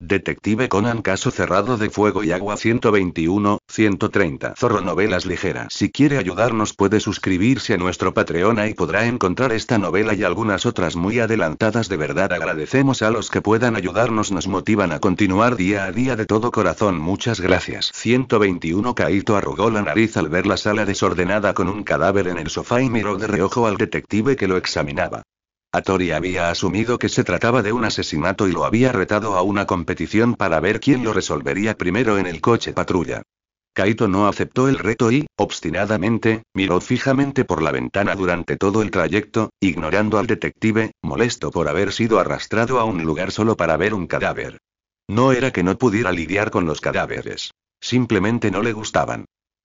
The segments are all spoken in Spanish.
Detective Conan, caso cerrado de Fuego y Agua 121, 130. Zorro Novelas Ligeras. Si quiere ayudarnos puede suscribirse a nuestro Patreon y podrá encontrar esta novela y algunas otras muy adelantadas. De verdad agradecemos a los que puedan ayudarnos, nos motivan a continuar día a día de todo corazón. Muchas gracias. 121. Kaito arrugó la nariz al ver la sala desordenada con un cadáver en el sofá y miró de reojo al detective que lo examinaba. Hattori había asumido que se trataba de un asesinato y lo había retado a una competición para ver quién lo resolvería primero en el coche patrulla. Kaito no aceptó el reto y, obstinadamente, miró fijamente por la ventana durante todo el trayecto, ignorando al detective, molesto por haber sido arrastrado a un lugar solo para ver un cadáver. No era que no pudiera lidiar con los cadáveres. Simplemente no le gustaban.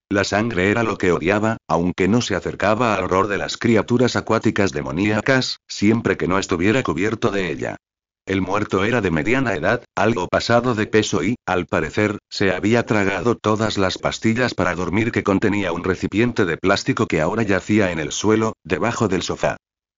La sangre era lo que odiaba, aunque no se acercaba al horror de las criaturas acuáticas demoníacas, siempre que no estuviera cubierto de ella. El muerto era de mediana edad, algo pasado de peso y, al parecer, se había tragado todas las pastillas para dormir que contenía un recipiente de plástico que ahora yacía en el suelo, debajo del sofá.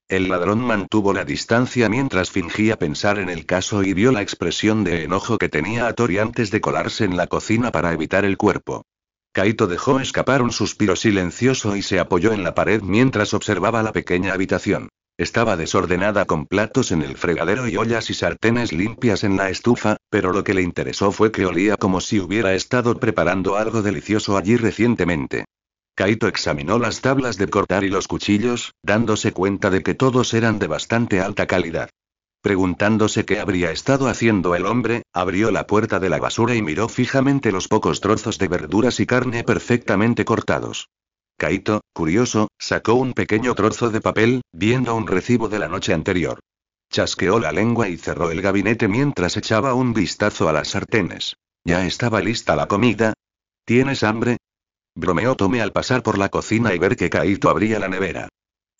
El ladrón mantuvo la distancia mientras fingía pensar en el caso y vio la expresión de enojo que tenía Hattori antes de colarse en la cocina para evitar el cuerpo. Kaito dejó escapar un suspiro silencioso y se apoyó en la pared mientras observaba la pequeña habitación. Estaba desordenada con platos en el fregadero y ollas y sartenes limpias en la estufa, pero lo que le interesó fue que olía como si hubiera estado preparando algo delicioso allí recientemente. Kaito examinó las tablas de cortar y los cuchillos, dándose cuenta de que todos eran de bastante alta calidad. Preguntándose qué habría estado haciendo el hombre, abrió la puerta de la basura y miró fijamente los pocos trozos de verduras y carne perfectamente cortados. Kaito, curioso, sacó un pequeño trozo de papel, viendo un recibo de la noche anterior. Chasqueó la lengua y cerró el gabinete mientras echaba un vistazo a las sartenes. ¿Ya estaba lista la comida? ¿Tienes hambre?, bromeó Tome al pasar por la cocina y ver que Kaito abría la nevera.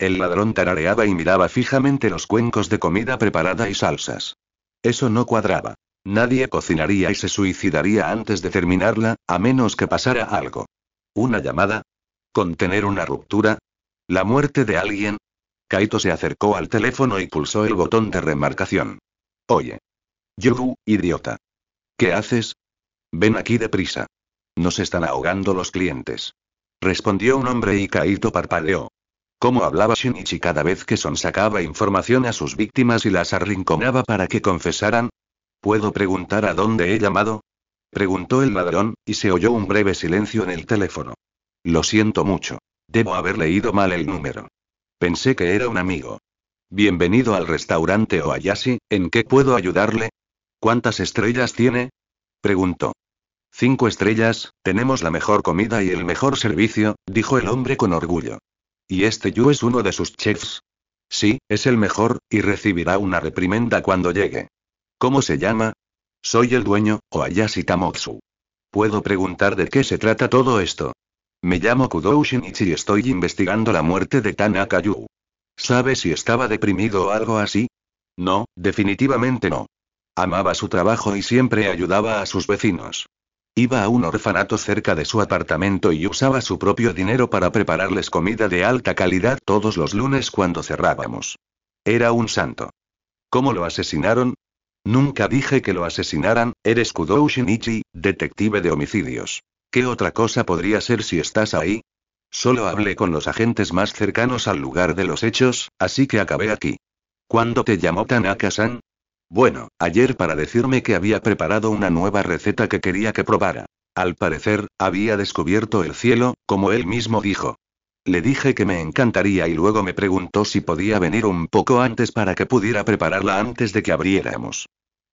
El ladrón tarareaba y miraba fijamente los cuencos de comida preparada y salsas. Eso no cuadraba. Nadie cocinaría y se suicidaría antes de terminarla, a menos que pasara algo. ¿Una llamada? ¿Contener una ruptura? ¿La muerte de alguien? Kaito se acercó al teléfono y pulsó el botón de remarcación. Oye. Yu, idiota. ¿Qué haces? Ven aquí deprisa. Nos están ahogando los clientes. Respondió un hombre y Kaito parpadeó. ¿Cómo hablaba Shinichi cada vez que sacaba información a sus víctimas y las arrinconaba para que confesaran? ¿Puedo preguntar a dónde he llamado?, preguntó el ladrón, y se oyó un breve silencio en el teléfono. Lo siento mucho. Debo haber leído mal el número. Pensé que era un amigo. Bienvenido al restaurante Ohayashi, ¿en qué puedo ayudarle? ¿Cuántas estrellas tiene?, preguntó. 5 estrellas, tenemos la mejor comida y el mejor servicio, dijo el hombre con orgullo. ¿Y este Yu es uno de sus chefs? Sí, es el mejor, y recibirá una reprimenda cuando llegue. ¿Cómo se llama? Soy el dueño, Ohayashi Tamotsu. ¿Puedo preguntar de qué se trata todo esto? Me llamo Kudou Shinichi y estoy investigando la muerte de Tanaka Yu. ¿Sabe si estaba deprimido o algo así? No, definitivamente no. Amaba su trabajo y siempre ayudaba a sus vecinos. Iba a un orfanato cerca de su apartamento y usaba su propio dinero para prepararles comida de alta calidad todos los lunes cuando cerrábamos. Era un santo. ¿Cómo lo asesinaron? Nunca dije que lo asesinaran, eres Kudou Shinichi, detective de homicidios. ¿Qué otra cosa podría ser si estás ahí? Solo hablé con los agentes más cercanos al lugar de los hechos, así que acabé aquí. ¿Cuándo te llamó Tanaka-san? Bueno, ayer para decirme que había preparado una nueva receta que quería que probara. Al parecer, había descubierto el cielo, como él mismo dijo. Le dije que me encantaría y luego me preguntó si podía venir un poco antes para que pudiera prepararla antes de que abriéramos.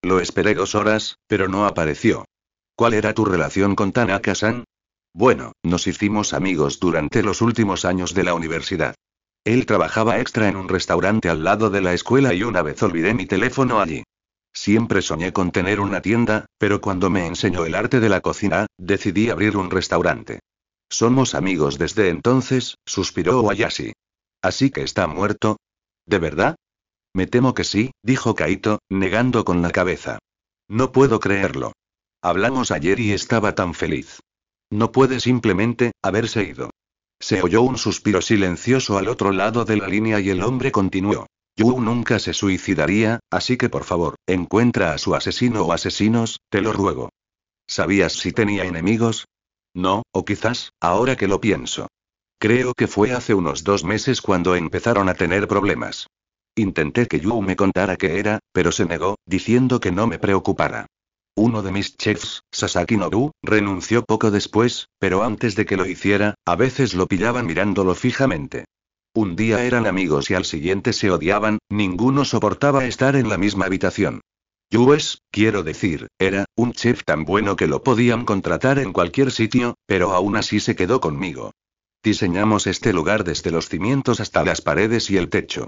Lo esperé 2 horas, pero no apareció. ¿Cuál era tu relación con Tanaka-san? Bueno, nos hicimos amigos durante los últimos años de la universidad. Él trabajaba extra en un restaurante al lado de la escuela y una vez olvidé mi teléfono allí. Siempre soñé con tener una tienda, pero cuando me enseñó el arte de la cocina, decidí abrir un restaurante. Somos amigos desde entonces, suspiró Ohayashi. ¿Así que está muerto? ¿De verdad? Me temo que sí, dijo Kaito, negando con la cabeza. No puedo creerlo. Hablamos ayer y estaba tan feliz. No puede simplemente haberse ido. Se oyó un suspiro silencioso al otro lado de la línea y el hombre continuó. Yu nunca se suicidaría, así que por favor, encuentra a su asesino o asesinos, te lo ruego. ¿Sabías si tenía enemigos? No, o quizás, ahora que lo pienso. Creo que fue hace unos 2 meses cuando empezaron a tener problemas. Intenté que Yu me contara qué era, pero se negó, diciendo que no me preocupara. Uno de mis chefs, Sasaki Nobu, renunció poco después, pero antes de que lo hiciera, a veces lo pillaban mirándolo fijamente. Un día eran amigos y al siguiente se odiaban, ninguno soportaba estar en la misma habitación. Quiero decir, era un chef tan bueno que lo podían contratar en cualquier sitio, pero aún así se quedó conmigo. Diseñamos este lugar desde los cimientos hasta las paredes y el techo.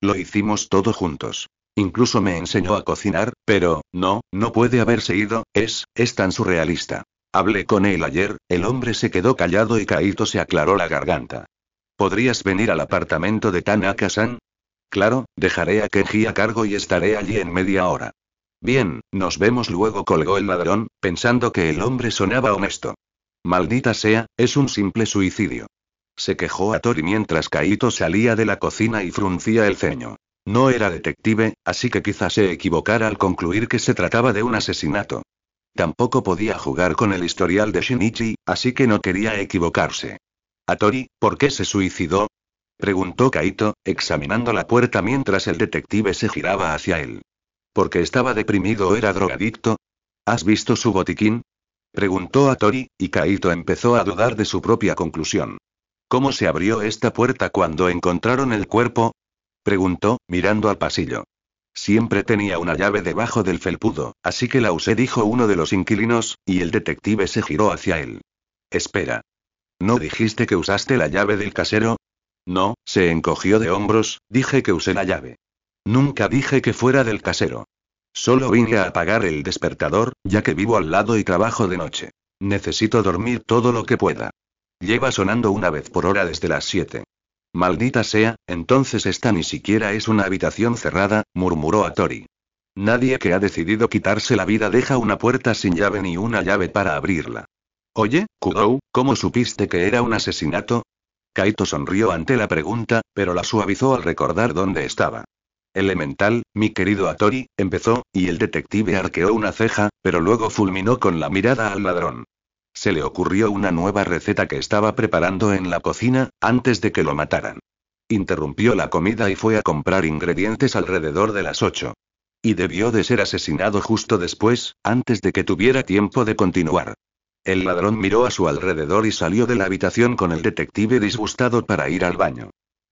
Lo hicimos todo juntos. Incluso me enseñó a cocinar, pero, no puede haberse ido, es tan surrealista. Hablé con él ayer, el hombre se quedó callado y Kaito se aclaró la garganta. ¿Podrías venir al apartamento de Tanaka-san? Claro, dejaré a Kenji a cargo y estaré allí en media hora. Bien, nos vemos luego, colgó el ladrón, pensando que el hombre sonaba honesto. Maldita sea, es un simple suicidio. Se quejó a Tori mientras Kaito salía de la cocina y fruncía el ceño. No era detective, así que quizás se equivocara al concluir que se trataba de un asesinato. Tampoco podía jugar con el historial de Shinichi, así que no quería equivocarse. ¿A Tori, por qué se suicidó? Preguntó Kaito, examinando la puerta mientras el detective se giraba hacia él. ¿Porque estaba deprimido o era drogadicto? ¿Has visto su botiquín? Preguntó a Tori, y Kaito empezó a dudar de su propia conclusión. ¿Cómo se abrió esta puerta cuando encontraron el cuerpo? Preguntó, mirando al pasillo. Siempre tenía una llave debajo del felpudo, así que la usé, dijo uno de los inquilinos, y el detective se giró hacia él. Espera. ¿No dijiste que usaste la llave del casero? No, se encogió de hombros, dije que usé la llave. Nunca dije que fuera del casero. Solo vine a apagar el despertador, ya que vivo al lado y trabajo de noche. Necesito dormir todo lo que pueda. Lleva sonando una vez por hora desde las 7. Maldita sea, entonces esta ni siquiera es una habitación cerrada, murmuró a Tori. Nadie que ha decidido quitarse la vida deja una puerta sin llave ni una llave para abrirla. Oye, Kudou, ¿cómo supiste que era un asesinato? Kaito sonrió ante la pregunta, pero la suavizó al recordar dónde estaba. Elemental, mi querido Atori, empezó, y el detective arqueó una ceja, pero luego fulminó con la mirada al ladrón. Se le ocurrió una nueva receta que estaba preparando en la cocina, antes de que lo mataran. Interrumpió la comida y fue a comprar ingredientes alrededor de las 8. Y debió de ser asesinado justo después, antes de que tuviera tiempo de continuar. El ladrón miró a su alrededor y salió de la habitación con el detective disgustado para ir al baño.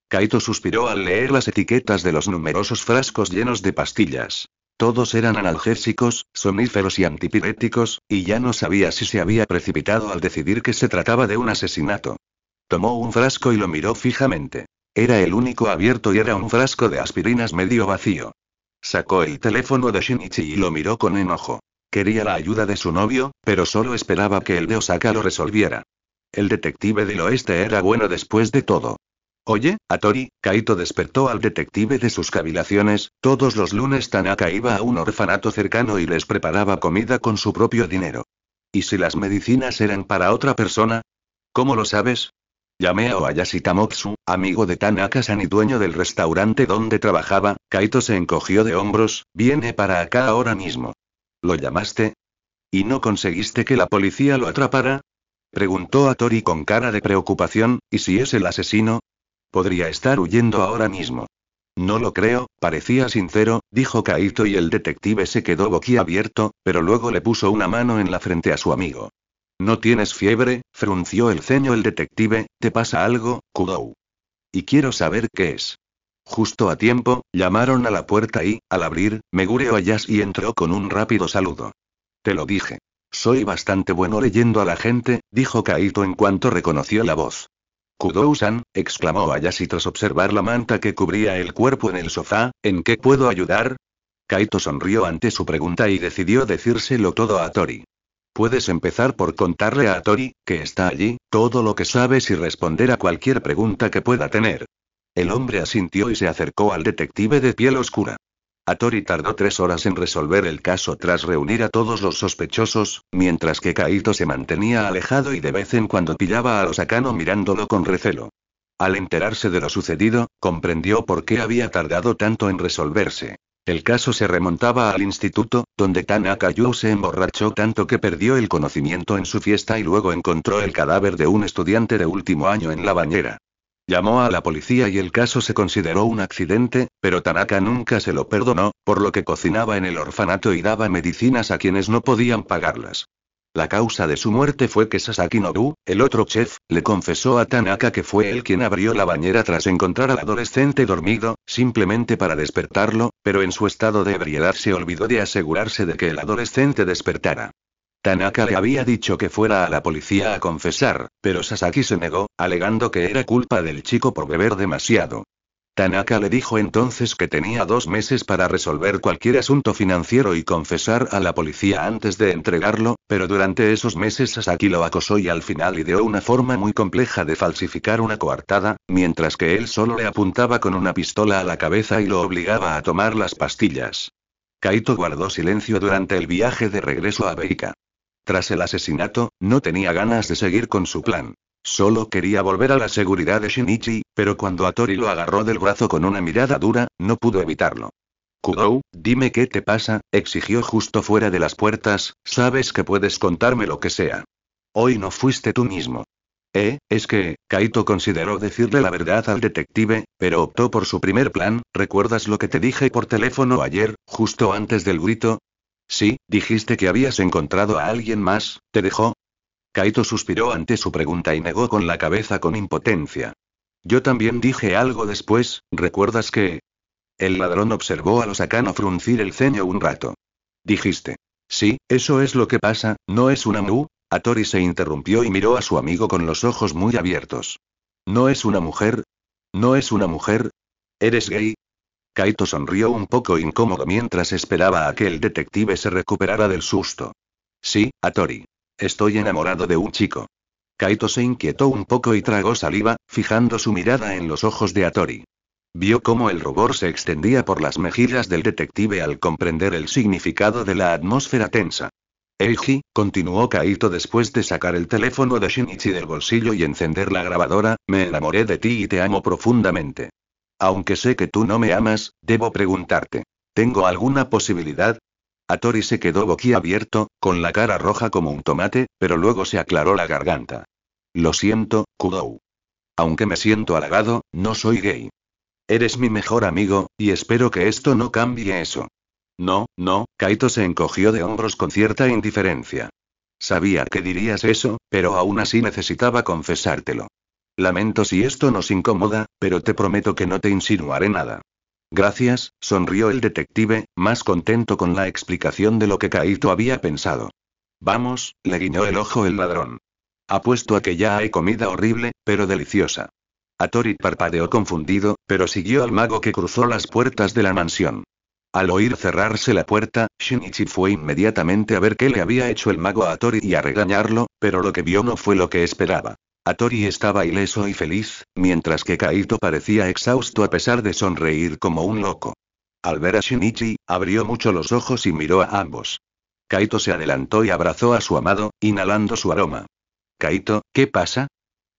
Kaito suspiró al leer las etiquetas de los numerosos frascos llenos de pastillas. Todos eran analgésicos, somníferos y antipiréticos, y ya no sabía si se había precipitado al decidir que se trataba de un asesinato. Tomó un frasco y lo miró fijamente. Era el único abierto y era un frasco de aspirinas medio vacío. Sacó el teléfono de Shinichi y lo miró con enojo. Quería la ayuda de su novio, pero solo esperaba que el de Osaka lo resolviera. El detective del oeste era bueno después de todo. Oye, Atori, Kaito despertó al detective de sus cavilaciones. Todos los lunes Tanaka iba a un orfanato cercano y les preparaba comida con su propio dinero. ¿Y si las medicinas eran para otra persona? ¿Cómo lo sabes? Llamé a Ohayashi Tamotsu, amigo de Tanaka-san y dueño del restaurante donde trabajaba. Kaito se encogió de hombros. Viene para acá ahora mismo. ¿Lo llamaste? ¿Y no conseguiste que la policía lo atrapara? Preguntó Atori con cara de preocupación. ¿Y si es el asesino? Podría estar huyendo ahora mismo. No lo creo, parecía sincero, dijo Kaito y el detective se quedó boquiabierto, pero luego le puso una mano en la frente a su amigo. ¿No tienes fiebre? Frunció el ceño el detective. ¿Te pasa algo, Kudou? Y quiero saber qué es. Justo a tiempo, llamaron a la puerta y, al abrir, Megure Ohayashi entró con un rápido saludo. Te lo dije. Soy bastante bueno leyendo a la gente, dijo Kaito en cuanto reconoció la voz. Kudou-san, exclamó Ohayashi tras observar la manta que cubría el cuerpo en el sofá, ¿en qué puedo ayudar? Kaito sonrió ante su pregunta y decidió decírselo todo a Tori. Puedes empezar por contarle a Tori, que está allí, todo lo que sabes y responder a cualquier pregunta que pueda tener. El hombre asintió y se acercó al detective de piel oscura. Atori tardó 3 horas en resolver el caso tras reunir a todos los sospechosos, mientras que Kaito se mantenía alejado y de vez en cuando pillaba a Osakano mirándolo con recelo. Al enterarse de lo sucedido, comprendió por qué había tardado tanto en resolverse. El caso se remontaba al instituto, donde Tanaka Yu se emborrachó tanto que perdió el conocimiento en su fiesta y luego encontró el cadáver de un estudiante de último año en la bañera. Llamó a la policía y el caso se consideró un accidente, pero Tanaka nunca se lo perdonó, por lo que cocinaba en el orfanato y daba medicinas a quienes no podían pagarlas. La causa de su muerte fue que Sasaki Nobu, el otro chef, le confesó a Tanaka que fue él quien abrió la bañera tras encontrar al adolescente dormido, simplemente para despertarlo, pero en su estado de ebriedad se olvidó de asegurarse de que el adolescente despertara. Tanaka le había dicho que fuera a la policía a confesar, pero Sasaki se negó, alegando que era culpa del chico por beber demasiado. Tanaka le dijo entonces que tenía 2 meses para resolver cualquier asunto financiero y confesar a la policía antes de entregarlo, pero durante esos meses Sasaki lo acosó y al final ideó una forma muy compleja de falsificar una coartada, mientras que él solo le apuntaba con una pistola a la cabeza y lo obligaba a tomar las pastillas. Kaito guardó silencio durante el viaje de regreso a Beika. Tras el asesinato, no tenía ganas de seguir con su plan. Solo quería volver a la seguridad de Shinichi, pero cuando Hattori lo agarró del brazo con una mirada dura, no pudo evitarlo. Kudou, dime qué te pasa, exigió justo fuera de las puertas, sabes que puedes contarme lo que sea. Hoy no fuiste tú mismo. Es que, Kaito consideró decirle la verdad al detective, pero optó por su primer plan, ¿recuerdas lo que te dije por teléfono ayer, justo antes del grito? Sí, dijiste que habías encontrado a alguien más, ¿te dejó? Kaito suspiró ante su pregunta y negó con la cabeza con impotencia. Yo también dije algo después, ¿recuerdas que? El ladrón observó a los Akano fruncir el ceño un rato. Dijiste. Sí, eso es lo que pasa, ¿no es una mu? Hattori se interrumpió y miró a su amigo con los ojos muy abiertos. ¿No es una mujer? ¿No es una mujer? ¿Eres gay? Kaito sonrió un poco incómodo mientras esperaba a que el detective se recuperara del susto. Sí, Hattori. Estoy enamorado de un chico. Kaito se inquietó un poco y tragó saliva, fijando su mirada en los ojos de Hattori. Vio cómo el rubor se extendía por las mejillas del detective al comprender el significado de la atmósfera tensa. Eiji, continuó Kaito después de sacar el teléfono de Shinichi del bolsillo y encender la grabadora, me enamoré de ti y te amo profundamente. Aunque sé que tú no me amas, debo preguntarte. ¿Tengo alguna posibilidad? Hattori se quedó boquiabierto, con la cara roja como un tomate, pero luego se aclaró la garganta. Lo siento, Kudou. Aunque me siento halagado, no soy gay. Eres mi mejor amigo, y espero que esto no cambie eso. No, Kaito se encogió de hombros con cierta indiferencia. Sabía que dirías eso, pero aún así necesitaba confesártelo. Lamento si esto nos incomoda, pero te prometo que no te insinuaré nada. Gracias, sonrió el detective, más contento con la explicación de lo que Kaito había pensado. Vamos, le guiñó el ojo el ladrón. Apuesto a que ya hay comida horrible, pero deliciosa. Hattori parpadeó confundido, pero siguió al mago que cruzó las puertas de la mansión. Al oír cerrarse la puerta, Shinichi fue inmediatamente a ver qué le había hecho el mago a Hattori y a regañarlo, pero lo que vio no fue lo que esperaba. Hattori estaba ileso y feliz, mientras que Kaito parecía exhausto a pesar de sonreír como un loco. Al ver a Shinichi, abrió mucho los ojos y miró a ambos. Kaito se adelantó y abrazó a su amado, inhalando su aroma. Kaito, ¿qué pasa?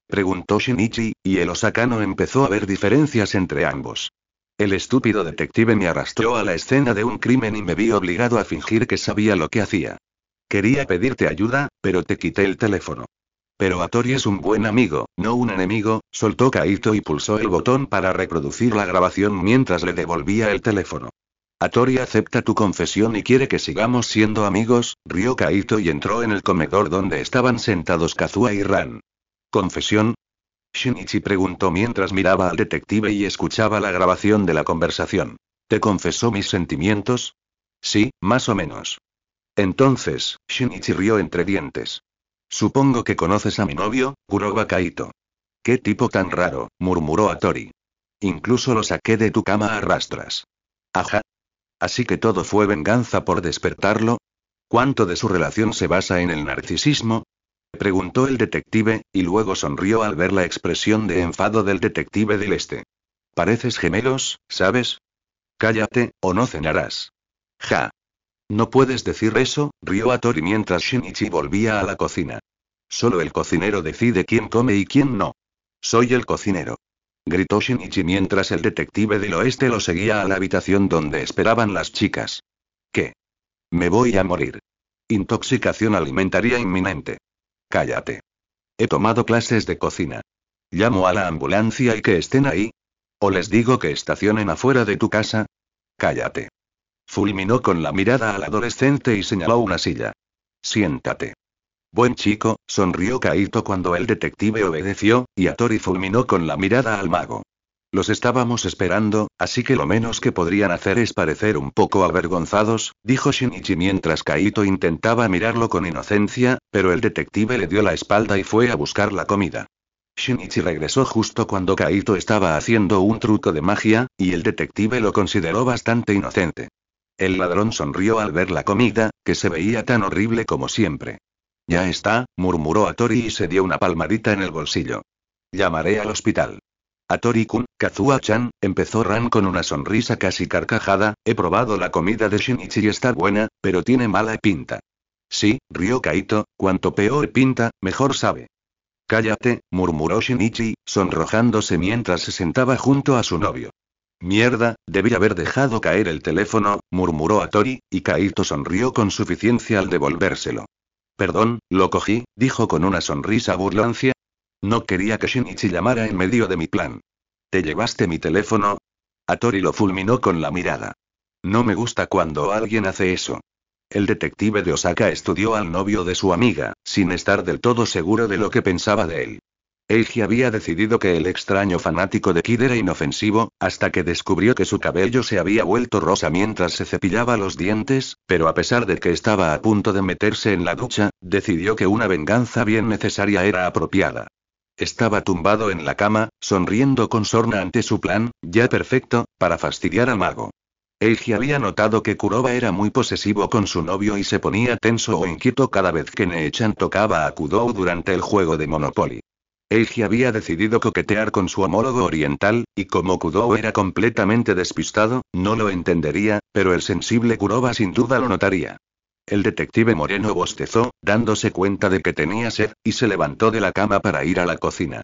Preguntó Shinichi, y el Osakano empezó a ver diferencias entre ambos. El estúpido detective me arrastró a la escena de un crimen y me vi obligado a fingir que sabía lo que hacía. Quería pedirte ayuda, pero te quité el teléfono. Pero Hattori es un buen amigo, no un enemigo, soltó Kaito y pulsó el botón para reproducir la grabación mientras le devolvía el teléfono. Hattori acepta tu confesión y quiere que sigamos siendo amigos, rió Kaito y entró en el comedor donde estaban sentados Kazuha y Ran. ¿Confesión? Shinichi preguntó mientras miraba al detective y escuchaba la grabación de la conversación. ¿Te confesó mis sentimientos? Sí, más o menos. Entonces, Shinichi rió entre dientes. Supongo que conoces a mi novio, Kuroba Kaito. Qué tipo tan raro, murmuró Hattori. Incluso lo saqué de tu cama a rastras. Ajá. Así que todo fue venganza por despertarlo. ¿Cuánto de su relación se basa en el narcisismo? Preguntó el detective, y luego sonrió al ver la expresión de enfado del detective del este. Pareces gemelos, ¿sabes? Cállate, o no cenarás. Ja. No puedes decir eso, rió Hattori mientras Shinichi volvía a la cocina. Solo el cocinero decide quién come y quién no. Soy el cocinero. Gritó Shinichi mientras el detective del oeste lo seguía a la habitación donde esperaban las chicas. ¿Qué? Me voy a morir. Intoxicación alimentaria inminente. Cállate. He tomado clases de cocina. Llamo a la ambulancia y que estén ahí. ¿O les digo que estacionen afuera de tu casa? Cállate. Fulminó con la mirada al adolescente y señaló una silla. Siéntate. Buen chico, sonrió Kaito cuando el detective obedeció, y Hattori fulminó con la mirada al mago. Los estábamos esperando, así que lo menos que podrían hacer es parecer un poco avergonzados, dijo Shinichi mientras Kaito intentaba mirarlo con inocencia, pero el detective le dio la espalda y fue a buscar la comida. Shinichi regresó justo cuando Kaito estaba haciendo un truco de magia, y el detective lo consideró bastante inocente. El ladrón sonrió al ver la comida, que se veía tan horrible como siempre. Ya está, murmuró Hattori y se dio una palmadita en el bolsillo. Llamaré al hospital. Hattori-kun, Kazuha-chan, empezó Ran con una sonrisa casi carcajada, he probado la comida de Shinichi y está buena, pero tiene mala pinta. Sí, rió Kaito, cuanto peor pinta, mejor sabe. Cállate, murmuró Shinichi, sonrojándose mientras se sentaba junto a su novio. Mierda, debí haber dejado caer el teléfono, murmuró Hattori, y Kaito sonrió con suficiencia al devolvérselo. Perdón, lo cogí, dijo con una sonrisa burlancia. No quería que Shinichi llamara en medio de mi plan. ¿Te llevaste mi teléfono? Hattori lo fulminó con la mirada. No me gusta cuando alguien hace eso. El detective de Osaka estudió al novio de su amiga, sin estar del todo seguro de lo que pensaba de él. Eiji había decidido que el extraño fanático de Kid era inofensivo, hasta que descubrió que su cabello se había vuelto rosa mientras se cepillaba los dientes, pero a pesar de que estaba a punto de meterse en la ducha, decidió que una venganza bien necesaria era apropiada. Estaba tumbado en la cama, sonriendo con sorna ante su plan, ya perfecto, para fastidiar al mago. Eiji había notado que Kuroba era muy posesivo con su novio y se ponía tenso o inquieto cada vez que Nee-chan tocaba a Kudou durante el juego de Monopoly. Eiji había decidido coquetear con su homólogo oriental, y como Kudou era completamente despistado, no lo entendería, pero el sensible Kuroba sin duda lo notaría. El detective moreno bostezó, dándose cuenta de que tenía sed, y se levantó de la cama para ir a la cocina.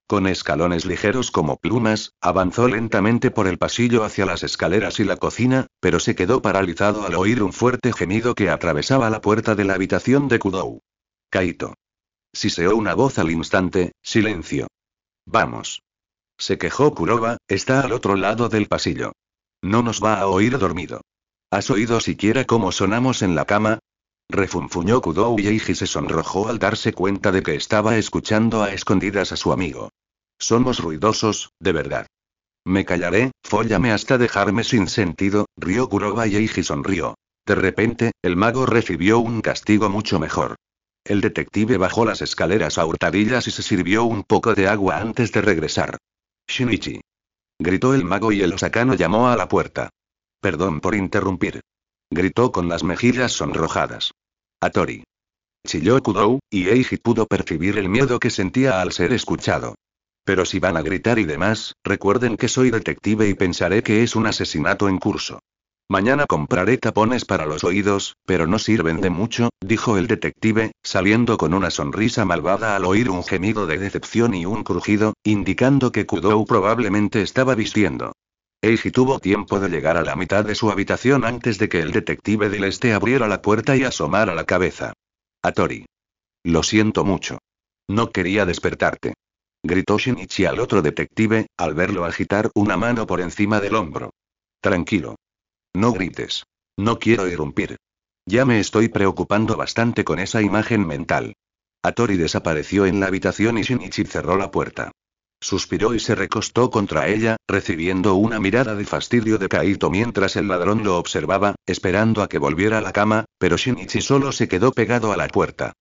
Con escalones ligeros como plumas, avanzó lentamente por el pasillo hacia las escaleras y la cocina, pero se quedó paralizado al oír un fuerte gemido que atravesaba la puerta de la habitación de Kudou. Kaito. Siseó una voz al instante, silencio. Vamos. Se quejó Kuroba, está al otro lado del pasillo. No nos va a oír dormido. ¿Has oído siquiera cómo sonamos en la cama? Refunfuñó Kudou y Eiji se sonrojó al darse cuenta de que estaba escuchando a escondidas a su amigo. Somos ruidosos, de verdad. Me callaré, fóllame hasta dejarme sin sentido, rió Kuroba y Eiji sonrió. De repente, el mago recibió un castigo mucho mejor. El detective bajó las escaleras a hurtadillas y se sirvió un poco de agua antes de regresar. Shinichi. Gritó el mago y el osakano llamó a la puerta. Perdón por interrumpir. Gritó con las mejillas sonrojadas. Hattori. Chilló Kudou, y Eiji pudo percibir el miedo que sentía al ser escuchado. Pero si van a gritar y demás, recuerden que soy detective y pensaré que es un asesinato en curso. Mañana compraré tapones para los oídos, pero no sirven de mucho, dijo el detective, saliendo con una sonrisa malvada al oír un gemido de decepción y un crujido, indicando que Kudou probablemente estaba vistiendo. Eiji tuvo tiempo de llegar a la mitad de su habitación antes de que el detective del este abriera la puerta y asomara la cabeza. Hattori. Lo siento mucho. No quería despertarte. Gritó Shinichi al otro detective, al verlo agitar una mano por encima del hombro. Tranquilo. No grites. No quiero irrumpir. Ya me estoy preocupando bastante con esa imagen mental. Hattori desapareció en la habitación y Shinichi cerró la puerta. Suspiró y se recostó contra ella, recibiendo una mirada de fastidio de Kaito mientras el ladrón lo observaba, esperando a que volviera a la cama, pero Shinichi solo se quedó pegado a la puerta.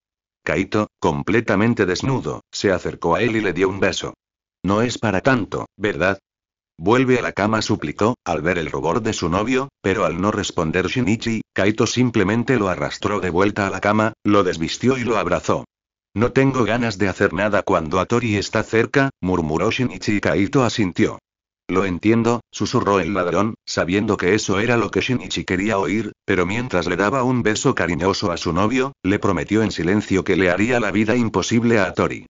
Kaito, completamente desnudo, se acercó a él y le dio un beso. No es para tanto, ¿verdad? Vuelve a la cama, suplicó, al ver el rubor de su novio, pero al no responder Shinichi, Kaito simplemente lo arrastró de vuelta a la cama, lo desvistió y lo abrazó. No tengo ganas de hacer nada cuando Hattori está cerca, murmuró Shinichi y Kaito asintió. Lo entiendo, susurró el ladrón, sabiendo que eso era lo que Shinichi quería oír, pero mientras le daba un beso cariñoso a su novio, le prometió en silencio que le haría la vida imposible a Hattori.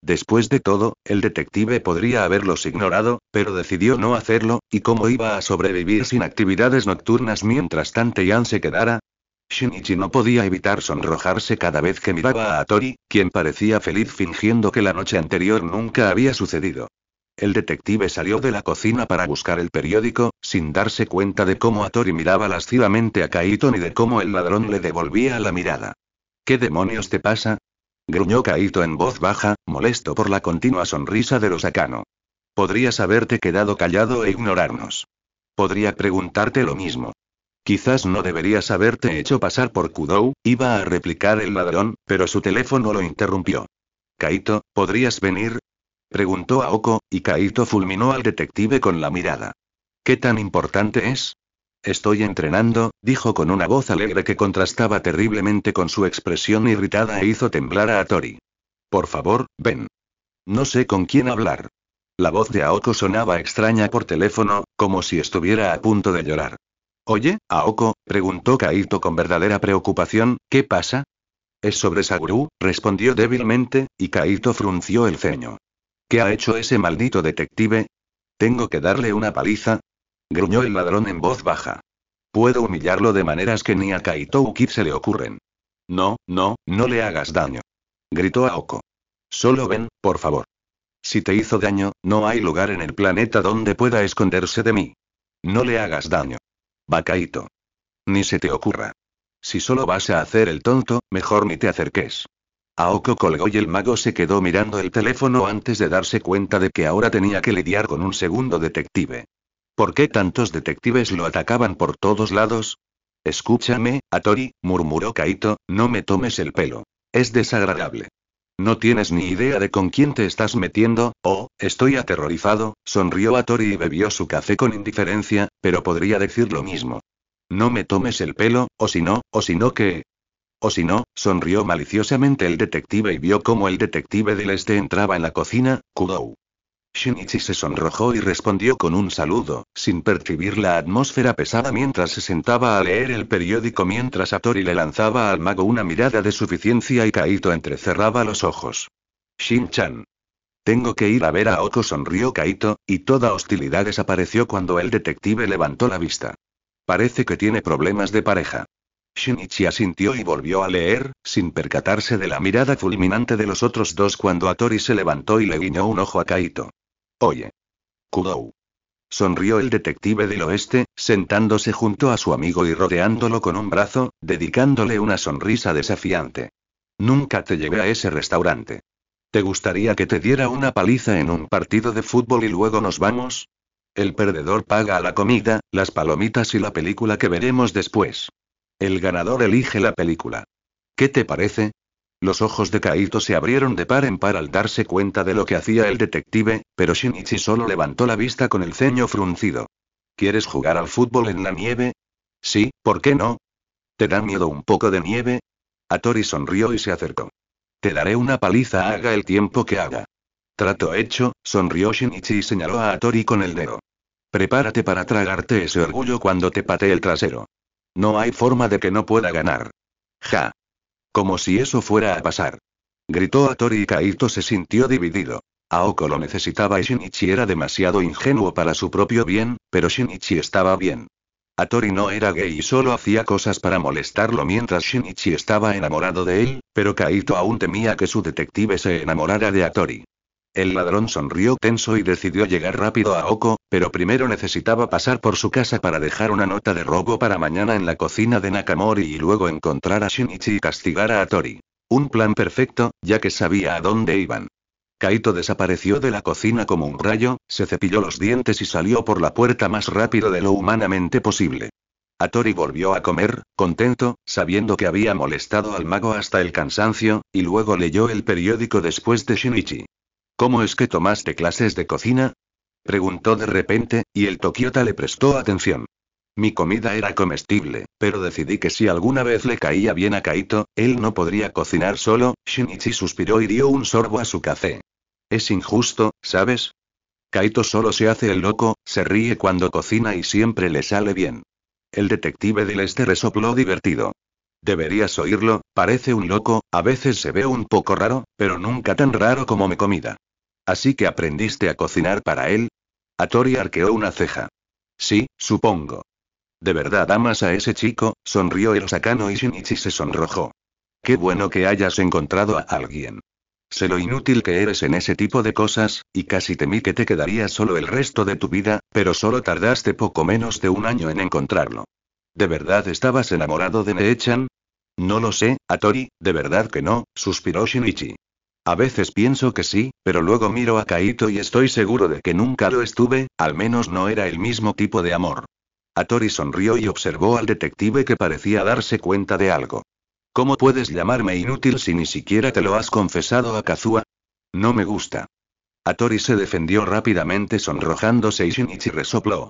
Después de todo, el detective podría haberlos ignorado, pero decidió no hacerlo, ¿y cómo iba a sobrevivir sin actividades nocturnas mientras Tanteyan se quedara? Shinichi no podía evitar sonrojarse cada vez que miraba a Tori, quien parecía feliz fingiendo que la noche anterior nunca había sucedido. El detective salió de la cocina para buscar el periódico, sin darse cuenta de cómo Atori miraba lascivamente a Kaito ni de cómo el ladrón le devolvía la mirada. ¿Qué demonios te pasa? Gruñó Kaito en voz baja, molesto por la continua sonrisa de los Akano. Podrías haberte quedado callado e ignorarnos. Podría preguntarte lo mismo. Quizás no deberías haberte hecho pasar por Kudou, iba a replicar el ladrón, pero su teléfono lo interrumpió. Kaito, ¿podrías venir? Preguntó Aoko, y Kaito fulminó al detective con la mirada. ¿Qué tan importante es? Estoy entrenando, dijo con una voz alegre que contrastaba terriblemente con su expresión irritada e hizo temblar a Tori. Por favor, ven. No sé con quién hablar. La voz de Aoko sonaba extraña por teléfono, como si estuviera a punto de llorar. Oye, Aoko, preguntó Kaito con verdadera preocupación, ¿qué pasa? Es sobre Saguru, respondió débilmente, y Kaito frunció el ceño. ¿Qué ha hecho ese maldito detective? ¿Tengo que darle una paliza? Gruñó el ladrón en voz baja. Puedo humillarlo de maneras que ni a Kaito Ukip se le ocurren. No, no, no le hagas daño. Gritó Aoko. Solo ven, por favor. Si te hizo daño, no hay lugar en el planeta donde pueda esconderse de mí. No le hagas daño. Va Kaito. Ni se te ocurra. Si solo vas a hacer el tonto, mejor ni te acerques. Aoko colgó y el mago se quedó mirando el teléfono antes de darse cuenta de que ahora tenía que lidiar con un segundo detective. ¿Por qué tantos detectives lo atacaban por todos lados? Escúchame, Atori, murmuró Kaito, no me tomes el pelo. Es desagradable. No tienes ni idea de con quién te estás metiendo, oh, estoy aterrorizado, sonrió Atori y bebió su café con indiferencia, pero podría decir lo mismo. No me tomes el pelo, o si no, ¿qué? O si no, sonrió maliciosamente el detective y vio cómo el detective del este entraba en la cocina, Kudou. Shinichi se sonrojó y respondió con un saludo, sin percibir la atmósfera pesada mientras se sentaba a leer el periódico mientras Atori le lanzaba al mago una mirada de suficiencia y Kaito entrecerraba los ojos. Shin-chan. Tengo que ir a ver a Aoko, sonrió Kaito, y toda hostilidad desapareció cuando el detective levantó la vista. Parece que tiene problemas de pareja. Shinichi asintió y volvió a leer, sin percatarse de la mirada fulminante de los otros dos cuando Atori se levantó y le guiñó un ojo a Kaito. Oye. Kudou. Sonrió el detective del oeste, sentándose junto a su amigo y rodeándolo con un brazo, dedicándole una sonrisa desafiante. Nunca te llevé a ese restaurante. ¿Te gustaría que te diera una paliza en un partido de fútbol y luego nos vamos? El perdedor paga la comida, las palomitas y la película que veremos después. El ganador elige la película. ¿Qué te parece? Los ojos de Kaito se abrieron de par en par al darse cuenta de lo que hacía el detective, pero Shinichi solo levantó la vista con el ceño fruncido. ¿Quieres jugar al fútbol en la nieve? Sí, ¿por qué no? ¿Te da miedo un poco de nieve? Atori sonrió y se acercó. Te daré una paliza haga el tiempo que haga. Trato hecho, sonrió Shinichi y señaló a Atori con el dedo. Prepárate para tragarte ese orgullo cuando te patee el trasero. No hay forma de que no pueda ganar. Ja. Como si eso fuera a pasar. Gritó Atori y Kaito se sintió dividido. Aoko lo necesitaba y Shinichi era demasiado ingenuo para su propio bien, pero Shinichi estaba bien. Atori no era gay y solo hacía cosas para molestarlo mientras Shinichi estaba enamorado de él, pero Kaito aún temía que su detective se enamorara de Atori. El ladrón sonrió tenso y decidió llegar rápido a Aoko, pero primero necesitaba pasar por su casa para dejar una nota de robo para mañana en la cocina de Nakamori y luego encontrar a Shinichi y castigar a Atori. Un plan perfecto, ya que sabía a dónde iban. Kaito desapareció de la cocina como un rayo, se cepilló los dientes y salió por la puerta más rápido de lo humanamente posible. Atori volvió a comer, contento, sabiendo que había molestado al mago hasta el cansancio, y luego leyó el periódico después de Shinichi. ¿Cómo es que tomaste clases de cocina? Preguntó de repente, y el Tokiota le prestó atención. Mi comida era comestible, pero decidí que si alguna vez le caía bien a Kaito, él no podría cocinar solo. Shinichi suspiró y dio un sorbo a su café. Es injusto, ¿sabes? Kaito solo se hace el loco, se ríe cuando cocina y siempre le sale bien. El detective del este resopló divertido. Deberías oírlo, parece un loco, a veces se ve un poco raro, pero nunca tan raro como mi comida. ¿Así que aprendiste a cocinar para él? Hattori arqueó una ceja. Sí, supongo. ¿De verdad amas a ese chico? Sonrió el Osakano y Shinichi se sonrojó. Qué bueno que hayas encontrado a alguien. Sé lo inútil que eres en ese tipo de cosas, y casi temí que te quedarías solo el resto de tu vida, pero solo tardaste poco menos de un año en encontrarlo. ¿De verdad estabas enamorado de Nee-chan? No lo sé, Hattori, de verdad que no, suspiró Shinichi. A veces pienso que sí, pero luego miro a Kaito y estoy seguro de que nunca lo estuve, al menos no era el mismo tipo de amor. Hattori sonrió y observó al detective que parecía darse cuenta de algo. ¿Cómo puedes llamarme inútil si ni siquiera te lo has confesado a Kazuha? No me gusta. Hattori se defendió rápidamente sonrojándose y Shinichi resopló.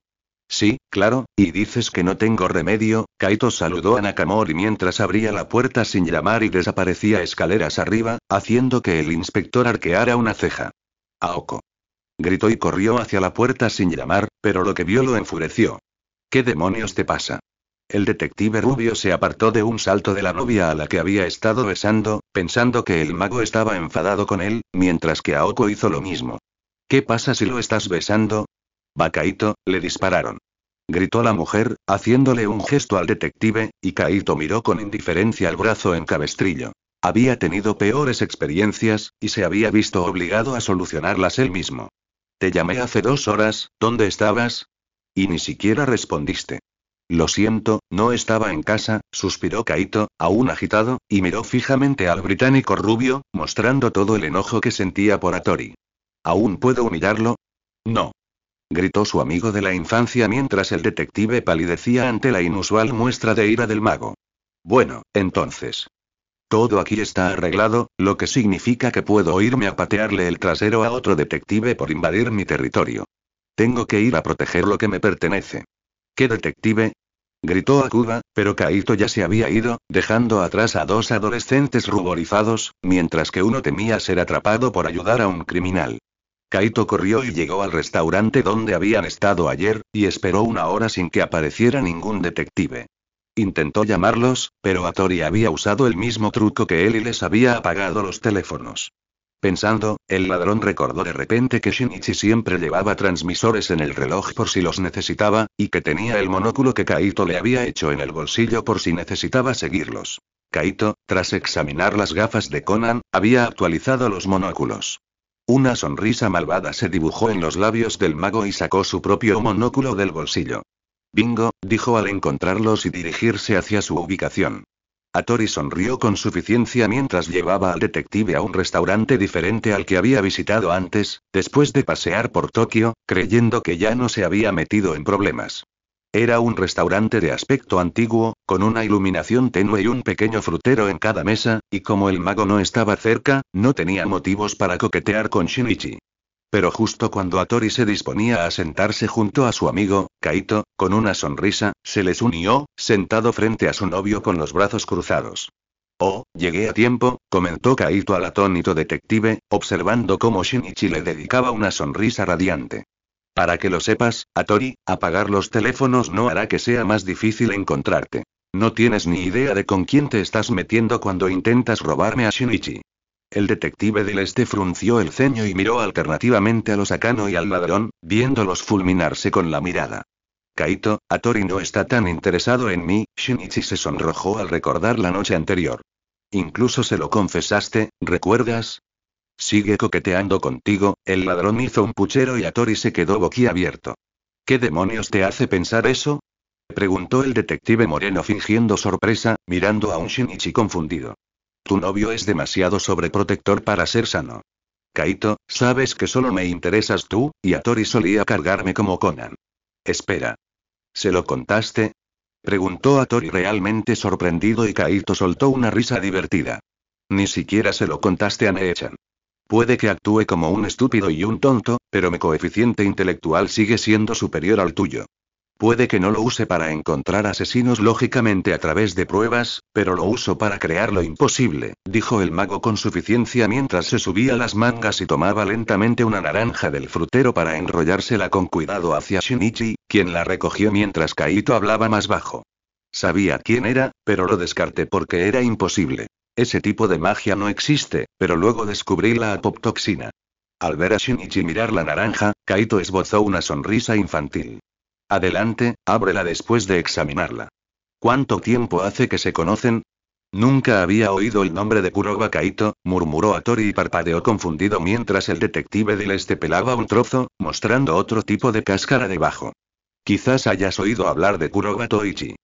Sí, claro, y dices que no tengo remedio. Kaito saludó a Nakamori mientras abría la puerta sin llamar y desaparecía escaleras arriba, haciendo que el inspector arqueara una ceja. Aoko. Gritó y corrió hacia la puerta sin llamar, pero lo que vio lo enfureció. ¿Qué demonios te pasa? El detective rubio se apartó de un salto de la novia a la que había estado besando, pensando que el mago estaba enfadado con él, mientras que Aoko hizo lo mismo. ¿Qué pasa si lo estás besando? Va Kaito, le dispararon. Gritó la mujer, haciéndole un gesto al detective, y Kaito miró con indiferencia el brazo en cabestrillo. Había tenido peores experiencias, y se había visto obligado a solucionarlas él mismo. Te llamé hace 2 horas, ¿dónde estabas? Y ni siquiera respondiste. Lo siento, no estaba en casa, suspiró Kaito, aún agitado, y miró fijamente al británico rubio, mostrando todo el enojo que sentía por Hattori. ¿Aún puedo humillarlo? No. Gritó su amigo de la infancia mientras el detective palidecía ante la inusual muestra de ira del mago. Bueno, entonces. Todo aquí está arreglado, lo que significa que puedo irme a patearle el trasero a otro detective por invadir mi territorio. Tengo que ir a proteger lo que me pertenece. ¿Qué detective? Gritó Akuba, pero Kaito ya se había ido, dejando atrás a 2 adolescentes ruborizados, mientras que uno temía ser atrapado por ayudar a un criminal. Kaito corrió y llegó al restaurante donde habían estado ayer, y esperó 1 hora sin que apareciera ningún detective. Intentó llamarlos, pero Hattori había usado el mismo truco que él y les había apagado los teléfonos. Pensando, el ladrón recordó de repente que Shinichi siempre llevaba transmisores en el reloj por si los necesitaba, y que tenía el monóculo que Kaito le había hecho en el bolsillo por si necesitaba seguirlos. Kaito, tras examinar las gafas de Conan, había actualizado los monóculos. Una sonrisa malvada se dibujó en los labios del mago y sacó su propio monóculo del bolsillo. Bingo, dijo al encontrarlos y dirigirse hacia su ubicación. Hattori sonrió con suficiencia mientras llevaba al detective a un restaurante diferente al que había visitado antes, después de pasear por Tokio, creyendo que ya no se había metido en problemas. Era un restaurante de aspecto antiguo, con una iluminación tenue y un pequeño frutero en cada mesa, y como el mago no estaba cerca, no tenía motivos para coquetear con Shinichi. Pero justo cuando Hattori se disponía a sentarse junto a su amigo, Kaito, con una sonrisa, se les unió, sentado frente a su novio con los brazos cruzados. Oh, llegué a tiempo, comentó Kaito al atónito detective, observando cómo Shinichi le dedicaba una sonrisa radiante. Para que lo sepas, Hattori, apagar los teléfonos no hará que sea más difícil encontrarte. No tienes ni idea de con quién te estás metiendo cuando intentas robarme a Shinichi. El detective del este frunció el ceño y miró alternativamente a los Akano y al ladrón, viéndolos fulminarse con la mirada. Kaito, Hattori no está tan interesado en mí, Shinichi se sonrojó al recordar la noche anterior. Incluso se lo confesaste, ¿recuerdas? Sigue coqueteando contigo, el ladrón hizo un puchero y Hattori se quedó boquiabierto. ¿Qué demonios te hace pensar eso? Preguntó el detective moreno fingiendo sorpresa, mirando a un Shinichi confundido. Tu novio es demasiado sobreprotector para ser sano. Kaito, sabes que solo me interesas tú, y Hattori solía cargarme como Conan. Espera. ¿Se lo contaste? Preguntó Hattori realmente sorprendido y Kaito soltó una risa divertida. Ni siquiera se lo contaste a Nee-chan. Puede que actúe como un estúpido y un tonto, pero mi coeficiente intelectual sigue siendo superior al tuyo. Puede que no lo use para encontrar asesinos lógicamente a través de pruebas, pero lo uso para crear lo imposible, dijo el mago con suficiencia mientras se subía las mangas y tomaba lentamente una naranja del frutero para enrollársela con cuidado hacia Shinichi, quien la recogió mientras Kaito hablaba más bajo. Sabía quién era, pero lo descarté porque era imposible. Ese tipo de magia no existe, pero luego descubrí la apoptoxina. Al ver a Shinichi mirar la naranja, Kaito esbozó una sonrisa infantil. Adelante, ábrela después de examinarla. ¿Cuánto tiempo hace que se conocen? Nunca había oído el nombre de Kuroba Kaito, murmuró Hattori y parpadeó confundido mientras el detective del este pelaba un trozo, mostrando otro tipo de cáscara debajo. Quizás hayas oído hablar de Kuroba Toichi.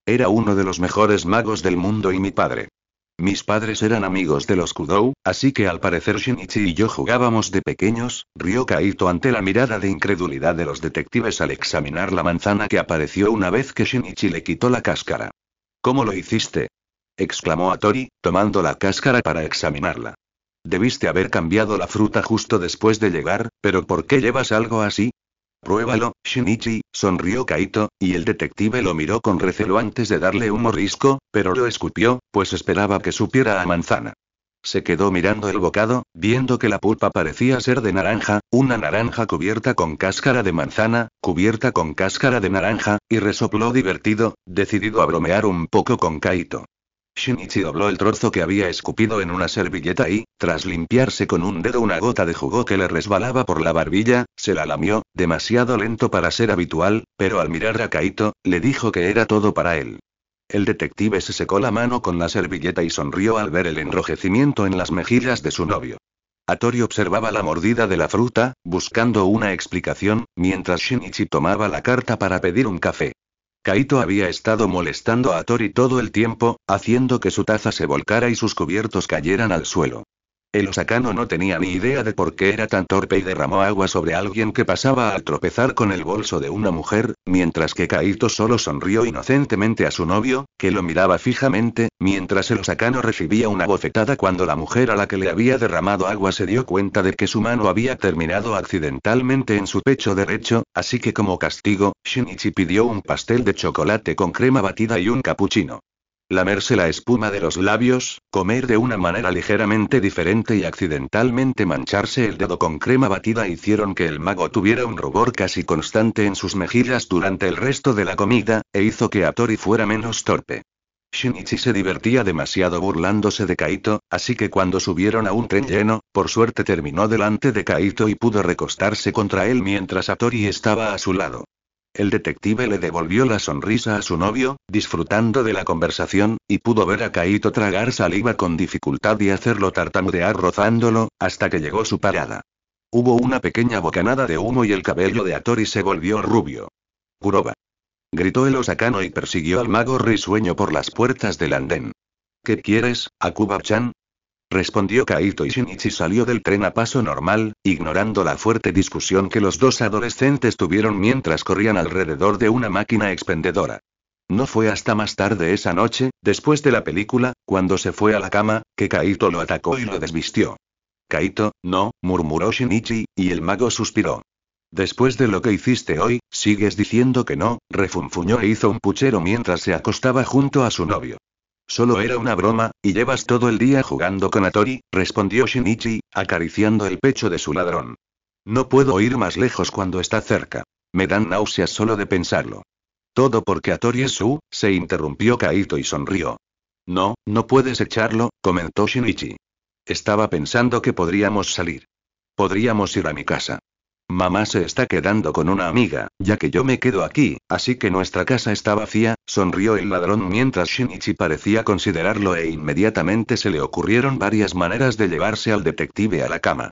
Era uno de los mejores magos del mundo y mi padre. Mis padres eran amigos de los Kudou, así que al parecer Shinichi y yo jugábamos de pequeños, rió Kaito ante la mirada de incredulidad de los detectives al examinar la manzana que apareció una vez que Shinichi le quitó la cáscara. ¿Cómo lo hiciste? Exclamó Hattori, tomando la cáscara para examinarla. Debiste haber cambiado la fruta justo después de llegar, pero ¿por qué llevas algo así? Pruébalo, Shinichi, sonrió Kaito, y el detective lo miró con recelo antes de darle un mordisco, pero lo escupió, pues esperaba que supiera a manzana. Se quedó mirando el bocado, viendo que la pulpa parecía ser de naranja, una naranja cubierta con cáscara de manzana, cubierta con cáscara de naranja, y resopló divertido, decidido a bromear un poco con Kaito. Shinichi dobló el trozo que había escupido en una servilleta y, tras limpiarse con un dedo una gota de jugo que le resbalaba por la barbilla, se la lamió, demasiado lento para ser habitual, pero al mirar a Kaito, le dijo que era todo para él. El detective se secó la mano con la servilleta y sonrió al ver el enrojecimiento en las mejillas de su novio. Hattori observaba la mordida de la fruta, buscando una explicación, mientras Shinichi tomaba la carta para pedir un café. Kaito había estado molestando a Hattori todo el tiempo, haciendo que su taza se volcara y sus cubiertos cayeran al suelo. El Osakano no tenía ni idea de por qué era tan torpe y derramó agua sobre alguien que pasaba al tropezar con el bolso de una mujer, mientras que Kaito solo sonrió inocentemente a su novio, que lo miraba fijamente, mientras el Osakano recibía una bofetada cuando la mujer a la que le había derramado agua se dio cuenta de que su mano había terminado accidentalmente en su pecho derecho, así que como castigo, Shinichi pidió un pastel de chocolate con crema batida y un capuchino. Lamerse la espuma de los labios, comer de una manera ligeramente diferente y accidentalmente mancharse el dedo con crema batida hicieron que el mago tuviera un rubor casi constante en sus mejillas durante el resto de la comida, e hizo que Hattori fuera menos torpe. Shinichi se divertía demasiado burlándose de Kaito, así que cuando subieron a un tren lleno, por suerte terminó delante de Kaito y pudo recostarse contra él mientras Hattori estaba a su lado. El detective le devolvió la sonrisa a su novio, disfrutando de la conversación, y pudo ver a Kaito tragar saliva con dificultad y hacerlo tartamudear rozándolo, hasta que llegó su parada. Hubo una pequeña bocanada de humo y el cabello de Hattori se volvió rubio. Kuroba. Gritó el Osakano y persiguió al mago risueño por las puertas del andén. ¿Qué quieres, Akuba-chan? Respondió Kaito y Shinichi salió del tren a paso normal, ignorando la fuerte discusión que los dos adolescentes tuvieron mientras corrían alrededor de una máquina expendedora. No fue hasta más tarde esa noche, después de la película, cuando se fue a la cama, que Kaito lo atacó y lo desvistió. Kaito, no, murmuró Shinichi, y el mago suspiró. Después de lo que hiciste hoy, sigues diciendo que no, refunfuñó e hizo un puchero mientras se acostaba junto a su novio. Solo era una broma, y llevas todo el día jugando con Hattori, respondió Shinichi, acariciando el pecho de su ladrón. No puedo ir más lejos cuando está cerca. Me dan náuseas solo de pensarlo. Todo porque Hattori es su, se interrumpió Kaito y sonrió. No, no puedes echarlo, comentó Shinichi. Estaba pensando que podríamos salir. Podríamos ir a mi casa. Mamá se está quedando con una amiga, ya que yo me quedo aquí, así que nuestra casa está vacía, sonrió el ladrón mientras Shinichi parecía considerarlo e inmediatamente se le ocurrieron varias maneras de llevarse al detective a la cama.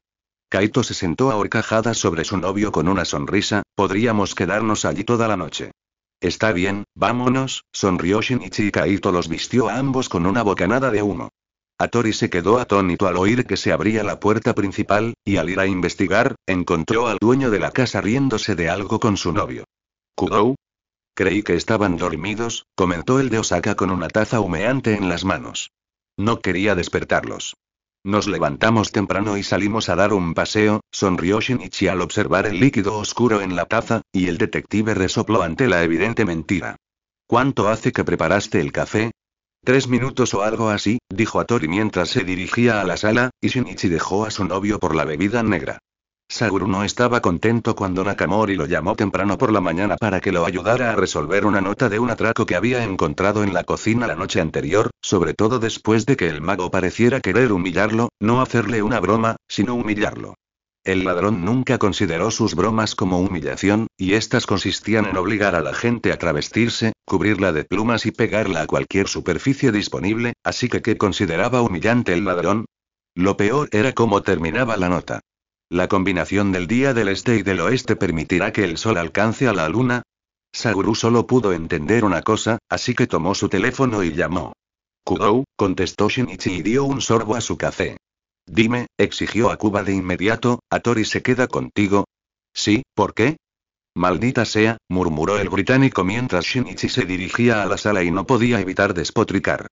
Kaito se sentó a horcajadas sobre su novio con una sonrisa, podríamos quedarnos allí toda la noche. Está bien, vámonos, sonrió Shinichi y Kaito los vistió a ambos con una bocanada de humo. Hattori se quedó atónito al oír que se abría la puerta principal, y al ir a investigar, encontró al dueño de la casa riéndose de algo con su novio. ¿Kudou? Creí que estaban dormidos, comentó el de Osaka con una taza humeante en las manos. No quería despertarlos. Nos levantamos temprano y salimos a dar un paseo, sonrió Shinichi al observar el líquido oscuro en la taza, y el detective resopló ante la evidente mentira. ¿Cuánto hace que preparaste el café? 3 minutos o algo así, dijo Hattori mientras se dirigía a la sala, y Shinichi dejó a su novio por la bebida negra. Saguru no estaba contento cuando Nakamori lo llamó temprano por la mañana para que lo ayudara a resolver una nota de un atraco que había encontrado en la cocina la noche anterior, sobre todo después de que el mago pareciera querer humillarlo, no hacerle una broma, sino humillarlo. El ladrón nunca consideró sus bromas como humillación, y estas consistían en obligar a la gente a travestirse, cubrirla de plumas y pegarla a cualquier superficie disponible, así que ¿qué consideraba humillante el ladrón? Lo peor era cómo terminaba la nota. ¿La combinación del día del este y del oeste permitirá que el sol alcance a la luna? Saguru solo pudo entender una cosa, así que tomó su teléfono y llamó. Kudou, contestó Shinichi y dio un sorbo a su café. Dime, exigió Akuba de inmediato, ¿Hattori se queda contigo? Sí, ¿por qué? Maldita sea, murmuró el británico mientras Shinichi se dirigía a la sala y no podía evitar despotricar.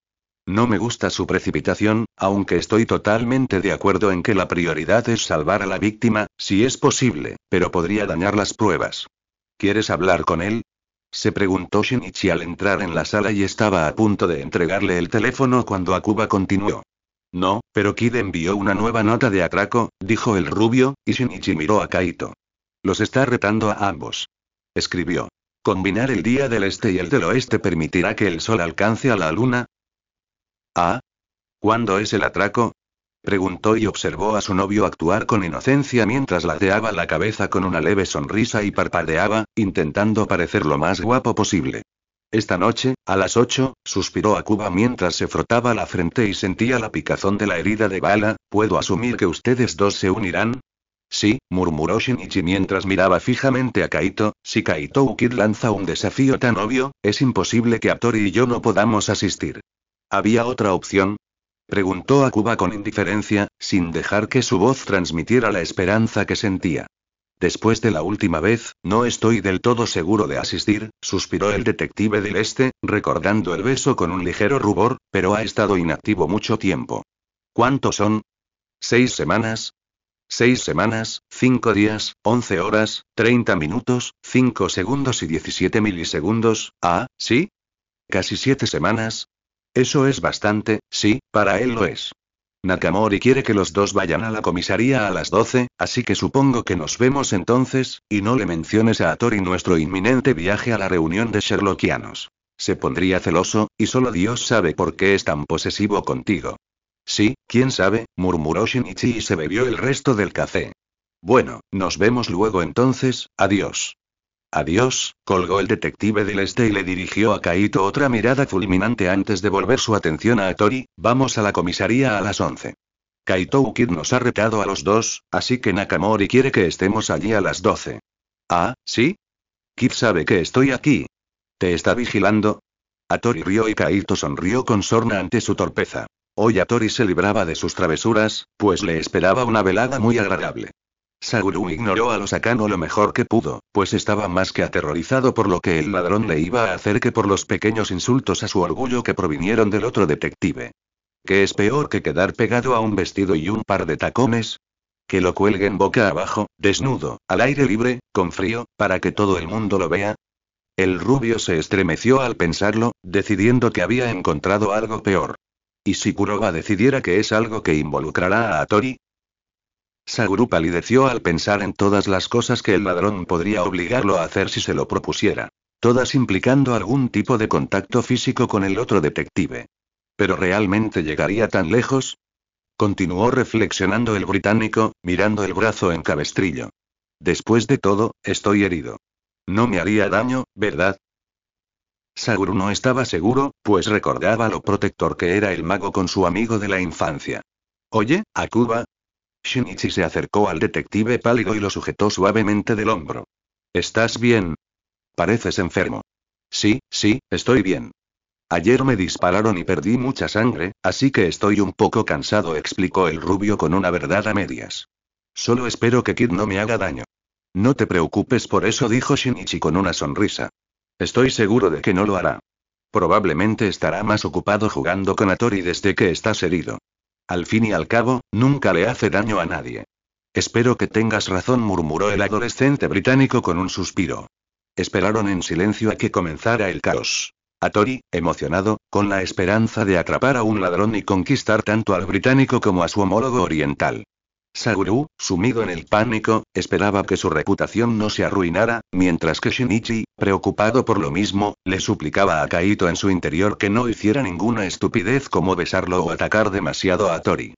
No me gusta su precipitación, aunque estoy totalmente de acuerdo en que la prioridad es salvar a la víctima, si es posible, pero podría dañar las pruebas. ¿Quieres hablar con él? Se preguntó Shinichi al entrar en la sala y estaba a punto de entregarle el teléfono cuando Akuba continuó. No, pero Kid envió una nueva nota de atraco, dijo el rubio, y Shinichi miró a Kaito. Los está retando a ambos. Escribió. ¿Combinar el día del este y el del oeste permitirá que el sol alcance a la luna? ¿Ah? ¿Cuándo es el atraco? Preguntó y observó a su novio actuar con inocencia mientras ladeaba la cabeza con una leve sonrisa y parpadeaba, intentando parecer lo más guapo posible. Esta noche, a las 8, suspiró Akuba mientras se frotaba la frente y sentía la picazón de la herida de bala. ¿Puedo asumir que ustedes dos se unirán? Sí, murmuró Shinichi mientras miraba fijamente a Kaito. Si Kaito Ukid lanza un desafío tan obvio, es imposible que Hattori y yo no podamos asistir. ¿Había otra opción? Preguntó Akuba con indiferencia, sin dejar que su voz transmitiera la esperanza que sentía. Después de la última vez, no estoy del todo seguro de asistir, suspiró el detective del este, recordando el beso con un ligero rubor, pero ha estado inactivo mucho tiempo. ¿Cuántos son? 6 semanas. 6 semanas, 5 días, 11 horas, 30 minutos, 5 segundos y 17 milisegundos. Ah, ¿sí? Casi 7 semanas. Eso es bastante, sí, para él lo es. Nakamori quiere que los dos vayan a la comisaría a las 12, así que supongo que nos vemos entonces, y no le menciones a Hattori nuestro inminente viaje a la reunión de Sherlockianos. Se pondría celoso, y solo Dios sabe por qué es tan posesivo contigo. Sí, quién sabe, murmuró Shinichi y se bebió el resto del café. Bueno, nos vemos luego entonces, adiós. Adiós, colgó el detective del este y le dirigió a Kaito otra mirada fulminante antes de volver su atención a Hattori. Vamos a la comisaría a las 11. Kaito Ukid nos ha retado a los dos, así que Nakamori quiere que estemos allí a las 12. Ah, ¿sí? Kid sabe que estoy aquí. ¿Te está vigilando? Hattori rió y Kaito sonrió con sorna ante su torpeza. Hoy Hattori se libraba de sus travesuras, pues le esperaba una velada muy agradable. Saguru ignoró a los Akano lo mejor que pudo, pues estaba más que aterrorizado por lo que el ladrón le iba a hacer que por los pequeños insultos a su orgullo que provinieron del otro detective. ¿Qué es peor que quedar pegado a un vestido y un par de tacones? Que lo cuelguen boca abajo, desnudo, al aire libre, con frío, para que todo el mundo lo vea. El rubio se estremeció al pensarlo, decidiendo que había encontrado algo peor. ¿Y si Kuroba decidiera que es algo que involucrará a Hattori? Saguru palideció al pensar en todas las cosas que el ladrón podría obligarlo a hacer si se lo propusiera. Todas implicando algún tipo de contacto físico con el otro detective. ¿Pero realmente llegaría tan lejos? Continuó reflexionando el británico, mirando el brazo en cabestrillo. Después de todo, estoy herido. No me haría daño, ¿verdad? Saguru no estaba seguro, pues recordaba lo protector que era el mago con su amigo de la infancia. Oye, Akuba. Shinichi se acercó al detective pálido y lo sujetó suavemente del hombro. ¿Estás bien? Pareces enfermo. Sí, estoy bien. Ayer me dispararon y perdí mucha sangre, así que estoy un poco cansado, explicó el rubio con una verdad a medias. Solo espero que Kid no me haga daño. No te preocupes por eso, dijo Shinichi con una sonrisa. Estoy seguro de que no lo hará. Probablemente estará más ocupado jugando con Hattori desde que estás herido. Al fin y al cabo, nunca le hace daño a nadie. Espero que tengas razón, murmuró el adolescente británico con un suspiro. Esperaron en silencio a que comenzara el caos. Hattori, emocionado, con la esperanza de atrapar a un ladrón y conquistar tanto al británico como a su homólogo oriental. Saguru, sumido en el pánico, esperaba que su reputación no se arruinara, mientras que Shinichi, preocupado por lo mismo, le suplicaba a Kaito en su interior que no hiciera ninguna estupidez como besarlo o atacar demasiado a Tori.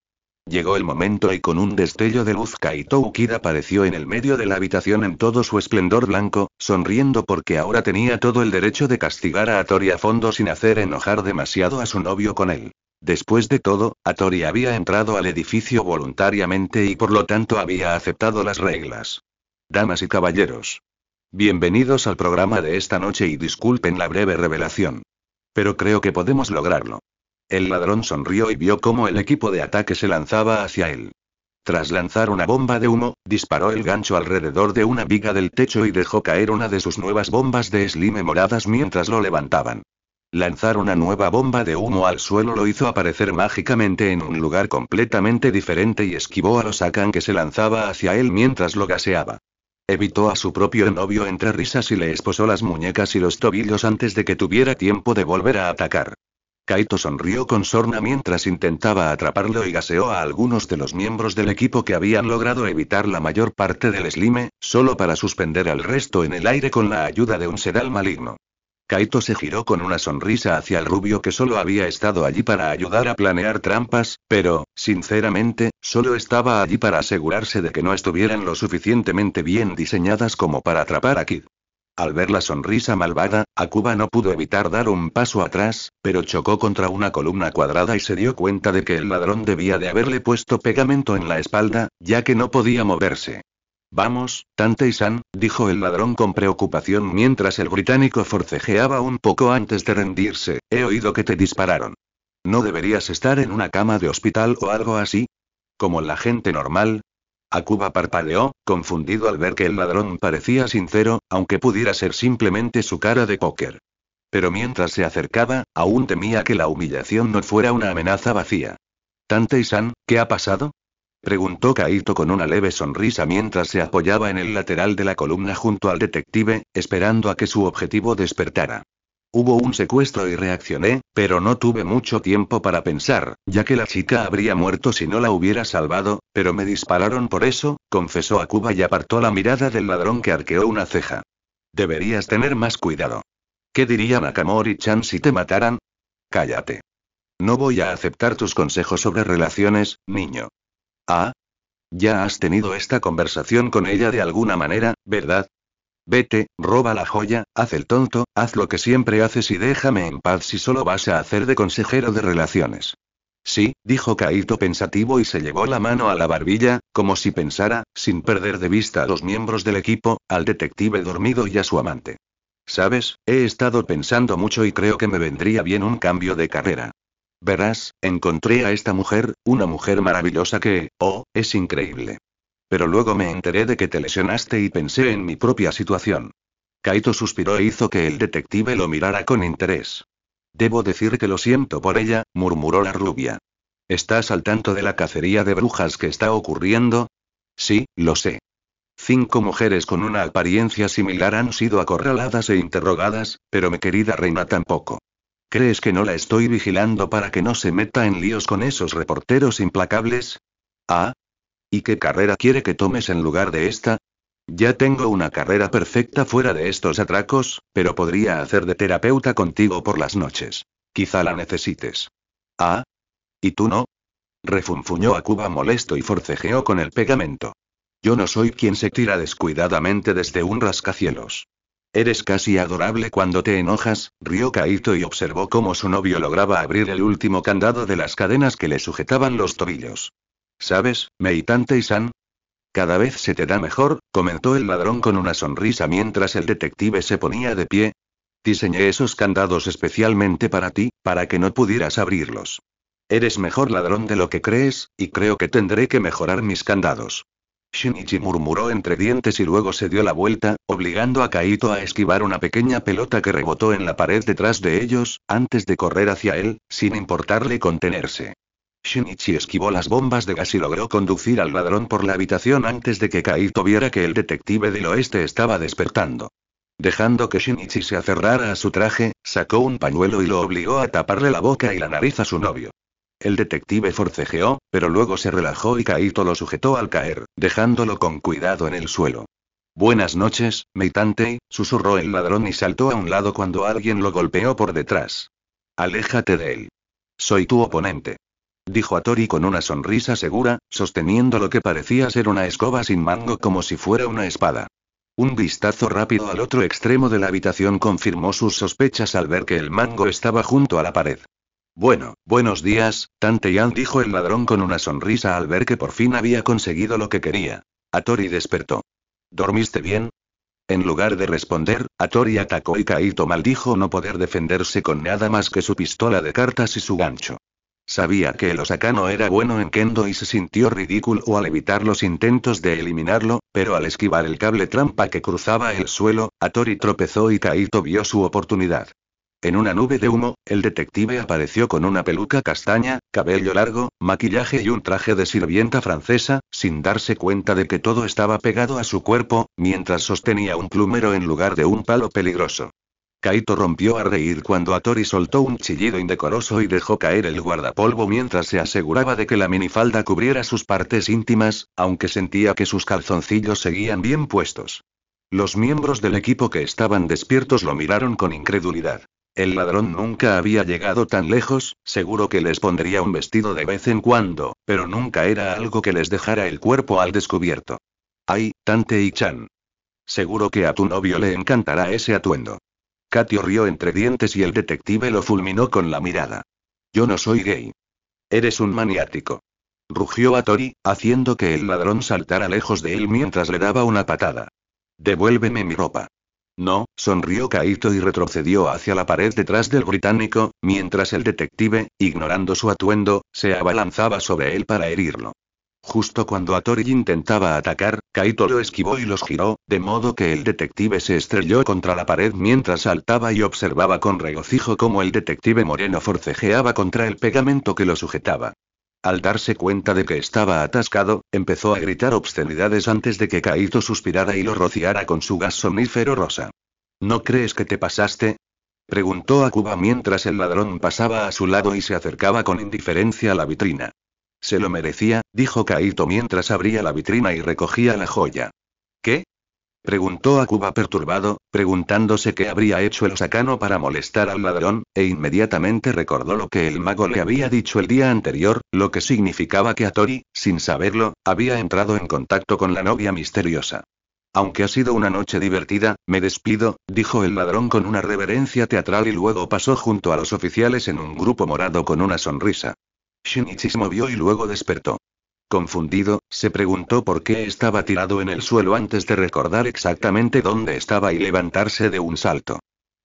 Llegó el momento y con un destello de luz Kaito Ukida apareció en el medio de la habitación en todo su esplendor blanco, sonriendo porque ahora tenía todo el derecho de castigar a Tori a fondo sin hacer enojar demasiado a su novio con él. Después de todo, Atori había entrado al edificio voluntariamente y por lo tanto había aceptado las reglas. Damas y caballeros. Bienvenidos al programa de esta noche y disculpen la breve revelación. Pero creo que podemos lograrlo. El ladrón sonrió y vio cómo el equipo de ataque se lanzaba hacia él. Tras lanzar una bomba de humo, disparó el gancho alrededor de una viga del techo y dejó caer una de sus nuevas bombas de slime moradas mientras lo levantaban. Lanzar una nueva bomba de humo al suelo lo hizo aparecer mágicamente en un lugar completamente diferente y esquivó a los Akan que se lanzaba hacia él mientras lo gaseaba. Evitó a su propio novio entre risas y le esposó las muñecas y los tobillos antes de que tuviera tiempo de volver a atacar. Kaito sonrió con sorna mientras intentaba atraparlo y gaseó a algunos de los miembros del equipo que habían logrado evitar la mayor parte del slime, solo para suspender al resto en el aire con la ayuda de un sedal maligno. Kaito se giró con una sonrisa hacia el rubio que solo había estado allí para ayudar a planear trampas, pero, sinceramente, solo estaba allí para asegurarse de que no estuvieran lo suficientemente bien diseñadas como para atrapar a Kid. Al ver la sonrisa malvada, Akuba no pudo evitar dar un paso atrás, pero chocó contra una columna cuadrada y se dio cuenta de que el ladrón debía de haberle puesto pegamento en la espalda, ya que no podía moverse. Vamos, Tantei-san, dijo el ladrón con preocupación mientras el británico forcejeaba un poco antes de rendirse, he oído que te dispararon. ¿No deberías estar en una cama de hospital o algo así? ¿Como la gente normal? Akuba parpadeó, confundido al ver que el ladrón parecía sincero, aunque pudiera ser simplemente su cara de póker. Pero mientras se acercaba, aún temía que la humillación no fuera una amenaza vacía. Tantei-san, ¿qué ha pasado? Preguntó Kaito con una leve sonrisa mientras se apoyaba en el lateral de la columna junto al detective, esperando a que su objetivo despertara. Hubo un secuestro y reaccioné, pero no tuve mucho tiempo para pensar, ya que la chica habría muerto si no la hubiera salvado, pero me dispararon por eso, confesó Akuba y apartó la mirada del ladrón que arqueó una ceja. Deberías tener más cuidado. ¿Qué diría Nakamori-chan si te mataran? Cállate. No voy a aceptar tus consejos sobre relaciones, niño. Ah. Ya has tenido esta conversación con ella de alguna manera, ¿verdad? Vete, roba la joya, haz el tonto, haz lo que siempre haces y déjame en paz si solo vas a hacer de consejero de relaciones. Sí, dijo Kaito pensativo y se llevó la mano a la barbilla, como si pensara, sin perder de vista a los miembros del equipo, al detective dormido y a su amante. Sabes, he estado pensando mucho y creo que me vendría bien un cambio de carrera. Verás, encontré a esta mujer, una mujer maravillosa que, es increíble. Pero luego me enteré de que te lesionaste y pensé en mi propia situación. Kaito suspiró e hizo que el detective lo mirara con interés. Debo decir que lo siento por ella, murmuró la rubia. ¿Estás al tanto de la cacería de brujas que está ocurriendo? Sí, lo sé. 5 mujeres con una apariencia similar han sido acorraladas e interrogadas, pero mi querida reina tampoco. ¿Crees que no la estoy vigilando para que no se meta en líos con esos reporteros implacables? Ah. ¿Y qué carrera quiere que tomes en lugar de esta? Ya tengo una carrera perfecta fuera de estos atracos, pero podría hacer de terapeuta contigo por las noches. Quizá la necesites. Ah. ¿Y tú no? Refunfuñó Akuba molesto y forcejeó con el pegamento. Yo no soy quien se tira descuidadamente desde un rascacielos. Eres casi adorable cuando te enojas, rió Kaito y observó cómo su novio lograba abrir el último candado de las cadenas que le sujetaban los tobillos. ¿Sabes, Meitantei-san? Cada vez se te da mejor, comentó el ladrón con una sonrisa mientras el detective se ponía de pie. Diseñé esos candados especialmente para ti, para que no pudieras abrirlos. Eres mejor ladrón de lo que crees, y creo que tendré que mejorar mis candados. Shinichi murmuró entre dientes y luego se dio la vuelta, obligando a Kaito a esquivar una pequeña pelota que rebotó en la pared detrás de ellos, antes de correr hacia él, sin importarle contenerse. Shinichi esquivó las bombas de gas y logró conducir al ladrón por la habitación antes de que Kaito viera que el detective del oeste estaba despertando. Dejando que Shinichi se aferrara a su traje, sacó un pañuelo y lo obligó a taparle la boca y la nariz a su novio. El detective forcejeó, pero luego se relajó y Kaito lo sujetó al caer, dejándolo con cuidado en el suelo. Buenas noches, Meitantei, susurró el ladrón y saltó a un lado cuando alguien lo golpeó por detrás. Aléjate de él. Soy tu oponente. Dijo Hattori con una sonrisa segura, sosteniendo lo que parecía ser una escoba sin mango como si fuera una espada. Un vistazo rápido al otro extremo de la habitación confirmó sus sospechas al ver que el mango estaba junto a la pared. Bueno, buenos días, Tante Yan, dijo el ladrón con una sonrisa al ver que por fin había conseguido lo que quería. Hattori despertó. ¿Dormiste bien? En lugar de responder, Hattori atacó y Kaito maldijo no poder defenderse con nada más que su pistola de cartas y su gancho. Sabía que el Osaka no era bueno en kendo y se sintió ridículo al evitar los intentos de eliminarlo, pero al esquivar el cable trampa que cruzaba el suelo, Hattori tropezó y Kaito vio su oportunidad. En una nube de humo, el detective apareció con una peluca castaña, cabello largo, maquillaje y un traje de sirvienta francesa, sin darse cuenta de que todo estaba pegado a su cuerpo, mientras sostenía un plumero en lugar de un palo peligroso. Kaito rompió a reír cuando Hattori soltó un chillido indecoroso y dejó caer el guardapolvo mientras se aseguraba de que la minifalda cubriera sus partes íntimas, aunque sentía que sus calzoncillos seguían bien puestos. Los miembros del equipo que estaban despiertos lo miraron con incredulidad. El ladrón nunca había llegado tan lejos, seguro que les pondría un vestido de vez en cuando, pero nunca era algo que les dejara el cuerpo al descubierto. ¡Ay, Tante y-chan! Seguro que a tu novio le encantará ese atuendo. Katio rió entre dientes y el detective lo fulminó con la mirada. Yo no soy gay. Eres un maniático. Rugió Hattori, haciendo que el ladrón saltara lejos de él mientras le daba una patada. Devuélveme mi ropa. No, sonrió Kaito y retrocedió hacia la pared detrás del británico, mientras el detective, ignorando su atuendo, se abalanzaba sobre él para herirlo. Justo cuando Hattori intentaba atacar, Kaito lo esquivó y los giró, de modo que el detective se estrelló contra la pared mientras saltaba y observaba con regocijo cómo el detective moreno forcejeaba contra el pegamento que lo sujetaba. Al darse cuenta de que estaba atascado, empezó a gritar obscenidades antes de que Kaito suspirara y lo rociara con su gas somnífero rosa. ¿No crees que te pasaste? Preguntó Akuba mientras el ladrón pasaba a su lado y se acercaba con indiferencia a la vitrina. Se lo merecía, dijo Kaito mientras abría la vitrina y recogía la joya. ¿Qué? Preguntó Akuba perturbado, preguntándose qué habría hecho el sacano para molestar al ladrón, e inmediatamente recordó lo que el mago le había dicho el día anterior, lo que significaba que Hattori, sin saberlo, había entrado en contacto con la novia misteriosa. Aunque ha sido una noche divertida, me despido, dijo el ladrón con una reverencia teatral y luego pasó junto a los oficiales en un grupo morado con una sonrisa. Shinichi se movió y luego despertó. Confundido, se preguntó por qué estaba tirado en el suelo antes de recordar exactamente dónde estaba y levantarse de un salto.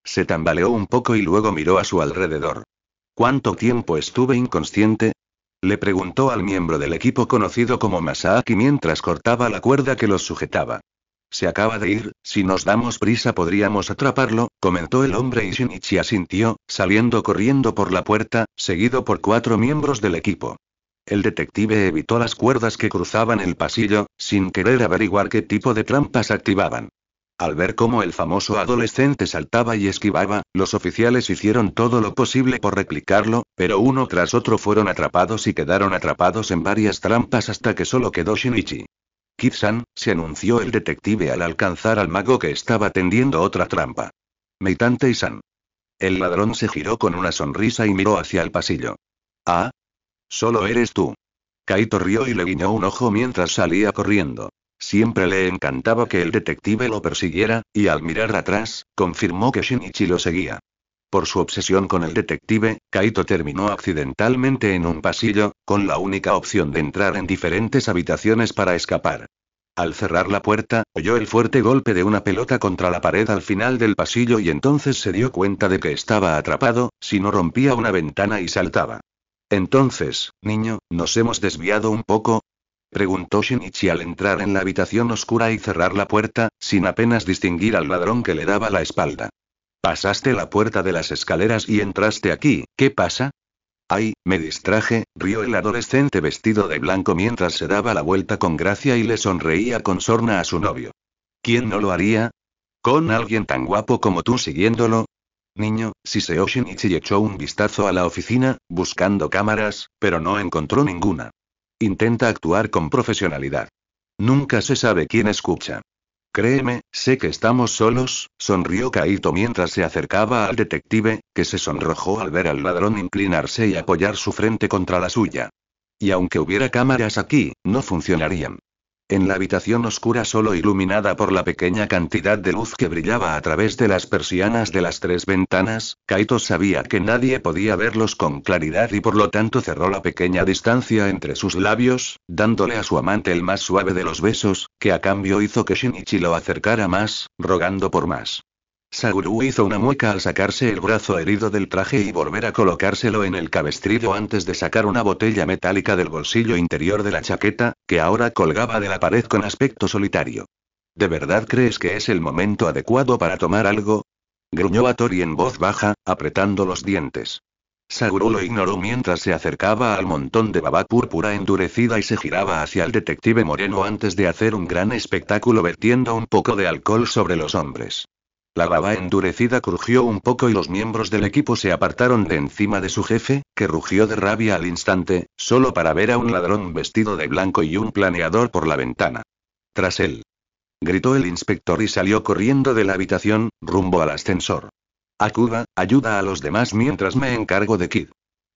Se tambaleó un poco y luego miró a su alrededor. ¿Cuánto tiempo estuve inconsciente? Le preguntó al miembro del equipo conocido como Masaaki mientras cortaba la cuerda que los sujetaba. Se acaba de ir, si nos damos prisa podríamos atraparlo, comentó el hombre y Shinichi asintió, saliendo corriendo por la puerta, seguido por 4 miembros del equipo. El detective evitó las cuerdas que cruzaban el pasillo, sin querer averiguar qué tipo de trampas activaban. Al ver cómo el famoso adolescente saltaba y esquivaba, los oficiales hicieron todo lo posible por replicarlo, pero uno tras otro fueron atrapados y quedaron atrapados en varias trampas hasta que solo quedó Shinichi. Kid-san, se anunció el detective al alcanzar al mago que estaba tendiendo otra trampa. Meitantei-san. El ladrón se giró con una sonrisa y miró hacia el pasillo. Ah. Solo eres tú. Kaito rió y le guiñó un ojo mientras salía corriendo. Siempre le encantaba que el detective lo persiguiera, y al mirar atrás, confirmó que Shinichi lo seguía. Por su obsesión con el detective, Kaito terminó accidentalmente en un pasillo, con la única opción de entrar en diferentes habitaciones para escapar. Al cerrar la puerta, oyó el fuerte golpe de una pelota contra la pared al final del pasillo y entonces se dio cuenta de que estaba atrapado, si no rompía una ventana y saltaba. Entonces, niño, ¿nos hemos desviado un poco? Preguntó Shinichi al entrar en la habitación oscura y cerrar la puerta, sin apenas distinguir al ladrón que le daba la espalda. Pasaste la puerta de las escaleras y entraste aquí, ¿qué pasa? Ay, me distraje, rió el adolescente vestido de blanco mientras se daba la vuelta con gracia y le sonreía con sorna a su novio. ¿Quién no lo haría? ¿Con alguien tan guapo como tú siguiéndolo? Niño, siseó Shinichi y echó un vistazo a la oficina, buscando cámaras, pero no encontró ninguna. Intenta actuar con profesionalidad. Nunca se sabe quién escucha. Créeme, sé que estamos solos, sonrió Kaito mientras se acercaba al detective, que se sonrojó al ver al ladrón inclinarse y apoyar su frente contra la suya. Y aunque hubiera cámaras aquí, no funcionarían. En la habitación oscura solo iluminada por la pequeña cantidad de luz que brillaba a través de las persianas de las 3 ventanas, Kaito sabía que nadie podía verlos con claridad y por lo tanto cerró la pequeña distancia entre sus labios, dándole a su amante el más suave de los besos, que a cambio hizo que Shinichi lo acercara más, rogando por más. Saguru hizo una mueca al sacarse el brazo herido del traje y volver a colocárselo en el cabestrillo antes de sacar una botella metálica del bolsillo interior de la chaqueta, que ahora colgaba de la pared con aspecto solitario. ¿De verdad crees que es el momento adecuado para tomar algo? Gruñó Hattori en voz baja, apretando los dientes. Saguru lo ignoró mientras se acercaba al montón de baba púrpura endurecida y se giraba hacia el detective moreno antes de hacer un gran espectáculo vertiendo un poco de alcohol sobre los hombres. La baba endurecida crujió un poco y los miembros del equipo se apartaron de encima de su jefe, que rugió de rabia al instante, solo para ver a un ladrón vestido de blanco y un planeador por la ventana. Tras él. Gritó el inspector y salió corriendo de la habitación, rumbo al ascensor. Akuba, ayuda a los demás mientras me encargo de Kid.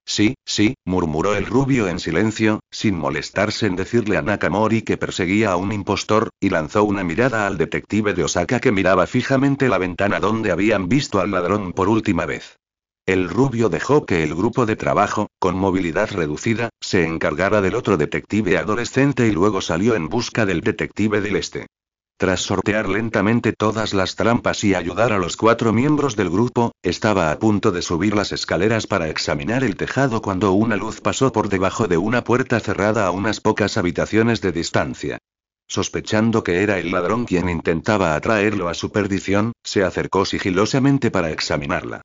Sí, sí, murmuró el rubio en silencio, sin molestarse en decirle a Nakamori que perseguía a un impostor, y lanzó una mirada al detective de Osaka que miraba fijamente la ventana donde habían visto al ladrón por última vez. El rubio dejó que el grupo de trabajo, con movilidad reducida, se encargara del otro detective adolescente y luego salió en busca del detective del este. Tras sortear lentamente todas las trampas y ayudar a los 4 miembros del grupo, estaba a punto de subir las escaleras para examinar el tejado cuando una luz pasó por debajo de una puerta cerrada a unas pocas habitaciones de distancia. Sospechando que era el ladrón quien intentaba atraerlo a su perdición, se acercó sigilosamente para examinarla.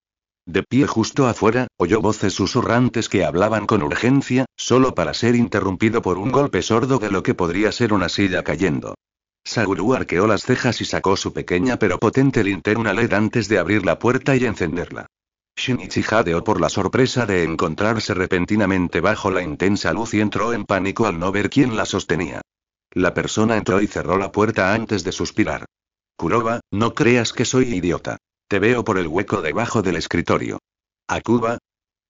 De pie justo afuera, oyó voces susurrantes que hablaban con urgencia, solo para ser interrumpido por un golpe sordo de lo que podría ser una silla cayendo. Saguru arqueó las cejas y sacó su pequeña pero potente linterna LED antes de abrir la puerta y encenderla. Shinichi jadeó por la sorpresa de encontrarse repentinamente bajo la intensa luz y entró en pánico al no ver quién la sostenía. La persona entró y cerró la puerta antes de suspirar. Kuroba, no creas que soy idiota. Te veo por el hueco debajo del escritorio. Akuba.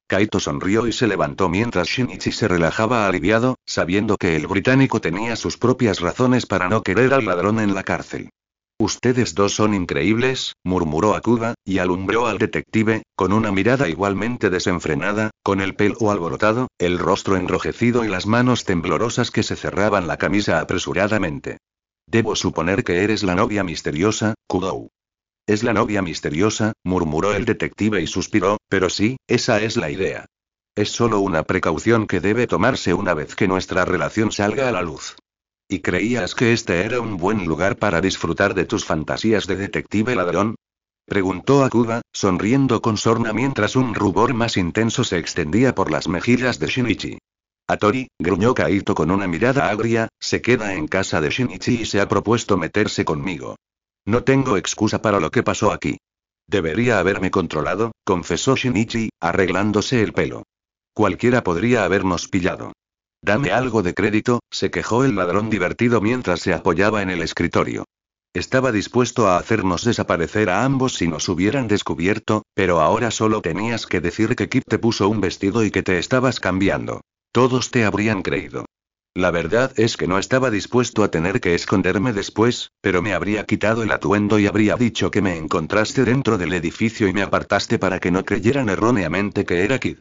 Kaito sonrió y se levantó mientras Shinichi se relajaba aliviado, sabiendo que el británico tenía sus propias razones para no querer al ladrón en la cárcel. Ustedes dos son increíbles, murmuró Akuba, y alumbró al detective, con una mirada igualmente desenfrenada, con el pelo alborotado, el rostro enrojecido y las manos temblorosas que se cerraban la camisa apresuradamente. Debo suponer que eres la novia misteriosa, Kudou. Es la novia misteriosa, murmuró el detective y suspiró, pero sí, esa es la idea. Es solo una precaución que debe tomarse una vez que nuestra relación salga a la luz. ¿Y creías que este era un buen lugar para disfrutar de tus fantasías de detective ladrón? Preguntó Akuba, sonriendo con sorna mientras un rubor más intenso se extendía por las mejillas de Shinichi. Hattori, gruñó Kaito con una mirada agria, se queda en casa de Shinichi y se ha propuesto meterse conmigo. No tengo excusa para lo que pasó aquí. Debería haberme controlado, confesó Shinichi, arreglándose el pelo. Cualquiera podría habernos pillado. Dame algo de crédito, se quejó el ladrón divertido mientras se apoyaba en el escritorio. Estaba dispuesto a hacernos desaparecer a ambos si nos hubieran descubierto, pero ahora solo tenías que decir que Kip te puso un vestido y que te estabas cambiando. Todos te habrían creído. La verdad es que no estaba dispuesto a tener que esconderme después, pero me habría quitado el atuendo y habría dicho que me encontraste dentro del edificio y me apartaste para que no creyeran erróneamente que era Kid.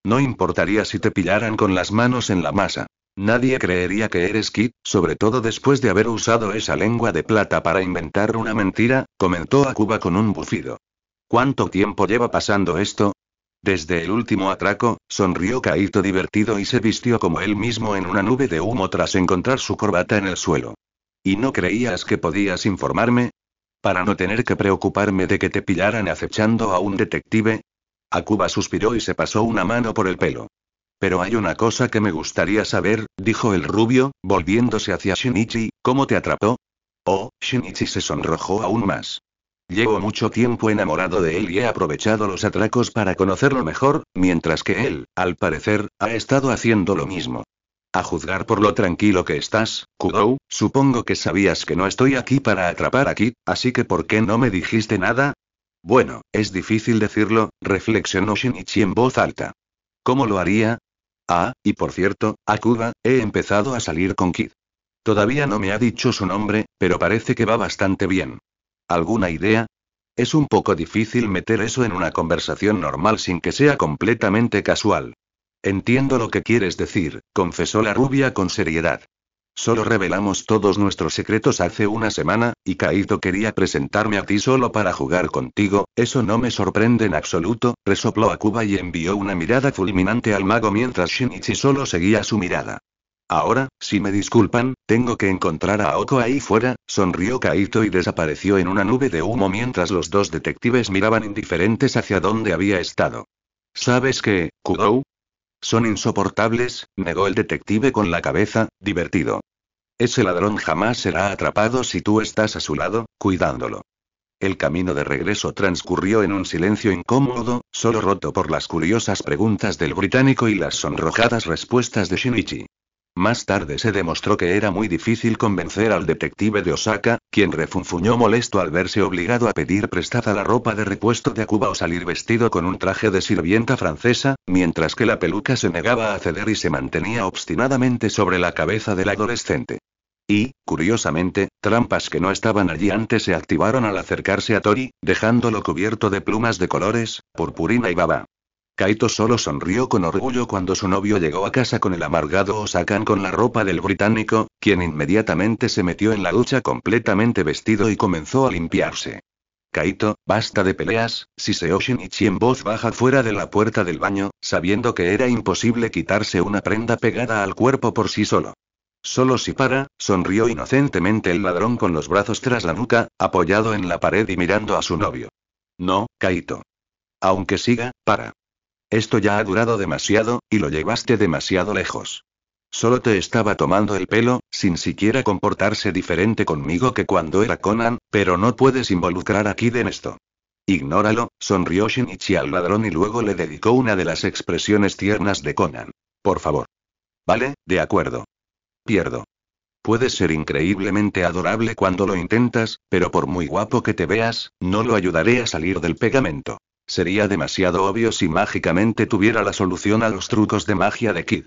No importaría si te pillaran con las manos en la masa. Nadie creería que eres Kid, sobre todo después de haber usado esa lengua de plata para inventar una mentira, comentó Akuba con un bufido. ¿Cuánto tiempo lleva pasando esto? Desde el último atraco, sonrió Kaito divertido y se vistió como él mismo en una nube de humo tras encontrar su corbata en el suelo. ¿Y no creías que podías informarme? Para no tener que preocuparme de que te pillaran acechando a un detective. Akuba suspiró y se pasó una mano por el pelo. Pero hay una cosa que me gustaría saber, dijo el rubio, volviéndose hacia Shinichi, ¿cómo te atrapó? Oh, Shinichi se sonrojó aún más. Llevo mucho tiempo enamorado de él y he aprovechado los atracos para conocerlo mejor, mientras que él, al parecer, ha estado haciendo lo mismo. A juzgar por lo tranquilo que estás, Kudou, supongo que sabías que no estoy aquí para atrapar a Kid, así que ¿por qué no me dijiste nada? Bueno, es difícil decirlo, reflexionó Shinichi en voz alta. ¿Cómo lo haría? Ah, y por cierto, Akuba, he empezado a salir con Kid. Todavía no me ha dicho su nombre, pero parece que va bastante bien. ¿Alguna idea? Es un poco difícil meter eso en una conversación normal sin que sea completamente casual. Entiendo lo que quieres decir, confesó la rubia con seriedad. Solo revelamos todos nuestros secretos hace una semana, y Kaito quería presentarme a ti solo para jugar contigo, eso no me sorprende en absoluto, resopló Akuba y envió una mirada fulminante al mago mientras Shinichi solo seguía su mirada. Ahora, si me disculpan, tengo que encontrar a Aoko ahí fuera, sonrió Kaito y desapareció en una nube de humo mientras los dos detectives miraban indiferentes hacia donde había estado. ¿Sabes qué, Kudou? Son insoportables, negó el detective con la cabeza, divertido. Ese ladrón jamás será atrapado si tú estás a su lado, cuidándolo. El camino de regreso transcurrió en un silencio incómodo, solo roto por las curiosas preguntas del británico y las sonrojadas respuestas de Shinichi. Más tarde se demostró que era muy difícil convencer al detective de Osaka, quien refunfuñó molesto al verse obligado a pedir prestada la ropa de repuesto de Akuba o salir vestido con un traje de sirvienta francesa, mientras que la peluca se negaba a ceder y se mantenía obstinadamente sobre la cabeza del adolescente. Y, curiosamente, trampas que no estaban allí antes se activaron al acercarse a Tori, dejándolo cubierto de plumas de colores, purpurina y baba. Kaito solo sonrió con orgullo cuando su novio llegó a casa con el amargado Osakan con la ropa del británico, quien inmediatamente se metió en la ducha completamente vestido y comenzó a limpiarse. Kaito, basta de peleas, siseó Shinichi en voz baja fuera de la puerta del baño, sabiendo que era imposible quitarse una prenda pegada al cuerpo por sí solo. Solo si para, sonrió inocentemente el ladrón con los brazos tras la nuca, apoyado en la pared y mirando a su novio. No, Kaito. Aunque siga, para. Esto ya ha durado demasiado, y lo llevaste demasiado lejos. Solo te estaba tomando el pelo, sin siquiera comportarse diferente conmigo que cuando era Conan, pero no puedes involucrar a Kid en esto. Ignóralo, sonrió Shinichi al ladrón y luego le dedicó una de las expresiones tiernas de Conan. Por favor. Vale, de acuerdo. Pierdo. Puedes ser increíblemente adorable cuando lo intentas, pero por muy guapo que te veas, no lo ayudaré a salir del pegamento. Sería demasiado obvio si mágicamente tuviera la solución a los trucos de magia de Kid.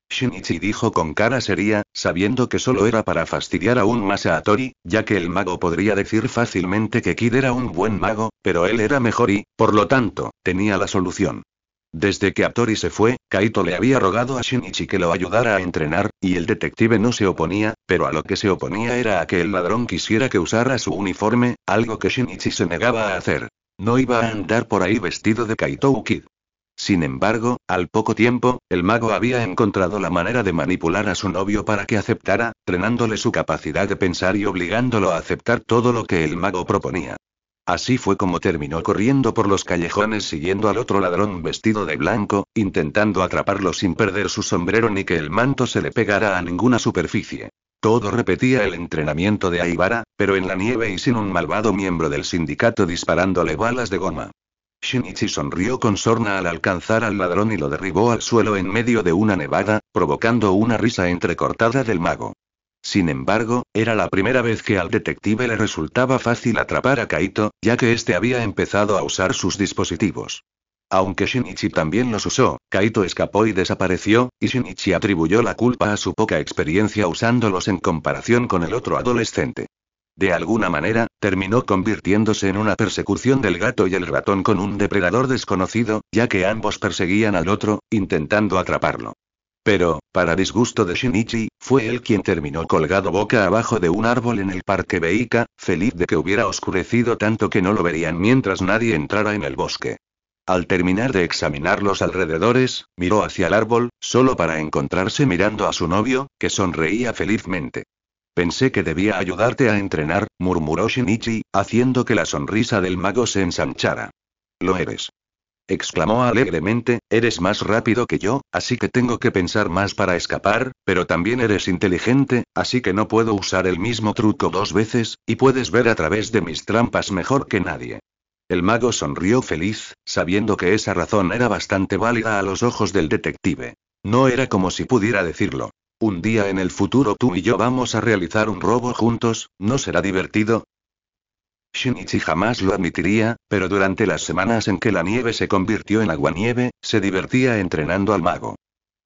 Shinichi dijo con cara seria, sabiendo que solo era para fastidiar aún más a Tori, ya que el mago podría decir fácilmente que Kid era un buen mago, pero él era mejor y, por lo tanto, tenía la solución. Desde que Atori se fue, Kaito le había rogado a Shinichi que lo ayudara a entrenar, y el detective no se oponía, pero a lo que se oponía era a que el ladrón quisiera que usara su uniforme, algo que Shinichi se negaba a hacer. No iba a andar por ahí vestido de Kaito Kid. Sin embargo, al poco tiempo, el mago había encontrado la manera de manipular a su novio para que aceptara, trenándole su capacidad de pensar y obligándolo a aceptar todo lo que el mago proponía. Así fue como terminó corriendo por los callejones siguiendo al otro ladrón vestido de blanco, intentando atraparlo sin perder su sombrero ni que el manto se le pegara a ninguna superficie. Todo repetía el entrenamiento de Aibara, pero en la nieve y sin un malvado miembro del sindicato disparándole balas de goma. Shinichi sonrió con sorna al alcanzar al ladrón y lo derribó al suelo en medio de una nevada, provocando una risa entrecortada del mago. Sin embargo, era la primera vez que al detective le resultaba fácil atrapar a Kaito, ya que éste había empezado a usar sus dispositivos. Aunque Shinichi también los usó, Kaito escapó y desapareció, y Shinichi atribuyó la culpa a su poca experiencia usándolos en comparación con el otro adolescente. De alguna manera, terminó convirtiéndose en una persecución del gato y el ratón con un depredador desconocido, ya que ambos perseguían al otro, intentando atraparlo. Pero, para disgusto de Shinichi, fue él quien terminó colgado boca abajo de un árbol en el parque Beika, feliz de que hubiera oscurecido tanto que no lo verían mientras nadie entrara en el bosque. Al terminar de examinar los alrededores, miró hacia el árbol, solo para encontrarse mirando a su novio, que sonreía felizmente. Pensé que debía ayudarte a entrenar, murmuró Shinichi, haciendo que la sonrisa del mago se ensanchara. Lo eres. Exclamó alegremente, eres más rápido que yo, así que tengo que pensar más para escapar, pero también eres inteligente, así que no puedo usar el mismo truco 2 veces, y puedes ver a través de mis trampas mejor que nadie. El mago sonrió feliz, sabiendo que esa razón era bastante válida a los ojos del detective. No era como si pudiera decirlo. Un día en el futuro tú y yo vamos a realizar un robo juntos, ¿no será divertido? Shinichi jamás lo admitiría, pero durante las semanas en que la nieve se convirtió en aguanieve, se divertía entrenando al mago.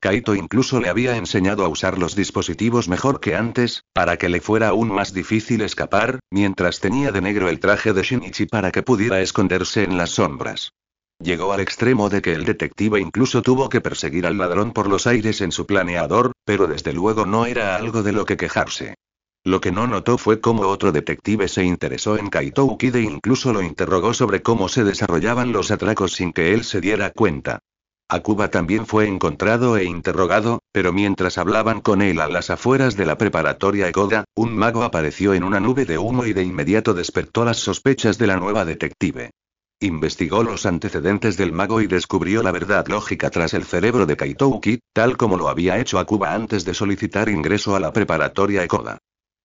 Kaito incluso le había enseñado a usar los dispositivos mejor que antes, para que le fuera aún más difícil escapar, mientras tenía de negro el traje de Shinichi para que pudiera esconderse en las sombras. Llegó al extremo de que el detective incluso tuvo que perseguir al ladrón por los aires en su planeador, pero desde luego no era algo de lo que quejarse. Lo que no notó fue cómo otro detective se interesó en Kaito Ukide e incluso lo interrogó sobre cómo se desarrollaban los atracos sin que él se diera cuenta. Akuba también fue encontrado e interrogado, pero mientras hablaban con él a las afueras de la preparatoria Ekoda, un mago apareció en una nube de humo y de inmediato despertó las sospechas de la nueva detective. Investigó los antecedentes del mago y descubrió la verdad lógica tras el cerebro de Kaito Uki, tal como lo había hecho Akuba antes de solicitar ingreso a la preparatoria Ekoda.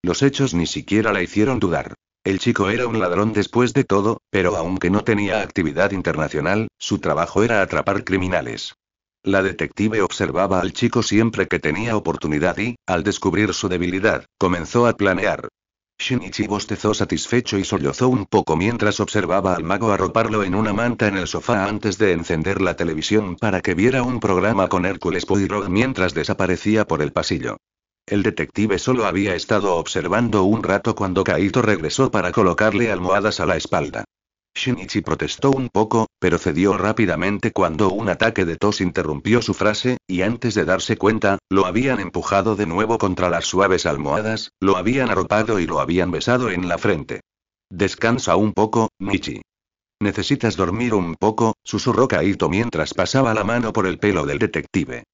Los hechos ni siquiera la hicieron dudar. El chico era un ladrón después de todo, pero aunque no tenía actividad internacional, su trabajo era atrapar criminales. La detective observaba al chico siempre que tenía oportunidad y, al descubrir su debilidad, comenzó a planear. Shinichi bostezó satisfecho y sollozó un poco mientras observaba al mago arroparlo en una manta en el sofá antes de encender la televisión para que viera un programa con Hércules Poirot mientras desaparecía por el pasillo. El detective solo había estado observando un rato cuando Kaito regresó para colocarle almohadas a la espalda. Shinichi protestó un poco, pero cedió rápidamente cuando un ataque de tos interrumpió su frase, y antes de darse cuenta, lo habían empujado de nuevo contra las suaves almohadas, lo habían arropado y lo habían besado en la frente. Descansa un poco, Michi. Necesitas dormir un poco, susurró Kaito mientras pasaba la mano por el pelo del detective.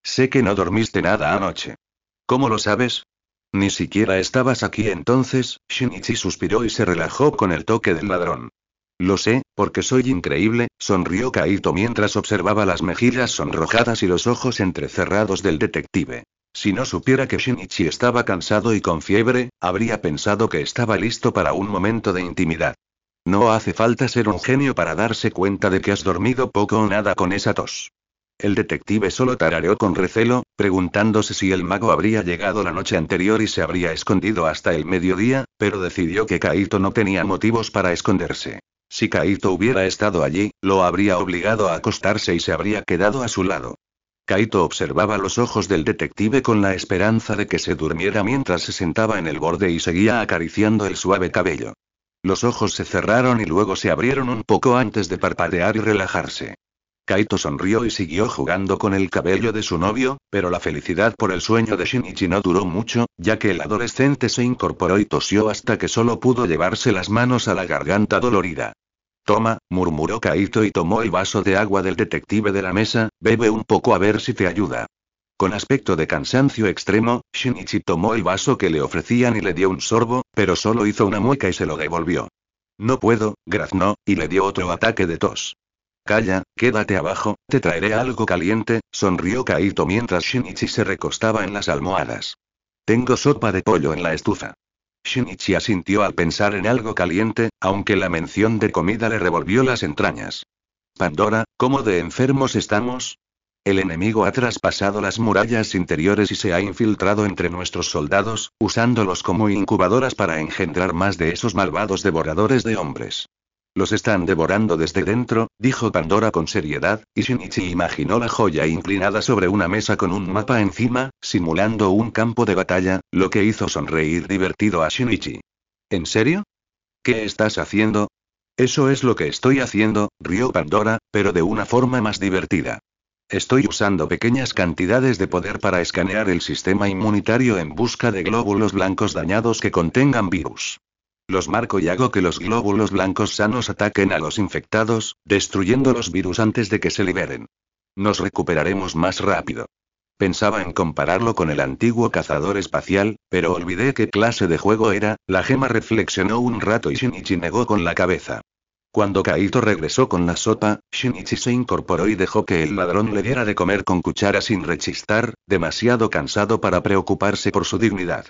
Sé que no dormiste nada anoche. ¿Cómo lo sabes? Ni siquiera estabas aquí entonces, Shinichi suspiró y se relajó con el toque del ladrón. Lo sé, porque soy increíble, sonrió Kaito mientras observaba las mejillas sonrojadas y los ojos entrecerrados del detective. Si no supiera que Shinichi estaba cansado y con fiebre, habría pensado que estaba listo para un momento de intimidad. No hace falta ser un genio para darse cuenta de que has dormido poco o nada con esa tos. El detective solo tarareó con recelo, preguntándose si el mago habría llegado la noche anterior y se habría escondido hasta el mediodía, pero decidió que Kaito no tenía motivos para esconderse. Si Kaito hubiera estado allí, lo habría obligado a acostarse y se habría quedado a su lado. Kaito observaba los ojos del detective con la esperanza de que se durmiera mientras se sentaba en el borde y seguía acariciando el suave cabello. Los ojos se cerraron y luego se abrieron un poco antes de parpadear y relajarse. Kaito sonrió y siguió jugando con el cabello de su novio, pero la felicidad por el sueño de Shinichi no duró mucho, ya que el adolescente se incorporó y tosió hasta que solo pudo llevarse las manos a la garganta dolorida. Toma, murmuró Kaito y tomó el vaso de agua del detective de la mesa, bebe un poco a ver si te ayuda. Con aspecto de cansancio extremo, Shinichi tomó el vaso que le ofrecían y le dio un sorbo, pero solo hizo una mueca y se lo devolvió. No puedo, graznó, y le dio otro ataque de tos. Calla, quédate abajo, te traeré algo caliente, sonrió Kaito mientras Shinichi se recostaba en las almohadas. Tengo sopa de pollo en la estufa. Shinichi asintió al pensar en algo caliente, aunque la mención de comida le revolvió las entrañas. Pandora, ¿cómo de enfermos estamos? El enemigo ha traspasado las murallas interiores y se ha infiltrado entre nuestros soldados, usándolos como incubadoras para engendrar más de esos malvados devoradores de hombres. Los están devorando desde dentro, dijo Pandora con seriedad, y Shinichi imaginó la joya inclinada sobre una mesa con un mapa encima, simulando un campo de batalla, lo que hizo sonreír divertido a Shinichi. ¿En serio? ¿Qué estás haciendo? Eso es lo que estoy haciendo, rió Pandora, pero de una forma más divertida. Estoy usando pequeñas cantidades de poder para escanear el sistema inmunitario en busca de glóbulos blancos dañados que contengan virus. Los marco y hago que los glóbulos blancos sanos ataquen a los infectados, destruyendo los virus antes de que se liberen. Nos recuperaremos más rápido. Pensaba en compararlo con el antiguo cazador espacial, pero olvidé qué clase de juego era. La gema reflexionó un rato y Shinichi negó con la cabeza. Cuando Kaito regresó con la sopa, Shinichi se incorporó y dejó que el ladrón le diera de comer con cuchara sin rechistar, demasiado cansado para preocuparse por su dignidad.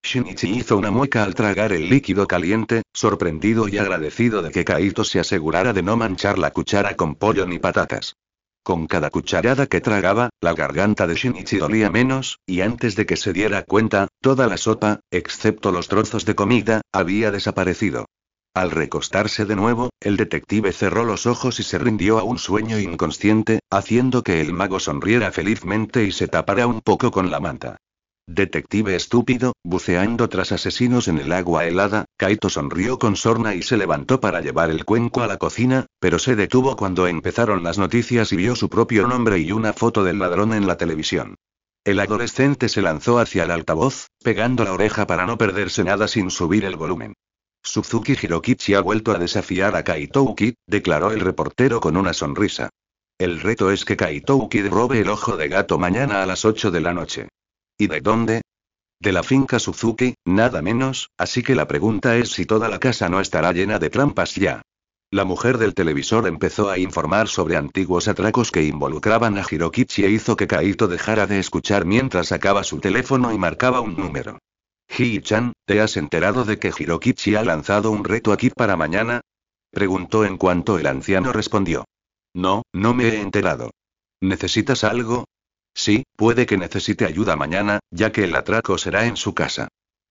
Shinichi hizo una mueca al tragar el líquido caliente, sorprendido y agradecido de que Kaito se asegurara de no manchar la cuchara con pollo ni patatas. Con cada cucharada que tragaba, la garganta de Shinichi dolía menos, y antes de que se diera cuenta, toda la sopa, excepto los trozos de comida, había desaparecido. Al recostarse de nuevo, el detective cerró los ojos y se rindió a un sueño inconsciente, haciendo que el mago sonriera felizmente y se tapara un poco con la manta. Detective estúpido, buceando tras asesinos en el agua helada, Kaito sonrió con sorna y se levantó para llevar el cuenco a la cocina, pero se detuvo cuando empezaron las noticias y vio su propio nombre y una foto del ladrón en la televisión. El adolescente se lanzó hacia el altavoz, pegando la oreja para no perderse nada sin subir el volumen. Suzuki Hirokichi ha vuelto a desafiar a Kaito Uki, declaró el reportero con una sonrisa. El reto es que Kaito Uki robe el ojo de gato mañana a las 8 de la noche. ¿Y de dónde? De la finca Suzuki, nada menos, así que la pregunta es si toda la casa no estará llena de trampas ya. La mujer del televisor empezó a informar sobre antiguos atracos que involucraban a Hirokichi e hizo que Kaito dejara de escuchar mientras sacaba su teléfono y marcaba un número. Hii-chan, ¿te has enterado de que Hirokichi ha lanzado un reto aquí para mañana? Preguntó en cuanto el anciano respondió. No, no me he enterado. ¿Necesitas algo? Sí, puede que necesite ayuda mañana, ya que el atraco será en su casa.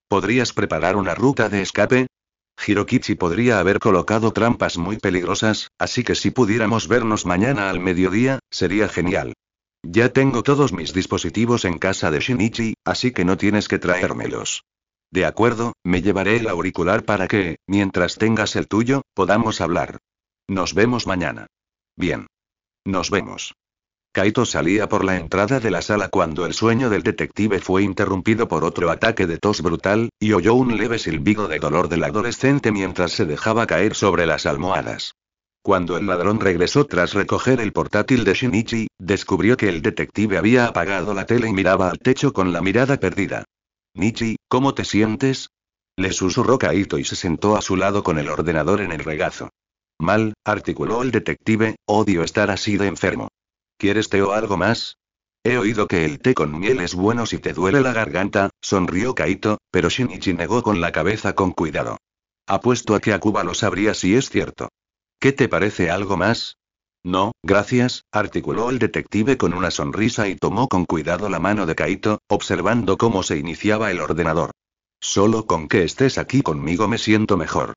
¿Podrías preparar una ruta de escape? Hirokichi podría haber colocado trampas muy peligrosas, así que si pudiéramos vernos mañana al mediodía, sería genial. Ya tengo todos mis dispositivos en casa de Shinichi, así que no tienes que traérmelos. De acuerdo, me llevaré el auricular para que, mientras tengas el tuyo, podamos hablar. Nos vemos mañana. Bien. Nos vemos. Kaito salía por la entrada de la sala cuando el sueño del detective fue interrumpido por otro ataque de tos brutal, y oyó un leve silbido de dolor del adolescente mientras se dejaba caer sobre las almohadas. Cuando el ladrón regresó tras recoger el portátil de Shinichi, descubrió que el detective había apagado la tele y miraba al techo con la mirada perdida. Nichi, ¿cómo te sientes? Le susurró Kaito y se sentó a su lado con el ordenador en el regazo. Mal, articuló el detective, odio estar así de enfermo. ¿Quieres té o algo más? He oído que el té con miel es bueno si te duele la garganta, sonrió Kaito, pero Shinichi negó con la cabeza con cuidado. Apuesto a que Akuba lo sabría si es cierto. ¿Qué te parece algo más? No, gracias, articuló el detective con una sonrisa y tomó con cuidado la mano de Kaito, observando cómo se iniciaba el ordenador. Solo con que estés aquí conmigo me siento mejor.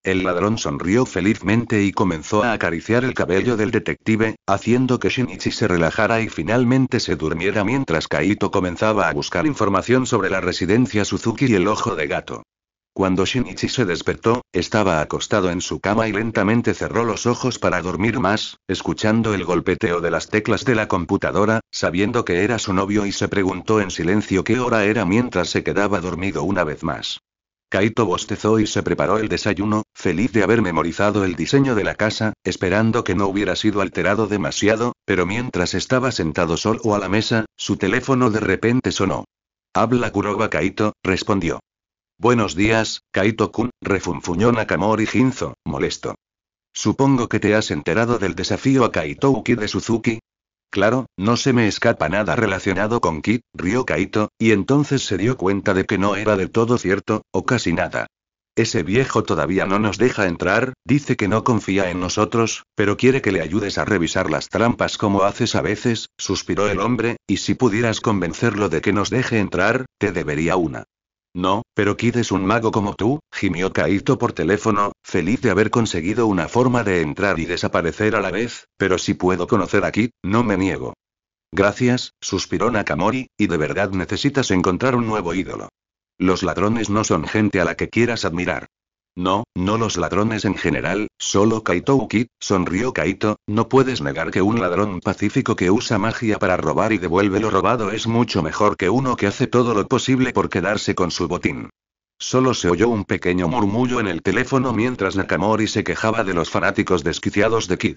El ladrón sonrió felizmente y comenzó a acariciar el cabello del detective, haciendo que Shinichi se relajara y finalmente se durmiera mientras Kaito comenzaba a buscar información sobre la residencia Suzuki y el ojo de gato. Cuando Shinichi se despertó, estaba acostado en su cama y lentamente cerró los ojos para dormir más, escuchando el golpeteo de las teclas de la computadora, sabiendo que era su novio y se preguntó en silencio qué hora era mientras se quedaba dormido una vez más. Kaito bostezó y se preparó el desayuno, feliz de haber memorizado el diseño de la casa, esperando que no hubiera sido alterado demasiado, pero mientras estaba sentado solo a la mesa, su teléfono de repente sonó. Habla Kuroba Kaito, respondió. Buenos días, Kaito-kun, refunfuñó Nakamori Jinzo, molesto. Supongo que te has enterado del desafío a Kaito Uki de Suzuki. Claro, no se me escapa nada relacionado con Kid, rió Kaito, y entonces se dio cuenta de que no era del todo cierto, o casi nada. Ese viejo todavía no nos deja entrar, dice que no confía en nosotros, pero quiere que le ayudes a revisar las trampas como haces a veces, suspiró el hombre, y si pudieras convencerlo de que nos deje entrar, te debería una. No, pero Kid es un mago como tú, gimió Kaito por teléfono, feliz de haber conseguido una forma de entrar y desaparecer a la vez, pero si puedo conocer a Kid, no me niego. Gracias, suspiró Nakamori, y de verdad necesitas encontrar un nuevo ídolo. Los ladrones no son gente a la que quieras admirar. No, no los ladrones en general, solo Kaito Uki, sonrió Kaito, no puedes negar que un ladrón pacífico que usa magia para robar y devuelve lo robado es mucho mejor que uno que hace todo lo posible por quedarse con su botín. Solo se oyó un pequeño murmullo en el teléfono mientras Nakamori se quejaba de los fanáticos desquiciados de Kid.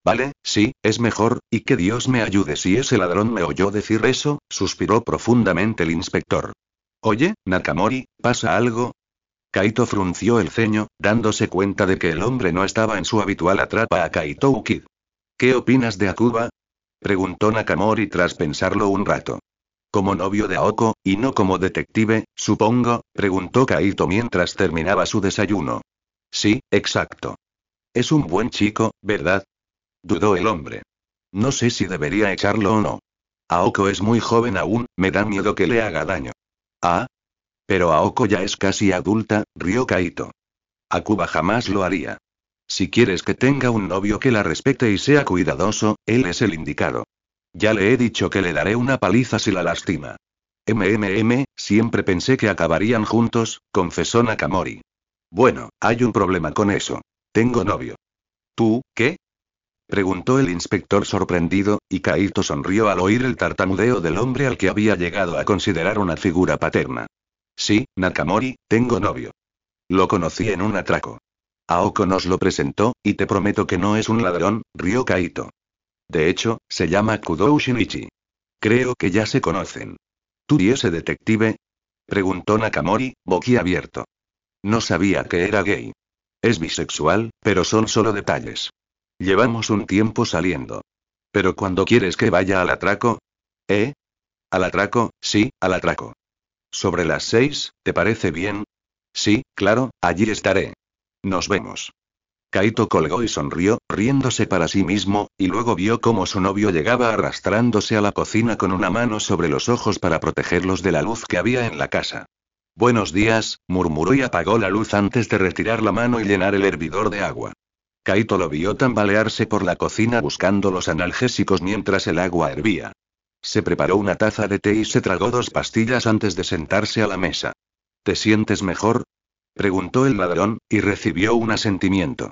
Vale, sí, es mejor, y que Dios me ayude si ese ladrón me oyó decir eso, suspiró profundamente el inspector. Oye, Nakamori, ¿pasa algo? Kaito frunció el ceño, dándose cuenta de que el hombre no estaba en su habitual atrapa a Kaito Kid. ¿Qué opinas de Akuba? Preguntó Nakamori tras pensarlo un rato. Como novio de Aoko, y no como detective, supongo, preguntó Kaito mientras terminaba su desayuno. Sí, exacto. Es un buen chico, ¿verdad? Dudó el hombre. No sé si debería echarlo o no. Aoko es muy joven aún, me da miedo que le haga daño. Ah. Pero Aoko ya es casi adulta, rió Kaito. Akuba jamás lo haría. Si quieres que tenga un novio que la respete y sea cuidadoso, él es el indicado. Ya le he dicho que le daré una paliza si la lastima. Siempre pensé que acabarían juntos, confesó Nakamori. Bueno, hay un problema con eso. Tengo novio. ¿Tú, qué? Preguntó el inspector sorprendido, y Kaito sonrió al oír el tartamudeo del hombre al que había llegado a considerar una figura paterna. Sí, Nakamori, tengo novio. Lo conocí en un atraco. Aoko nos lo presentó, y te prometo que no es un ladrón, rió Kaito. De hecho, se llama Kudou Shinichi. Creo que ya se conocen. ¿Tú y ese detective? Preguntó Nakamori, boquiabierto. No sabía que era gay. Es bisexual, pero son solo detalles. Llevamos un tiempo saliendo. ¿Pero cuándo quieres que vaya al atraco? ¿Eh? ¿Al atraco? Sí, al atraco. ¿Sobre las 6, te parece bien? Sí, claro, allí estaré. Nos vemos. Kaito colgó y sonrió, riéndose para sí mismo, y luego vio cómo su novio llegaba arrastrándose a la cocina con una mano sobre los ojos para protegerlos de la luz que había en la casa. Buenos días, murmuró y apagó la luz antes de retirar la mano y llenar el hervidor de agua. Kaito lo vio tambalearse por la cocina buscando los analgésicos mientras el agua hervía. Se preparó una taza de té y se tragó 2 pastillas antes de sentarse a la mesa. ¿Te sientes mejor? Preguntó el ladrón, y recibió un asentimiento.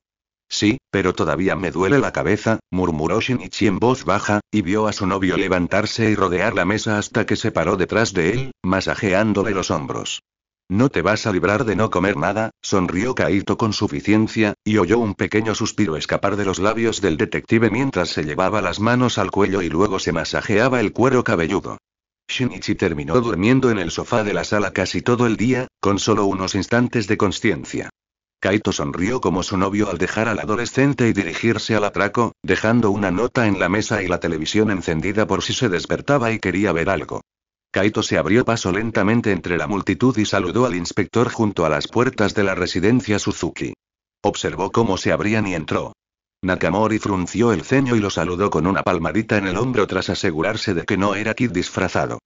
Sí, pero todavía me duele la cabeza, murmuró Shinichi en voz baja, y vio a su novio levantarse y rodear la mesa hasta que se paró detrás de él, masajeándole los hombros. No te vas a librar de no comer nada, sonrió Kaito con suficiencia, y oyó un pequeño suspiro escapar de los labios del detective mientras se llevaba las manos al cuello y luego se masajeaba el cuero cabelludo. Shinichi terminó durmiendo en el sofá de la sala casi todo el día, con solo unos instantes de consciencia. Kaito sonrió como su novio al dejar al adolescente y dirigirse al atraco, dejando una nota en la mesa y la televisión encendida por si se despertaba y quería ver algo. Kaito se abrió paso lentamente entre la multitud y saludó al inspector junto a las puertas de la residencia Suzuki. Observó cómo se abrían y entró. Nakamori frunció el ceño y lo saludó con una palmadita en el hombro tras asegurarse de que no era Kid disfrazado.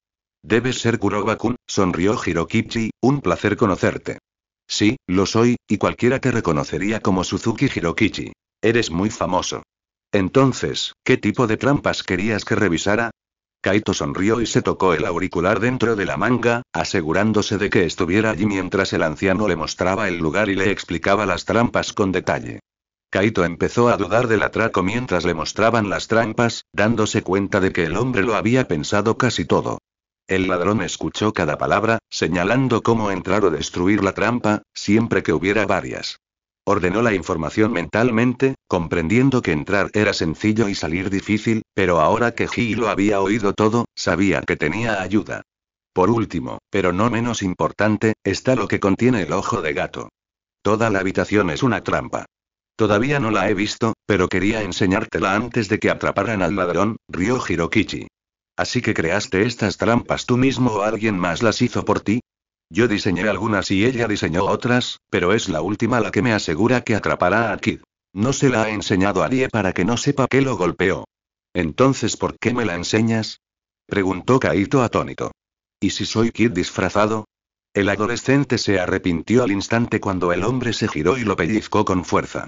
Debes ser Kuroba-kun, sonrió Hirokichi, un placer conocerte. Sí, lo soy, y cualquiera te reconocería como Suzuki Hirokichi. Eres muy famoso. Entonces, ¿qué tipo de trampas querías que revisara? Kaito sonrió y se tocó el auricular dentro de la manga, asegurándose de que estuviera allí mientras el anciano le mostraba el lugar y le explicaba las trampas con detalle. Kaito empezó a dudar del atraco mientras le mostraban las trampas, dándose cuenta de que el hombre lo había pensado casi todo. El ladrón escuchó cada palabra, señalando cómo entrar o destruir la trampa, siempre que hubiera varias. Ordenó la información mentalmente, comprendiendo que entrar era sencillo y salir difícil, pero ahora que Ji lo había oído todo, sabía que tenía ayuda. Por último, pero no menos importante, está lo que contiene el ojo de gato. Toda la habitación es una trampa. Todavía no la he visto, pero quería enseñártela antes de que atraparan al ladrón, rió Hirokichi. ¿Así que creaste estas trampas tú mismo o alguien más las hizo por ti? Yo diseñé algunas y ella diseñó otras, pero es la última la que me asegura que atrapará a Kid. No se la ha enseñado a nadie para que no sepa que lo golpeó. Entonces, ¿por qué me la enseñas? Preguntó Kaito atónito. ¿Y si soy Kid disfrazado? El adolescente se arrepintió al instante cuando el hombre se giró y lo pellizcó con fuerza.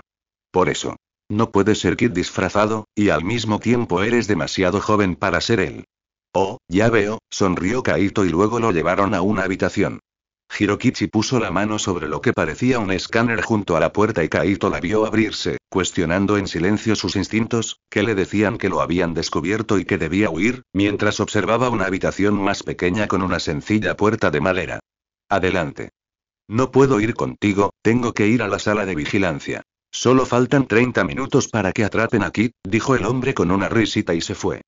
Por eso. No puedes ser Kid disfrazado, y al mismo tiempo eres demasiado joven para ser él. Oh, ya veo, sonrió Kaito y luego lo llevaron a una habitación. Hirokichi puso la mano sobre lo que parecía un escáner junto a la puerta y Kaito la vio abrirse, cuestionando en silencio sus instintos, que le decían que lo habían descubierto y que debía huir, mientras observaba una habitación más pequeña con una sencilla puerta de madera. Adelante. No puedo ir contigo, tengo que ir a la sala de vigilancia. Solo faltan 30 minutos para que atrapen a Kid, dijo el hombre con una risita y se fue.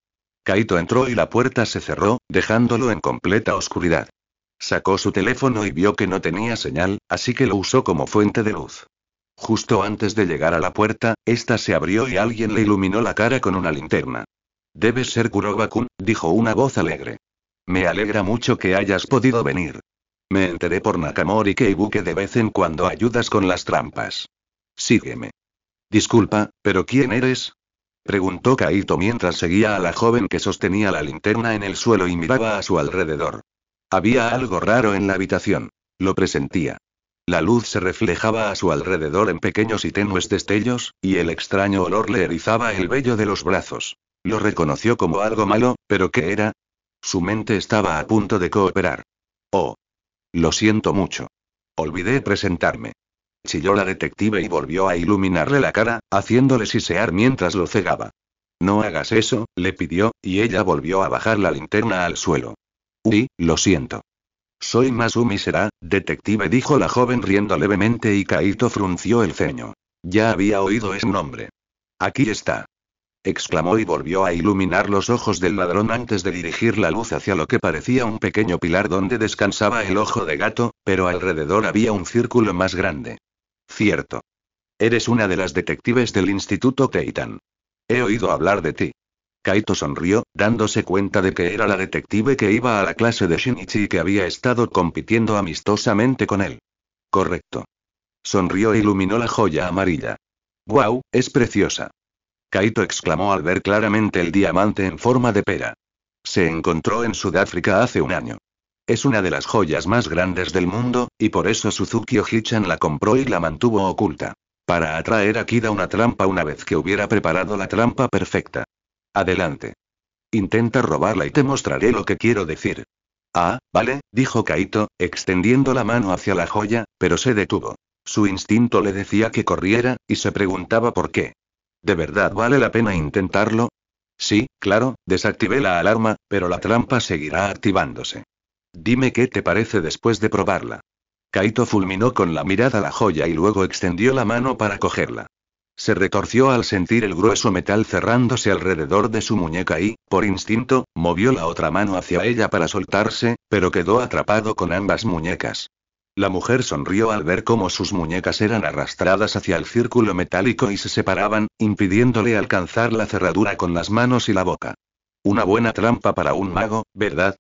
Kaito entró y la puerta se cerró, dejándolo en completa oscuridad. Sacó su teléfono y vio que no tenía señal, así que lo usó como fuente de luz. Justo antes de llegar a la puerta, esta se abrió y alguien le iluminó la cara con una linterna. Debe ser Kuroba-kun, dijo una voz alegre. Me alegra mucho que hayas podido venir. Me enteré por Nakamori Keibu que de vez en cuando ayudas con las trampas. Sígueme. Disculpa, ¿pero quién eres? Preguntó Kaito mientras seguía a la joven que sostenía la linterna en el suelo y miraba a su alrededor. Había algo raro en la habitación. Lo presentía. La luz se reflejaba a su alrededor en pequeños y tenues destellos, y el extraño olor le erizaba el vello de los brazos. Lo reconoció como algo malo, ¿pero qué era? Su mente estaba a punto de cooperar. Oh. Lo siento mucho. Olvidé presentarme. Chilló la detective y volvió a iluminarle la cara, haciéndole sisear mientras lo cegaba. No hagas eso, le pidió, y ella volvió a bajar la linterna al suelo. Uy, lo siento. Soy Masumi será, detective, dijo la joven riendo levemente y Kaito frunció el ceño. Ya había oído ese nombre. Aquí está. Exclamó y volvió a iluminar los ojos del ladrón antes de dirigir la luz hacia lo que parecía un pequeño pilar donde descansaba el ojo de gato, pero alrededor había un círculo más grande. Cierto. Eres una de las detectives del Instituto Keitan. He oído hablar de ti. Kaito sonrió, dándose cuenta de que era la detective que iba a la clase de Shinichi y que había estado compitiendo amistosamente con él. Correcto. Sonrió e iluminó la joya amarilla. ¡Guau, es preciosa! Kaito exclamó al ver claramente el diamante en forma de pera. Se encontró en Sudáfrica hace un año. Es una de las joyas más grandes del mundo, y por eso Suzuki Oji-chan la compró y la mantuvo oculta. Para atraer a Kid a una trampa una vez que hubiera preparado la trampa perfecta. Adelante. Intenta robarla y te mostraré lo que quiero decir. Ah, vale, dijo Kaito, extendiendo la mano hacia la joya, pero se detuvo. Su instinto le decía que corriera, y se preguntaba por qué. ¿De verdad vale la pena intentarlo? Sí, claro, desactivé la alarma, pero la trampa seguirá activándose. Dime qué te parece después de probarla. Kaito fulminó con la mirada la joya y luego extendió la mano para cogerla. Se retorció al sentir el grueso metal cerrándose alrededor de su muñeca y, por instinto, movió la otra mano hacia ella para soltarse, pero quedó atrapado con ambas muñecas. La mujer sonrió al ver cómo sus muñecas eran arrastradas hacia el círculo metálico y se separaban, impidiéndole alcanzar la cerradura con las manos y la boca. Una buena trampa para un mago, ¿verdad?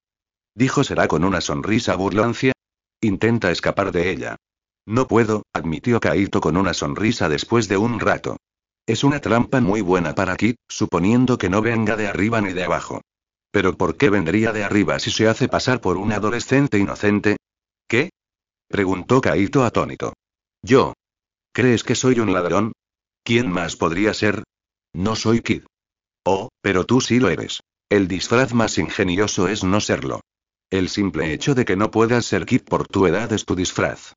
Dijo Será con una sonrisa burlancia. Intenta escapar de ella. No puedo, admitió Kaito con una sonrisa después de un rato. Es una trampa muy buena para Kid, suponiendo que no venga de arriba ni de abajo. ¿Pero por qué vendría de arriba si se hace pasar por un adolescente inocente? ¿Qué? Preguntó Kaito atónito. Yo. ¿Crees que soy un ladrón? ¿Quién más podría ser? No soy Kid. Oh, pero tú sí lo eres. El disfraz más ingenioso es no serlo. El simple hecho de que no puedas ser Kid por tu edad es tu disfraz.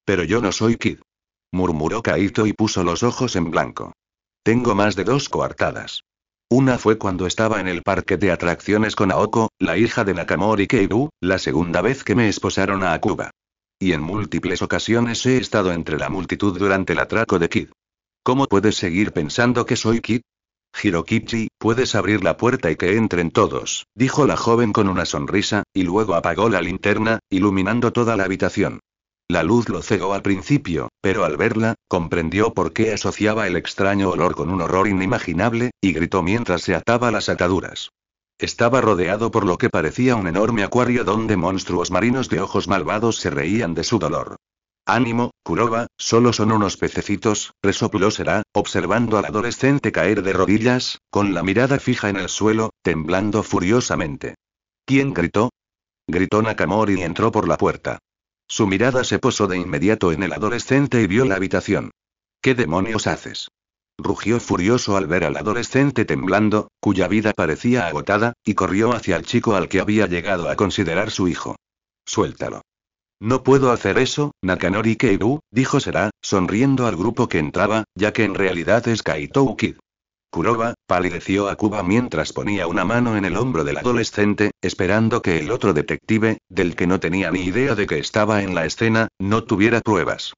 Pero yo no soy Kid. Murmuró Kaito y puso los ojos en blanco. Tengo más de 2 coartadas. Una fue cuando estaba en el parque de atracciones con Aoko, la hija de Nakamori Keibu, la segunda vez que me esposaron a Akuba. Y en múltiples ocasiones he estado entre la multitud durante el atraco de Kid. ¿Cómo puedes seguir pensando que soy Kid? Hirokichi, puedes abrir la puerta y que entren todos, dijo la joven con una sonrisa, y luego apagó la linterna, iluminando toda la habitación. La luz lo cegó al principio, pero al verla, comprendió por qué asociaba el extraño olor con un horror inimaginable, y gritó mientras se ataba las ataduras. Estaba rodeado por lo que parecía un enorme acuario donde monstruos marinos de ojos malvados se reían de su dolor. Ánimo, Kuroba, solo son unos pececitos, resopló Será, observando al adolescente caer de rodillas, con la mirada fija en el suelo, temblando furiosamente. ¿Quién gritó? Gritó Nakamori y entró por la puerta. Su mirada se posó de inmediato en el adolescente y vio la habitación. ¿Qué demonios haces? Rugió furioso al ver al adolescente temblando, cuya vida parecía agotada, y corrió hacia el chico al que había llegado a considerar su hijo. Suéltalo. No puedo hacer eso, Nakanori Keibu, dijo Será, sonriendo al grupo que entraba, ya que en realidad es Kaito Kid. Kuroba, palideció Akuba mientras ponía una mano en el hombro del adolescente, esperando que el otro detective, del que no tenía ni idea de que estaba en la escena, no tuviera pruebas.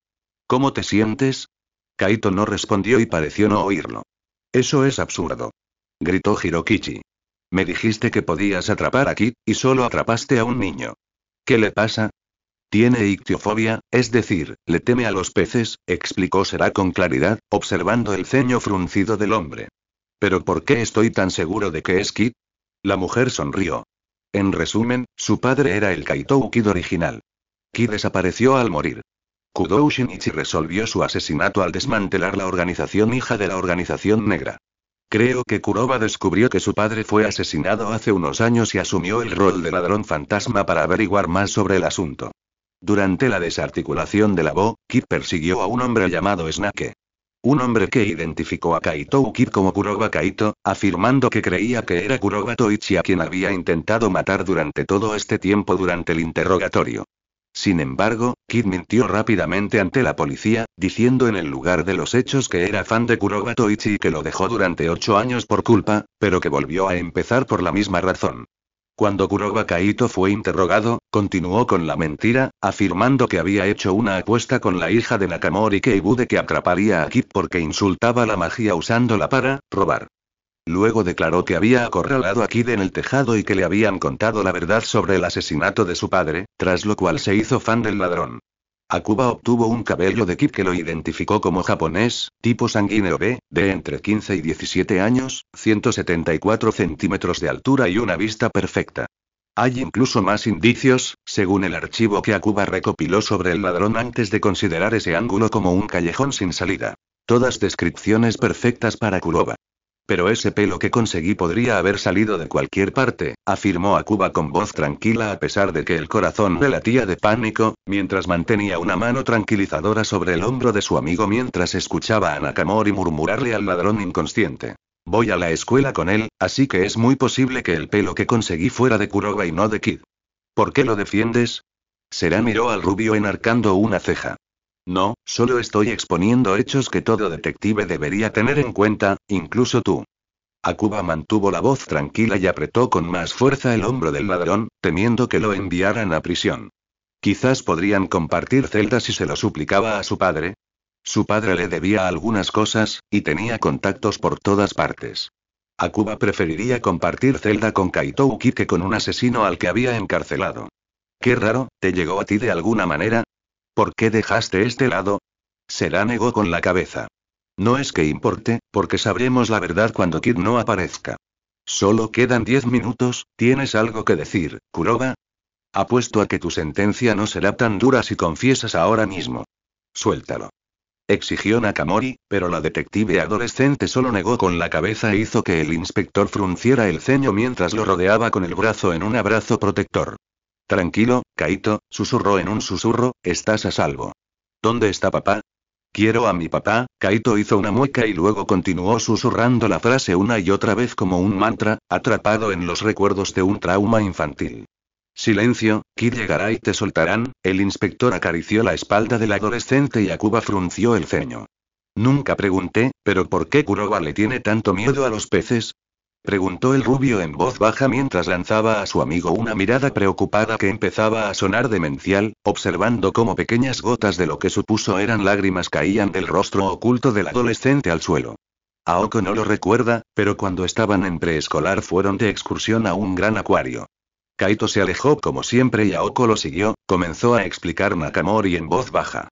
¿Cómo te sientes? Kaito no respondió y pareció no oírlo. Eso es absurdo. Gritó Hirokichi. Me dijiste que podías atrapar a Kid, y solo atrapaste a un niño. ¿Qué le pasa? Tiene ictiofobia, es decir, le teme a los peces, explicó Será con claridad, observando el ceño fruncido del hombre. ¿Pero por qué estoy tan seguro de que es Kid? La mujer sonrió. En resumen, su padre era el Kaito Kid original. Kid desapareció al morir. Kudou Shinichi resolvió su asesinato al desmantelar la organización hija de la organización negra. Creo que Kuroba descubrió que su padre fue asesinado hace unos años y asumió el rol de ladrón fantasma para averiguar más sobre el asunto. Durante la desarticulación de la Bo, Kid persiguió a un hombre llamado Snake. Un hombre que identificó a Kaito Kid como Kuroba Kaito, afirmando que creía que era Kuroba Toichi a quien había intentado matar durante todo este tiempo durante el interrogatorio. Sin embargo, Kid mintió rápidamente ante la policía, diciendo en el lugar de los hechos que era fan de Kuroba Toichi y que lo dejó durante 8 años por culpa, pero que volvió a empezar por la misma razón. Cuando Kuroba Kaito fue interrogado, continuó con la mentira, afirmando que había hecho una apuesta con la hija de Nakamori Keibu de que atraparía a Kid porque insultaba la magia usándola para robar. Luego declaró que había acorralado a Kid en el tejado y que le habían contado la verdad sobre el asesinato de su padre, tras lo cual se hizo fan del ladrón. Akuba obtuvo un cabello de Kid que lo identificó como japonés, tipo sanguíneo B, de entre 15 y 17 años, 174 centímetros de altura y una vista perfecta. Hay incluso más indicios, según el archivo que Akuba recopiló sobre el ladrón antes de considerar ese ángulo como un callejón sin salida. Todas descripciones perfectas para Kuroba. Pero ese pelo que conseguí podría haber salido de cualquier parte, afirmó Akuba con voz tranquila a pesar de que el corazón le latía de pánico, mientras mantenía una mano tranquilizadora sobre el hombro de su amigo mientras escuchaba a Nakamori murmurarle al ladrón inconsciente. Voy a la escuela con él, así que es muy posible que el pelo que conseguí fuera de Kuroba y no de Kid. ¿Por qué lo defiendes? Será miró al rubio enarcando una ceja. No, solo estoy exponiendo hechos que todo detective debería tener en cuenta, incluso tú. Akuba mantuvo la voz tranquila y apretó con más fuerza el hombro del ladrón, temiendo que lo enviaran a prisión. Quizás podrían compartir celda si se lo suplicaba a su padre. Su padre le debía algunas cosas, y tenía contactos por todas partes. Akuba preferiría compartir celda con Kaito Uki que con un asesino al que había encarcelado. Qué raro, ¿te llegó a ti de alguna manera? ¿Por qué dejaste este lado? Será negó con la cabeza. No es que importe, porque sabremos la verdad cuando Kid no aparezca. Solo quedan 10 minutos, ¿tienes algo que decir, Kuroba? Apuesto a que tu sentencia no será tan dura si confiesas ahora mismo. Suéltalo. Exigió Nakamori, pero la detective adolescente solo negó con la cabeza e hizo que el inspector frunciera el ceño mientras lo rodeaba con el brazo en un abrazo protector. Tranquilo, Kaito, susurró en un susurro, estás a salvo. ¿Dónde está papá? Quiero a mi papá. Kaito hizo una mueca y luego continuó susurrando la frase una y otra vez como un mantra, atrapado en los recuerdos de un trauma infantil. Silencio, Kid llegará y te soltarán. El inspector acarició la espalda del adolescente y Akuba frunció el ceño. Nunca pregunté, pero ¿por qué Kuroba le tiene tanto miedo a los peces? Preguntó el rubio en voz baja mientras lanzaba a su amigo una mirada preocupada que empezaba a sonar demencial, observando cómo pequeñas gotas de lo que supuso eran lágrimas caían del rostro oculto del adolescente al suelo. Aoko no lo recuerda, pero cuando estaban en preescolar fueron de excursión a un gran acuario. Kaito se alejó como siempre y Aoko lo siguió, comenzó a explicar Nakamori en voz baja.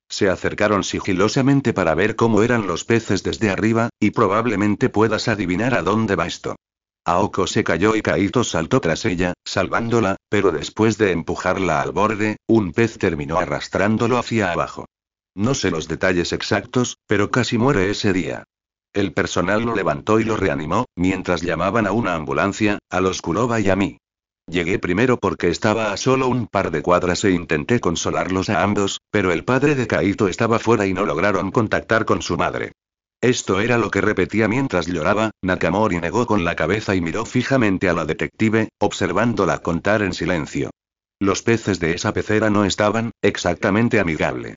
Se acercaron sigilosamente para ver cómo eran los peces desde arriba, y probablemente puedas adivinar a dónde va esto. Aoko se cayó y Kaito saltó tras ella, salvándola, pero después de empujarla al borde, un pez terminó arrastrándolo hacia abajo. No sé los detalles exactos, pero casi muere ese día. El personal lo levantó y lo reanimó, mientras llamaban a una ambulancia, a los Kuroba y a mí. Llegué primero porque estaba a solo un par de cuadras e intenté consolarlos a ambos, pero el padre de Kaito estaba fuera y no lograron contactar con su madre. Esto era lo que repetía mientras lloraba. Nakamori negó con la cabeza y miró fijamente a la detective, observándola contar en silencio. Los peces de esa pecera no estaban exactamente amigable.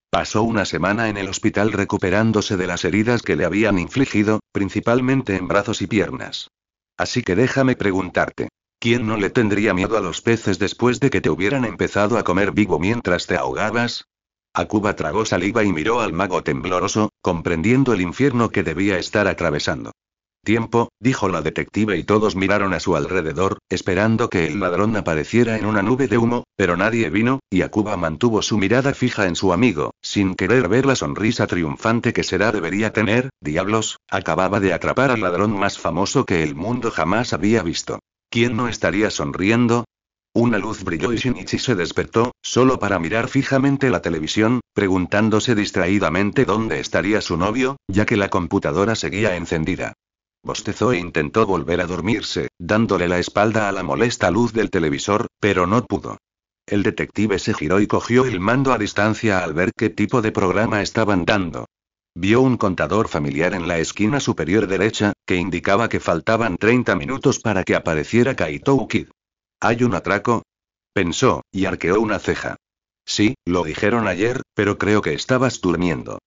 Pasó una semana en el hospital recuperándose de las heridas que le habían infligido, principalmente en brazos y piernas. Así que déjame preguntarte. ¿Quién no le tendría miedo a los peces después de que te hubieran empezado a comer vivo mientras te ahogabas? Akuba tragó saliva y miró al mago tembloroso, comprendiendo el infierno que debía estar atravesando. Tiempo, dijo la detective y todos miraron a su alrededor, esperando que el ladrón apareciera en una nube de humo, pero nadie vino, y Akuba mantuvo su mirada fija en su amigo, sin querer ver la sonrisa triunfante que Sera debería tener. Diablos, acababa de atrapar al ladrón más famoso que el mundo jamás había visto. ¿Quién no estaría sonriendo? Una luz brilló y Shinichi se despertó, solo para mirar fijamente la televisión, preguntándose distraídamente dónde estaría su novio, ya que la computadora seguía encendida. Bostezó e intentó volver a dormirse, dándole la espalda a la molesta luz del televisor, pero no pudo. El detective se giró y cogió el mando a distancia al ver qué tipo de programa estaban dando. Vio un contador familiar en la esquina superior derecha, que indicaba que faltaban 30 minutos para que apareciera Kaito Kid. ¿Hay un atraco? Pensó, y arqueó una ceja. Sí, lo dijeron ayer, pero creo que estabas durmiendo.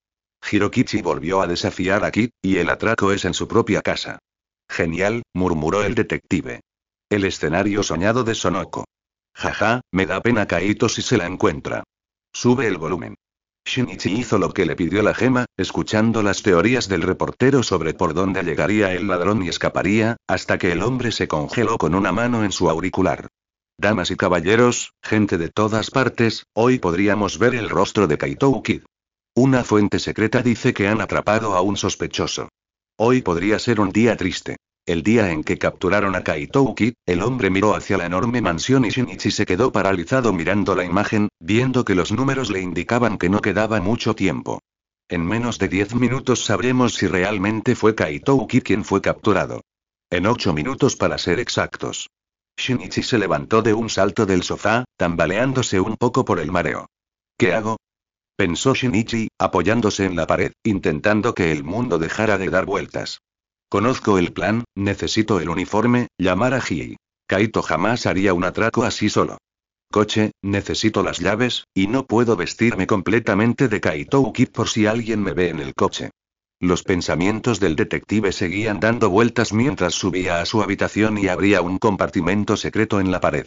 Hirokichi volvió a desafiar a Kid, y el atraco es en su propia casa. Genial, murmuró el detective. El escenario soñado de Sonoko. Jaja, me da pena Kaito si se la encuentra. Sube el volumen. Shinichi hizo lo que le pidió la gema, escuchando las teorías del reportero sobre por dónde llegaría el ladrón y escaparía, hasta que el hombre se congeló con una mano en su auricular. Damas y caballeros, gente de todas partes, hoy podríamos ver el rostro de Kaito Kid. Una fuente secreta dice que han atrapado a un sospechoso. Hoy podría ser un día triste. El día en que capturaron a Kaito Kid, el hombre miró hacia la enorme mansión y Shinichi se quedó paralizado mirando la imagen, viendo que los números le indicaban que no quedaba mucho tiempo. En menos de 10 minutos sabremos si realmente fue Kaito Kid quien fue capturado. En 8 minutos para ser exactos. Shinichi se levantó de un salto del sofá, tambaleándose un poco por el mareo. ¿Qué hago? Pensó Shinichi, apoyándose en la pared, intentando que el mundo dejara de dar vueltas. Conozco el plan, necesito el uniforme, llamar a Hiei. Kaito jamás haría un atraco así solo. Coche, necesito las llaves, y no puedo vestirme completamente de Kaito Kid por si alguien me ve en el coche. Los pensamientos del detective seguían dando vueltas mientras subía a su habitación y abría un compartimento secreto en la pared.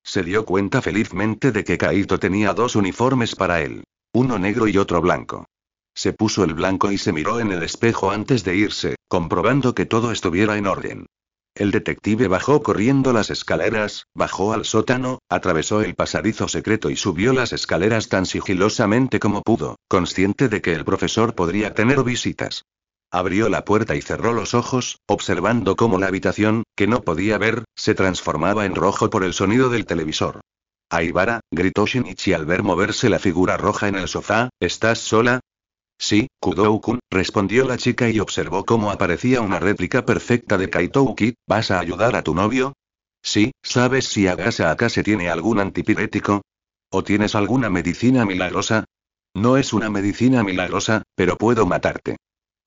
Se dio cuenta felizmente de que Kaito tenía 2 uniformes para él. Uno negro y otro blanco. Se puso el blanco y se miró en el espejo antes de irse, comprobando que todo estuviera en orden. El detective bajó corriendo las escaleras, bajó al sótano, atravesó el pasadizo secreto y subió las escaleras tan sigilosamente como pudo, consciente de que el profesor podría tener visitas. Abrió la puerta y cerró los ojos, observando cómo la habitación, que no podía ver, se transformaba en rojo por el sonido del televisor. Aibara, gritó Shinichi al ver moverse la figura roja en el sofá, ¿estás sola? Sí, Kudou-kun, respondió la chica y observó cómo aparecía una réplica perfecta de Kaito Kid. ¿Vas a ayudar a tu novio? Sí, ¿sabes si Akase tiene algún antipirético? ¿O tienes alguna medicina milagrosa? No es una medicina milagrosa, pero puedo matarte.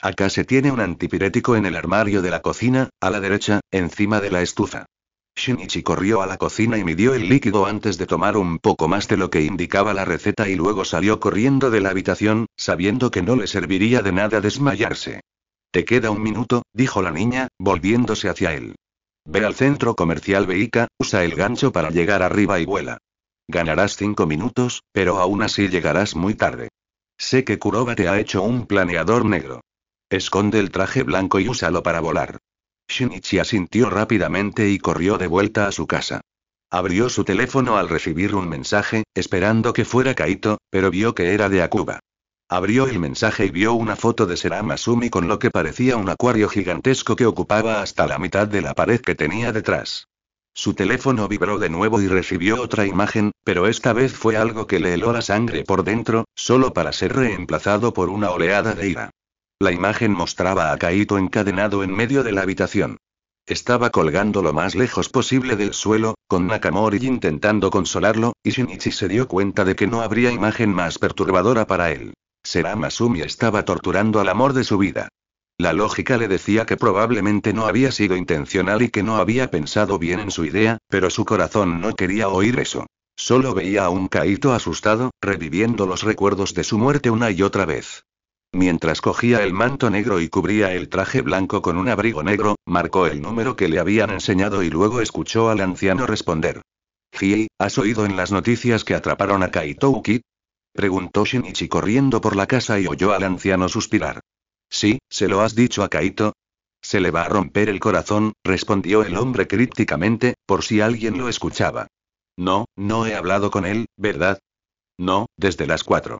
Akase tiene un antipirético en el armario de la cocina, a la derecha, encima de la estufa. Shinichi corrió a la cocina y midió el líquido antes de tomar un poco más de lo que indicaba la receta y luego salió corriendo de la habitación, sabiendo que no le serviría de nada desmayarse. Te queda 1 minuto, dijo la niña, volviéndose hacia él. Ve al centro comercial Beika, usa el gancho para llegar arriba y vuela. Ganarás 5 minutos, pero aún así llegarás muy tarde. Sé que Kuroba te ha hecho un planeador negro. Esconde el traje blanco y úsalo para volar. Shinichi asintió rápidamente y corrió de vuelta a su casa. Abrió su teléfono al recibir un mensaje, esperando que fuera Kaito, pero vio que era de Akuba. Abrió el mensaje y vio una foto de Sera Masumi con lo que parecía un acuario gigantesco que ocupaba hasta la mitad de la pared que tenía detrás. Su teléfono vibró de nuevo y recibió otra imagen, pero esta vez fue algo que le heló la sangre por dentro, solo para ser reemplazado por una oleada de ira. La imagen mostraba a Kaito encadenado en medio de la habitación. Estaba colgando lo más lejos posible del suelo, con Nakamori intentando consolarlo, y Shinichi se dio cuenta de que no habría imagen más perturbadora para él. Sera Masumi estaba torturando al amor de su vida. La lógica le decía que probablemente no había sido intencional y que no había pensado bien en su idea, pero su corazón no quería oír eso. Solo veía a un Kaito asustado, reviviendo los recuerdos de su muerte una y otra vez. Mientras cogía el manto negro y cubría el traje blanco con un abrigo negro, marcó el número que le habían enseñado y luego escuchó al anciano responder. «Hiei, ¿has oído en las noticias que atraparon a Kaito Kid?», preguntó Shinichi corriendo por la casa y oyó al anciano suspirar. «Sí, ¿se lo has dicho a Kaito?». Se le va a romper el corazón, respondió el hombre crípticamente, por si alguien lo escuchaba. No, no he hablado con él, ¿verdad? No, desde las 4.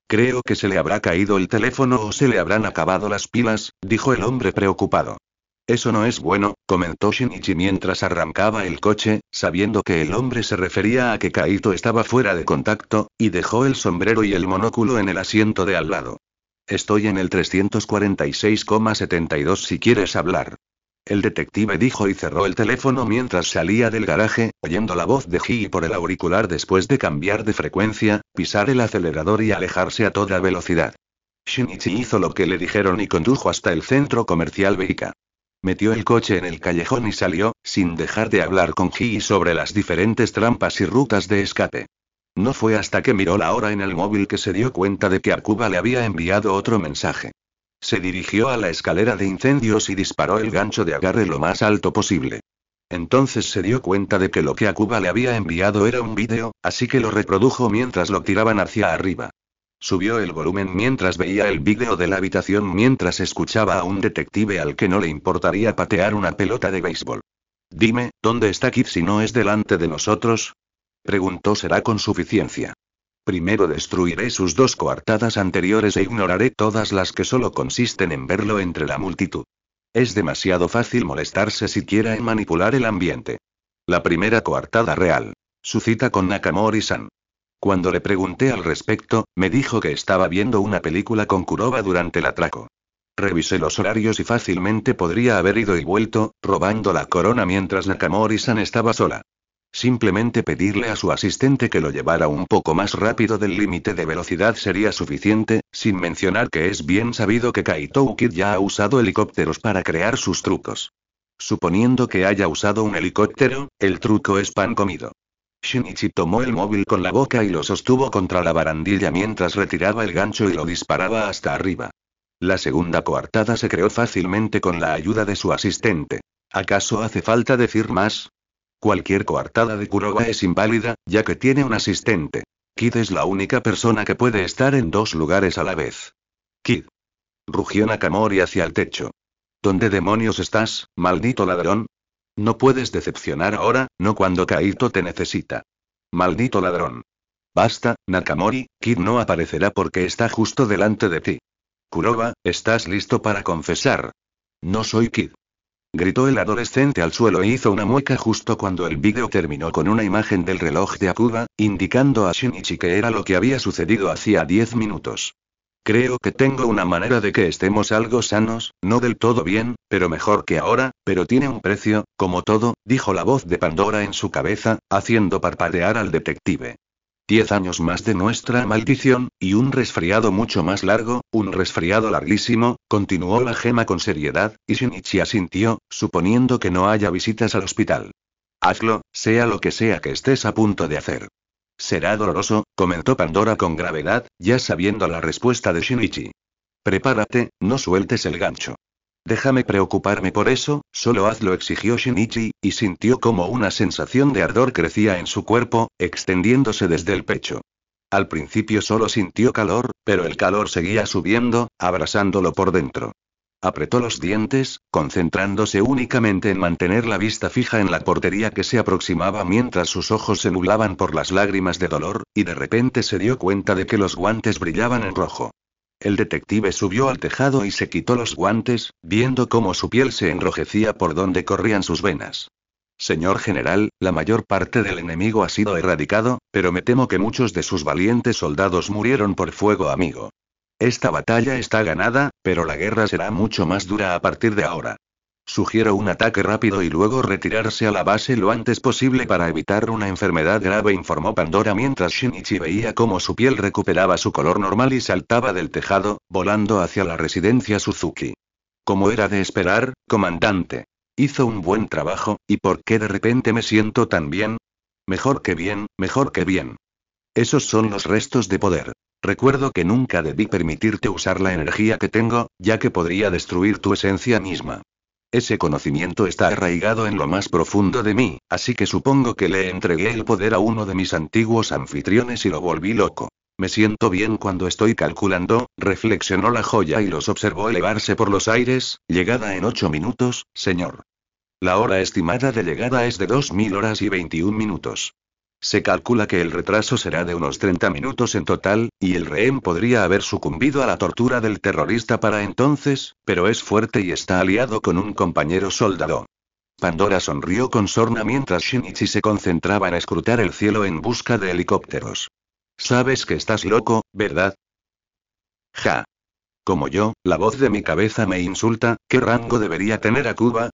Creo que se le habrá caído el teléfono o se le habrán acabado las pilas, dijo el hombre preocupado. Eso no es bueno, comentó Shinichi mientras arrancaba el coche, sabiendo que el hombre se refería a que Kaito estaba fuera de contacto, y dejó el sombrero y el monóculo en el asiento de al lado. Estoy en el 346,72 si quieres hablar. El detective dijo y cerró el teléfono mientras salía del garaje, oyendo la voz de Hii por el auricular después de cambiar de frecuencia, pisar el acelerador y alejarse a toda velocidad. Shinichi hizo lo que le dijeron y condujo hasta el centro comercial Beika. Metió el coche en el callejón y salió, sin dejar de hablar con Hii sobre las diferentes trampas y rutas de escape. No fue hasta que miró la hora en el móvil que se dio cuenta de que Akuba le había enviado otro mensaje. Se dirigió a la escalera de incendios y disparó el gancho de agarre lo más alto posible. Entonces se dio cuenta de que lo que Akuba le había enviado era un vídeo, así que lo reprodujo mientras lo tiraban hacia arriba. Subió el volumen mientras veía el vídeo de la habitación mientras escuchaba a un detective al que no le importaría patear una pelota de béisbol. Dime, ¿dónde está Kid si no es delante de nosotros? Preguntó Será con suficiencia. Primero destruiré sus 2 coartadas anteriores e ignoraré todas las que solo consisten en verlo entre la multitud. Es demasiado fácil molestarse siquiera en manipular el ambiente. La primera coartada real. Su cita con Nakamori-san. Cuando le pregunté al respecto, me dijo que estaba viendo una película con Kuroba durante el atraco. Revisé los horarios y fácilmente podría haber ido y vuelto, robando la corona mientras Nakamori-san estaba sola. Simplemente pedirle a su asistente que lo llevara un poco más rápido del límite de velocidad sería suficiente, sin mencionar que es bien sabido que Kaito Ukid ya ha usado helicópteros para crear sus trucos. Suponiendo que haya usado un helicóptero, el truco es pan comido. Shinichi tomó el móvil con la boca y lo sostuvo contra la barandilla mientras retiraba el gancho y lo disparaba hasta arriba. La segunda coartada se creó fácilmente con la ayuda de su asistente. ¿Acaso hace falta decir más? Cualquier coartada de Kuroba es inválida, ya que tiene un asistente. Kid es la única persona que puede estar en 2 lugares a la vez. Kid. Rugió Nakamori hacia el techo. ¿Dónde demonios estás, maldito ladrón? No puedes decepcionar ahora, no cuando Kaito te necesita. Maldito ladrón. Basta, Nakamori, Kid no aparecerá porque está justo delante de ti. Kuroba, ¿estás listo para confesar? No soy Kid. Gritó el adolescente al suelo e hizo una mueca justo cuando el vídeo terminó con una imagen del reloj de Akuba, indicando a Shinichi que era lo que había sucedido hacía 10 minutos. Creo que tengo una manera de que estemos algo sanos, no del todo bien, pero mejor que ahora, pero tiene un precio, como todo, dijo la voz de Pandora en su cabeza, haciendo parpadear al detective. 10 años más de nuestra maldición, y un resfriado mucho más largo, un resfriado larguísimo, continuó la gema con seriedad, y Shinichi asintió, suponiendo que no haya visitas al hospital. Hazlo, sea lo que sea que estés a punto de hacer. Será doloroso, comentó Pandora con gravedad, ya sabiendo la respuesta de Shinichi. Prepárate, no sueltes el gancho. Déjame preocuparme por eso, solo hazlo, exigió Shinichi, y sintió como una sensación de ardor crecía en su cuerpo, extendiéndose desde el pecho. Al principio solo sintió calor, pero el calor seguía subiendo, abrasándolo por dentro. Apretó los dientes, concentrándose únicamente en mantener la vista fija en la portería que se aproximaba mientras sus ojos se nublaban por las lágrimas de dolor, y de repente se dio cuenta de que los guantes brillaban en rojo. El detective subió al tejado y se quitó los guantes, viendo cómo su piel se enrojecía por donde corrían sus venas. Señor general, la mayor parte del enemigo ha sido erradicado, pero me temo que muchos de sus valientes soldados murieron por fuego amigo. Esta batalla está ganada, pero la guerra será mucho más dura a partir de ahora. Sugiero un ataque rápido y luego retirarse a la base lo antes posible para evitar una enfermedad grave, informó Pandora mientras Shinichi veía cómo su piel recuperaba su color normal y saltaba del tejado, volando hacia la residencia Suzuki. Como era de esperar, comandante. Hizo un buen trabajo, ¿y por qué de repente me siento tan bien? Mejor que bien, mejor que bien. Esos son los restos de poder. Recuerdo que nunca debí permitirte usar la energía que tengo, ya que podría destruir tu esencia misma. Ese conocimiento está arraigado en lo más profundo de mí, así que supongo que le entregué el poder a uno de mis antiguos anfitriones y lo volví loco. Me siento bien cuando estoy calculando, reflexionó la joya y los observó elevarse por los aires. Llegada en 8 minutos, señor. La hora estimada de llegada es de 2000 horas y 21 minutos. Se calcula que el retraso será de unos 30 minutos en total, y el rehén podría haber sucumbido a la tortura del terrorista para entonces, pero es fuerte y está aliado con un compañero soldado. Pandora sonrió con sorna mientras Shinichi se concentraba en escrutar el cielo en busca de helicópteros. Sabes que estás loco, ¿verdad? Ja. Como yo, la voz de mi cabeza me insulta. ¿Qué rango debería tener Akuba?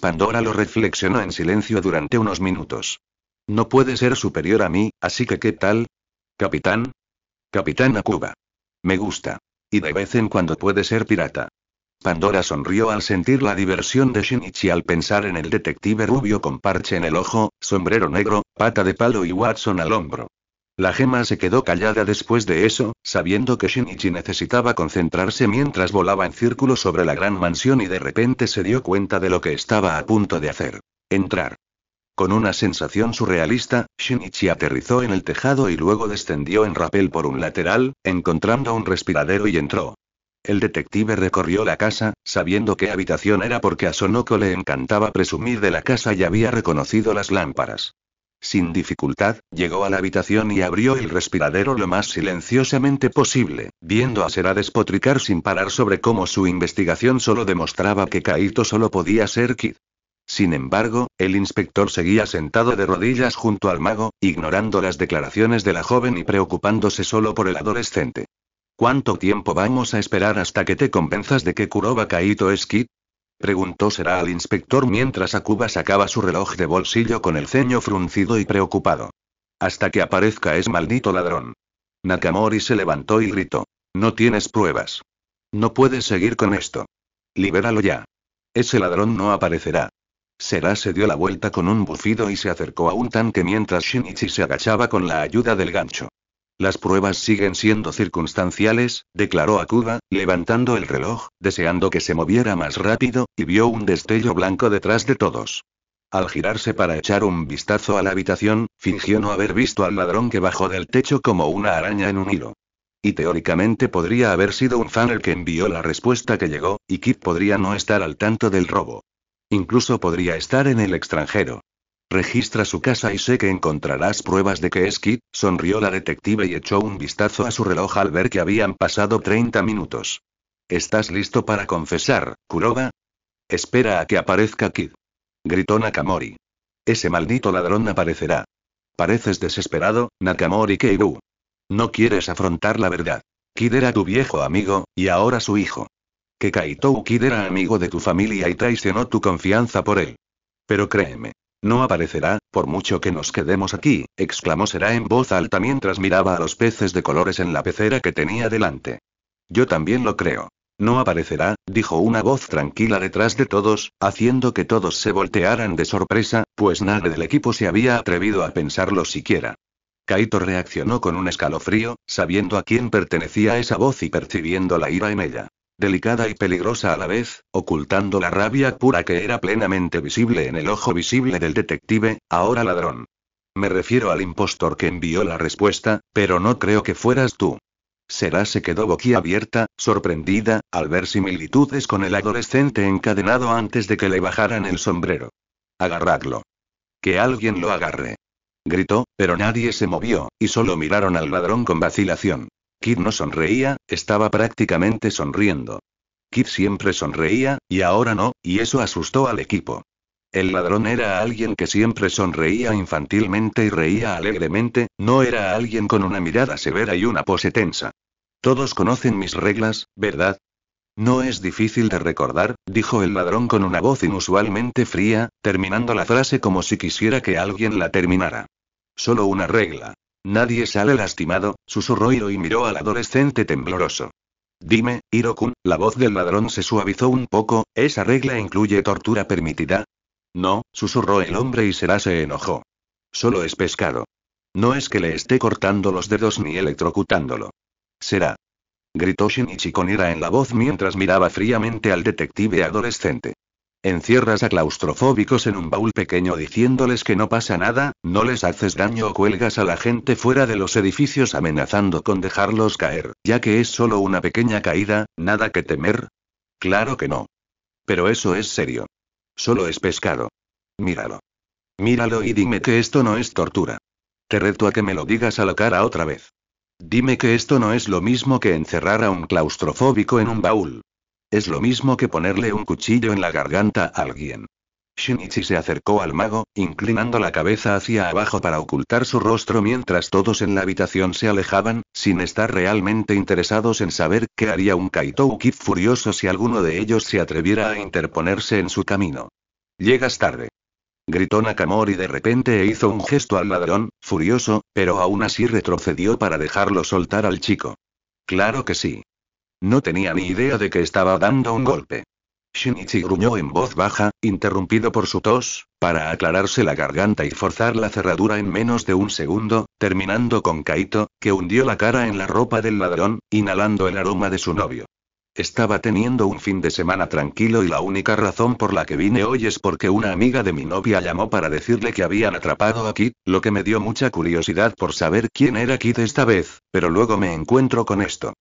Pandora lo reflexionó en silencio durante unos minutos. No puede ser superior a mí, así que ¿qué tal? ¿Capitán? Capitán Akuba. Me gusta. Y de vez en cuando puede ser pirata. Pandora sonrió al sentir la diversión de Shinichi al pensar en el detective rubio con parche en el ojo, sombrero negro, pata de palo y Watson al hombro. La gema se quedó callada después de eso, sabiendo que Shinichi necesitaba concentrarse mientras volaba en círculo sobre la gran mansión y de repente se dio cuenta de lo que estaba a punto de hacer. Entrar. Con una sensación surrealista, Shinichi aterrizó en el tejado y luego descendió en rapel por un lateral, encontrando un respiradero y entró. El detective recorrió la casa, sabiendo qué habitación era porque a Sonoko le encantaba presumir de la casa y había reconocido las lámparas. Sin dificultad, llegó a la habitación y abrió el respiradero lo más silenciosamente posible, viendo a Sera despotricar sin parar sobre cómo su investigación solo demostraba que Kaito solo podía ser Kid. Sin embargo, el inspector seguía sentado de rodillas junto al mago, ignorando las declaraciones de la joven y preocupándose solo por el adolescente. ¿Cuánto tiempo vamos a esperar hasta que te convenzas de que Kuroba Kaito es Kid? Preguntó Sera al inspector mientras Akuba sacaba su reloj de bolsillo con el ceño fruncido y preocupado. Hasta que aparezca ese maldito ladrón. Nakamori se levantó y gritó. No tienes pruebas. No puedes seguir con esto. Libéralo ya. Ese ladrón no aparecerá. Sera se dio la vuelta con un bufido y se acercó a un tanque mientras Shinichi se agachaba con la ayuda del gancho. Las pruebas siguen siendo circunstanciales, declaró Akuba, levantando el reloj, deseando que se moviera más rápido, y vio un destello blanco detrás de todos. Al girarse para echar un vistazo a la habitación, fingió no haber visto al ladrón que bajó del techo como una araña en un hilo. Y teóricamente podría haber sido un fan el que envió la respuesta que llegó, y Kid podría no estar al tanto del robo. Incluso podría estar en el extranjero. Registra su casa y sé que encontrarás pruebas de que es Kid, sonrió la detective y echó un vistazo a su reloj al ver que habían pasado 30 minutos. ¿Estás listo para confesar, Kuroba? Espera a que aparezca Kid. Gritó Nakamori. Ese maldito ladrón aparecerá. Pareces desesperado, Nakamori Keiru. No quieres afrontar la verdad. Kid era tu viejo amigo, y ahora su hijo. Que Kaito Kid era amigo de tu familia y traicionó tu confianza por él. Pero créeme. No aparecerá, por mucho que nos quedemos aquí, exclamó Sera en voz alta mientras miraba a los peces de colores en la pecera que tenía delante. Yo también lo creo. No aparecerá, dijo una voz tranquila detrás de todos, haciendo que todos se voltearan de sorpresa, pues nadie del equipo se había atrevido a pensarlo siquiera. Kaito reaccionó con un escalofrío, sabiendo a quién pertenecía esa voz y percibiendo la ira en ella. Delicada y peligrosa a la vez, ocultando la rabia pura que era plenamente visible en el ojo visible del detective, ahora ladrón. Me refiero al impostor que envió la respuesta, pero no creo que fueras tú. Sera se quedó boquiabierta, sorprendida, al ver similitudes con el adolescente encadenado antes de que le bajaran el sombrero. Agarradlo. Que alguien lo agarre. Gritó, pero nadie se movió, y solo miraron al ladrón con vacilación. Kid no sonreía, estaba prácticamente sonriendo. Kid siempre sonreía, y ahora no, y eso asustó al equipo. El ladrón era alguien que siempre sonreía infantilmente y reía alegremente, no era alguien con una mirada severa y una pose tensa. Todos conocen mis reglas, ¿verdad? No es difícil de recordar, dijo el ladrón con una voz inusualmente fría, terminando la frase como si quisiera que alguien la terminara. Solo una regla. Nadie sale lastimado, susurró Hiro y miró al adolescente tembloroso. Dime, Hiro-kun, la voz del ladrón se suavizó un poco, ¿esa regla incluye tortura permitida? No, susurró el hombre y Sera se enojó. Solo es pescado. No es que le esté cortando los dedos ni electrocutándolo. Sera. Gritó Shinichi con ira en la voz mientras miraba fríamente al detective adolescente. Encierras a claustrofóbicos en un baúl pequeño diciéndoles que no pasa nada, no les haces daño o cuelgas a la gente fuera de los edificios amenazando con dejarlos caer, ya que es solo una pequeña caída, nada que temer. Claro que no. Pero eso es serio. Solo es pescado. Míralo. Míralo y dime que esto no es tortura. Te reto a que me lo digas a la cara otra vez. Dime que esto no es lo mismo que encerrar a un claustrofóbico en un baúl. Es lo mismo que ponerle un cuchillo en la garganta a alguien. Shinichi se acercó al mago, inclinando la cabeza hacia abajo para ocultar su rostro mientras todos en la habitación se alejaban, sin estar realmente interesados en saber qué haría un Kaito Uki furioso si alguno de ellos se atreviera a interponerse en su camino. Llegas tarde. Gritó Nakamori de repente e hizo un gesto al ladrón, furioso, pero aún así retrocedió para dejarlo soltar al chico. Claro que sí. No tenía ni idea de que estaba dando un golpe. Shinichi gruñó en voz baja, interrumpido por su tos, para aclararse la garganta y forzar la cerradura en menos de un segundo, terminando con Kaito, que hundió la cara en la ropa del ladrón, inhalando el aroma de su novio. Estaba teniendo un fin de semana tranquilo y la única razón por la que vine hoy es porque una amiga de mi novia llamó para decirle que habían atrapado a Kid, lo que me dio mucha curiosidad por saber quién era Kid esta vez, pero luego me encuentro con esto.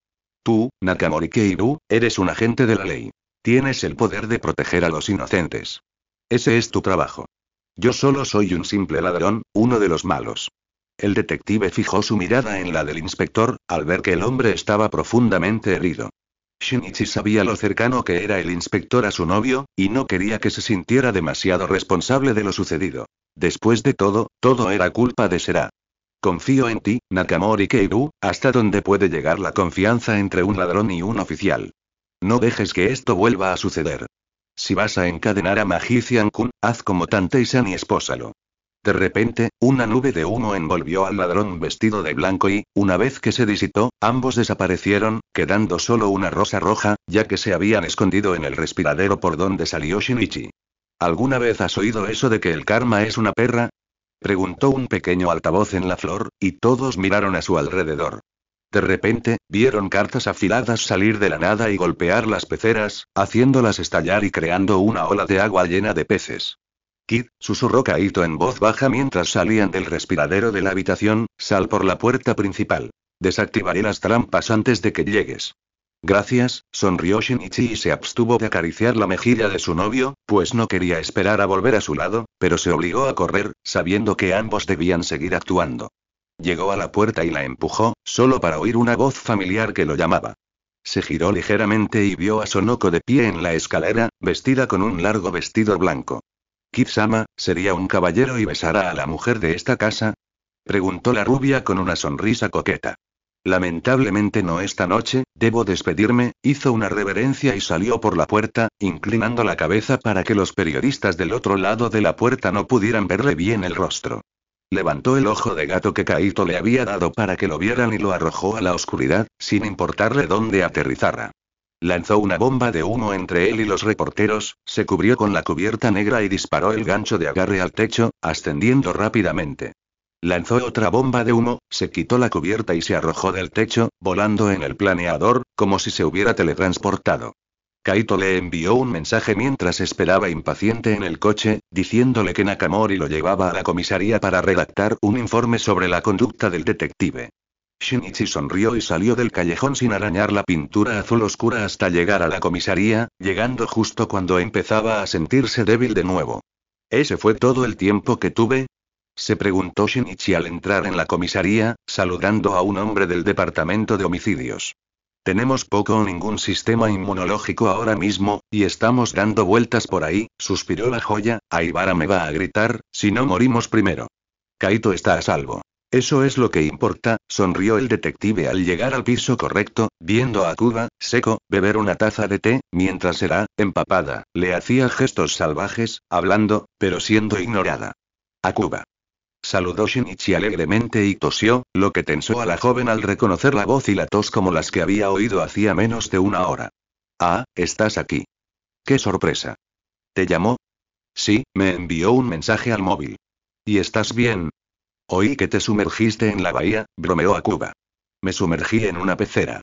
Tú, Nakamori Keiru, eres un agente de la ley. Tienes el poder de proteger a los inocentes. Ese es tu trabajo. Yo solo soy un simple ladrón, uno de los malos. El detective fijó su mirada en la del inspector, al ver que el hombre estaba profundamente herido. Shinichi sabía lo cercano que era el inspector a su novio, y no quería que se sintiera demasiado responsable de lo sucedido. Después de todo, todo era culpa de Sera. Confío en ti, Nakamori Keiru, hasta donde puede llegar la confianza entre un ladrón y un oficial. No dejes que esto vuelva a suceder. Si vas a encadenar a Magician-kun, haz como Tantei-san y espósalo. De repente, una nube de humo envolvió al ladrón vestido de blanco y, una vez que se disipó, ambos desaparecieron, quedando solo una rosa roja, ya que se habían escondido en el respiradero por donde salió Shinichi. ¿Alguna vez has oído eso de que el karma es una perra? Preguntó un pequeño altavoz en la flor, y todos miraron a su alrededor. De repente, vieron cartas afiladas salir de la nada y golpear las peceras, haciéndolas estallar y creando una ola de agua llena de peces. Kid, susurró Kaito en voz baja mientras salían del respiradero de la habitación, sal por la puerta principal. Desactivaré las trampas antes de que llegues. Gracias, sonrió Shinichi y se abstuvo de acariciar la mejilla de su novio, pues no quería esperar a volver a su lado, pero se obligó a correr, sabiendo que ambos debían seguir actuando. Llegó a la puerta y la empujó, solo para oír una voz familiar que lo llamaba. Se giró ligeramente y vio a Sonoko de pie en la escalera, vestida con un largo vestido blanco. ¿Kid-sama, sería un caballero y besara a la mujer de esta casa? Preguntó la rubia con una sonrisa coqueta. Lamentablemente no esta noche, debo despedirme, hizo una reverencia y salió por la puerta, inclinando la cabeza para que los periodistas del otro lado de la puerta no pudieran verle bien el rostro. Levantó el ojo de gato que Kaito le había dado para que lo vieran y lo arrojó a la oscuridad, sin importarle dónde aterrizara. Lanzó una bomba de humo entre él y los reporteros, se cubrió con la cubierta negra y disparó el gancho de agarre al techo, ascendiendo rápidamente. Lanzó otra bomba de humo, se quitó la cubierta y se arrojó del techo, volando en el planeador, como si se hubiera teletransportado. Kaito le envió un mensaje mientras esperaba impaciente en el coche, diciéndole que Nakamori lo llevaba a la comisaría para redactar un informe sobre la conducta del detective. Shinichi sonrió y salió del callejón sin arañar la pintura azul oscura hasta llegar a la comisaría, llegando justo cuando empezaba a sentirse débil de nuevo. ¿Ese fue todo el tiempo que tuve? Se preguntó Shinichi al entrar en la comisaría, saludando a un hombre del departamento de homicidios. Tenemos poco o ningún sistema inmunológico ahora mismo, y estamos dando vueltas por ahí, suspiró la joya. Aibara me va a gritar, si no morimos primero. Kaito está a salvo. Eso es lo que importa, sonrió el detective al llegar al piso correcto, viendo a Kuba, seco, beber una taza de té, mientras Sera, empapada, le hacía gestos salvajes, hablando, pero siendo ignorada. A Kuba. Saludó Shinichi alegremente y tosió, lo que tensó a la joven al reconocer la voz y la tos como las que había oído hacía menos de una hora. Ah, estás aquí. ¡Qué sorpresa! ¿Te llamó? Sí, me envió un mensaje al móvil. ¿Y estás bien? Oí que te sumergiste en la bahía, bromeó a Kuba. Me sumergí en una pecera.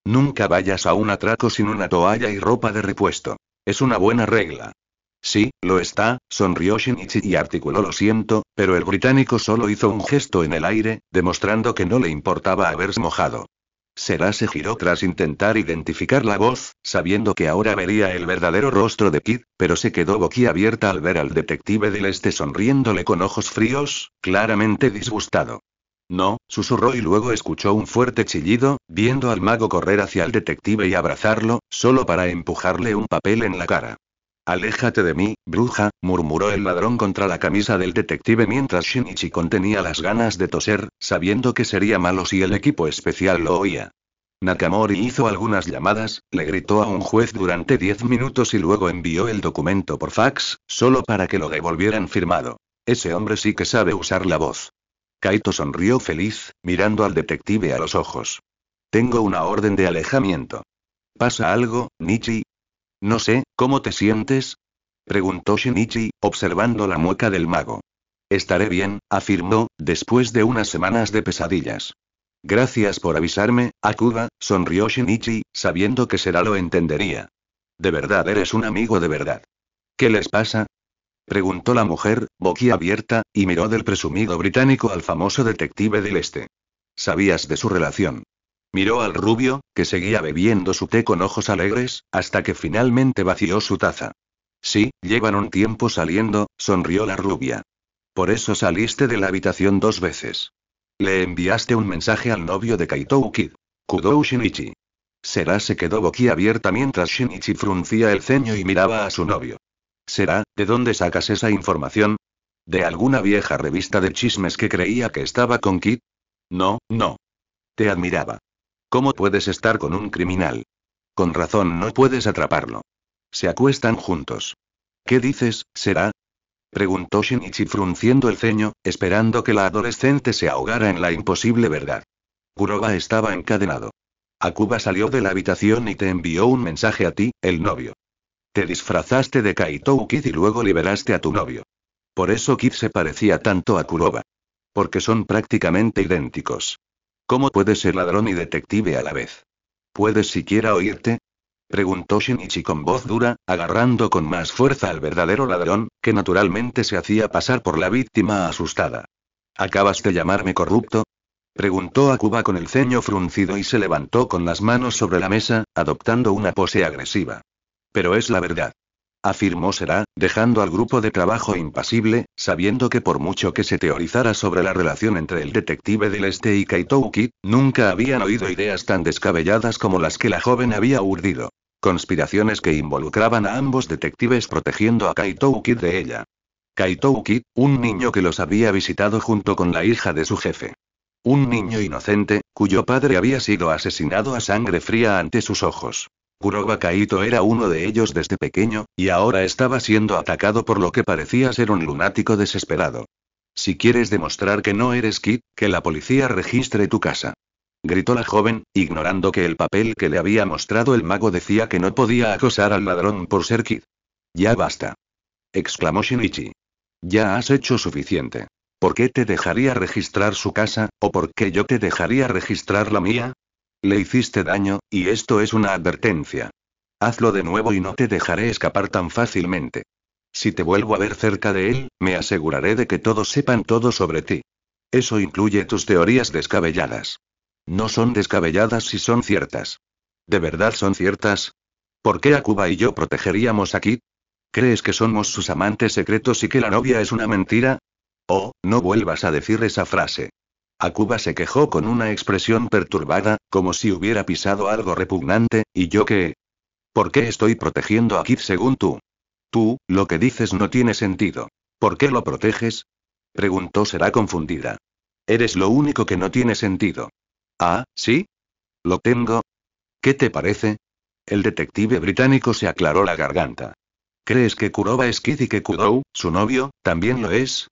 Nunca vayas a un atraco sin una toalla y ropa de repuesto. Es una buena regla. Sí, lo está, sonrió Shinichi y articuló lo siento, pero el británico solo hizo un gesto en el aire, demostrando que no le importaba haberse mojado. Será se giró tras intentar identificar la voz, sabiendo que ahora vería el verdadero rostro de Kid, pero se quedó boquiabierta al ver al detective del este sonriéndole con ojos fríos, claramente disgustado. No, susurró y luego escuchó un fuerte chillido, viendo al mago correr hacia el detective y abrazarlo, solo para empujarle un papel en la cara. Aléjate de mí, bruja, murmuró el ladrón contra la camisa del detective mientras Shinichi contenía las ganas de toser, sabiendo que sería malo si el equipo especial lo oía. Nakamori hizo algunas llamadas, le gritó a un juez durante 10 minutos y luego envió el documento por fax, solo para que lo devolvieran firmado. Ese hombre sí que sabe usar la voz. Kaito sonrió feliz, mirando al detective a los ojos. Tengo una orden de alejamiento. ¿Pasa algo, Nichi? No sé, ¿cómo te sientes? Preguntó Shinichi, observando la mueca del mago. Estaré bien, afirmó, después de unas semanas de pesadillas. Gracias por avisarme, Akuba, sonrió Shinichi, sabiendo que Será lo entendería. De verdad eres un amigo de verdad. ¿Qué les pasa? Preguntó la mujer, boquiabierta, y miró del presumido británico al famoso detective del este. ¿Sabías de su relación? Miró al rubio, que seguía bebiendo su té con ojos alegres, hasta que finalmente vació su taza. Sí, llevan un tiempo saliendo, sonrió la rubia. Por eso saliste de la habitación 2 veces. Le enviaste un mensaje al novio de Kaito Kid. Kudou Shinichi. Será se quedó boquiabierta mientras Shinichi fruncía el ceño y miraba a su novio. Será, ¿de dónde sacas esa información? ¿De alguna vieja revista de chismes que creía que estaba con Kid? No, no. Te admiraba. ¿Cómo puedes estar con un criminal? Con razón no puedes atraparlo. Se acuestan juntos. ¿Qué dices, Será? Preguntó Shinichi frunciendo el ceño, esperando que la adolescente se ahogara en la imposible verdad. Kuroba estaba encadenado. Akuba salió de la habitación y te envió un mensaje a ti, el novio. Te disfrazaste de Kaito Kid y luego liberaste a tu novio. Por eso Kid se parecía tanto a Kuroba. Porque son prácticamente idénticos. ¿Cómo puedes ser ladrón y detective a la vez? ¿Puedes siquiera oírte? Preguntó Shinichi con voz dura, agarrando con más fuerza al verdadero ladrón, que naturalmente se hacía pasar por la víctima asustada. ¿Acabas de llamarme corrupto? Preguntó Akuba con el ceño fruncido y se levantó con las manos sobre la mesa, adoptando una pose agresiva. Pero es la verdad. Afirmó Será, dejando al grupo de trabajo impasible, sabiendo que por mucho que se teorizara sobre la relación entre el detective del este y Kaito Kid, nunca habían oído ideas tan descabelladas como las que la joven había urdido. Conspiraciones que involucraban a ambos detectives protegiendo a Kaito Kid de ella. Kaito Kid, un niño que los había visitado junto con la hija de su jefe. Un niño inocente, cuyo padre había sido asesinado a sangre fría ante sus ojos. Kuroba Kaito era uno de ellos desde pequeño, y ahora estaba siendo atacado por lo que parecía ser un lunático desesperado. Si quieres demostrar que no eres Kid, que la policía registre tu casa. Gritó la joven, ignorando que el papel que le había mostrado el mago decía que no podía acosar al ladrón por ser Kid. Ya basta. Exclamó Shinichi. Ya has hecho suficiente. ¿Por qué te dejaría registrar su casa, o por qué yo te dejaría registrar la mía? Le hiciste daño, y esto es una advertencia. Hazlo de nuevo y no te dejaré escapar tan fácilmente. Si te vuelvo a ver cerca de él, me aseguraré de que todos sepan todo sobre ti. Eso incluye tus teorías descabelladas. No son descabelladas si son ciertas. ¿De verdad son ciertas? ¿Por qué Akuba y yo protegeríamos a Kid? ¿Crees que somos sus amantes secretos y que la novia es una mentira? Oh, no vuelvas a decir esa frase. Akuba se quejó con una expresión perturbada, como si hubiera pisado algo repugnante, ¿y yo qué? ¿Por qué estoy protegiendo a Kid según tú? Tú, lo que dices no tiene sentido. ¿Por qué lo proteges? Preguntó Será confundida. Eres lo único que no tiene sentido. Ah, ¿sí? ¿Lo tengo? ¿Qué te parece? El detective británico se aclaró la garganta. ¿Crees que Kuroba es Kid y que Kudou, su novio, también lo es?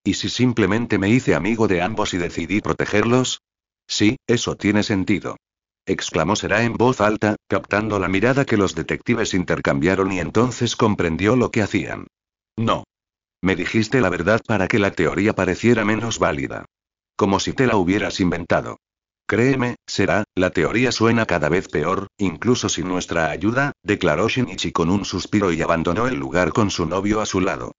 ¿Y si simplemente me hice amigo de ambos y decidí protegerlos? Sí, eso tiene sentido. Exclamó Será en voz alta, captando la mirada que los detectives intercambiaron y entonces comprendió lo que hacían. No. Me dijiste la verdad para que la teoría pareciera menos válida. Como si te la hubieras inventado. Créeme, será, la teoría suena cada vez peor, incluso sin nuestra ayuda, declaró Shinichi con un suspiro y abandonó el lugar con su novio a su lado.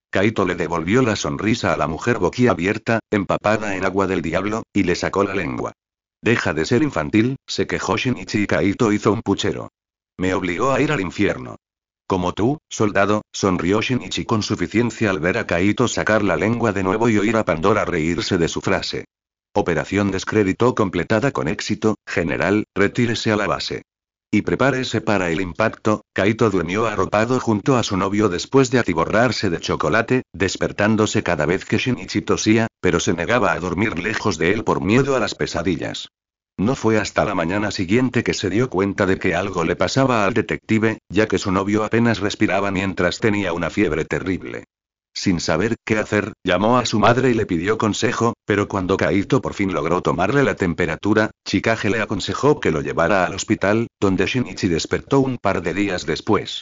Kaito le devolvió la sonrisa a la mujer boquiabierta, empapada en agua del diablo, y le sacó la lengua. Deja de ser infantil, se quejó Shinichi y Kaito hizo un puchero. Me obligó a ir al infierno. Como tú, soldado, sonrió Shinichi con suficiencia al ver a Kaito sacar la lengua de nuevo y oír a Pandora reírse de su frase. Operación descrédito completada con éxito, general, retírese a la base. Y prepárese para el impacto. Kaito durmió arropado junto a su novio después de atiborrarse de chocolate, despertándose cada vez que Shinichi tosía, pero se negaba a dormir lejos de él por miedo a las pesadillas. No fue hasta la mañana siguiente que se dio cuenta de que algo le pasaba al detective, ya que su novio apenas respiraba mientras tenía una fiebre terrible. Sin saber qué hacer, llamó a su madre y le pidió consejo, pero cuando Kaito por fin logró tomarle la temperatura, Chikage le aconsejó que lo llevara al hospital, donde Shinichi despertó un par de días después.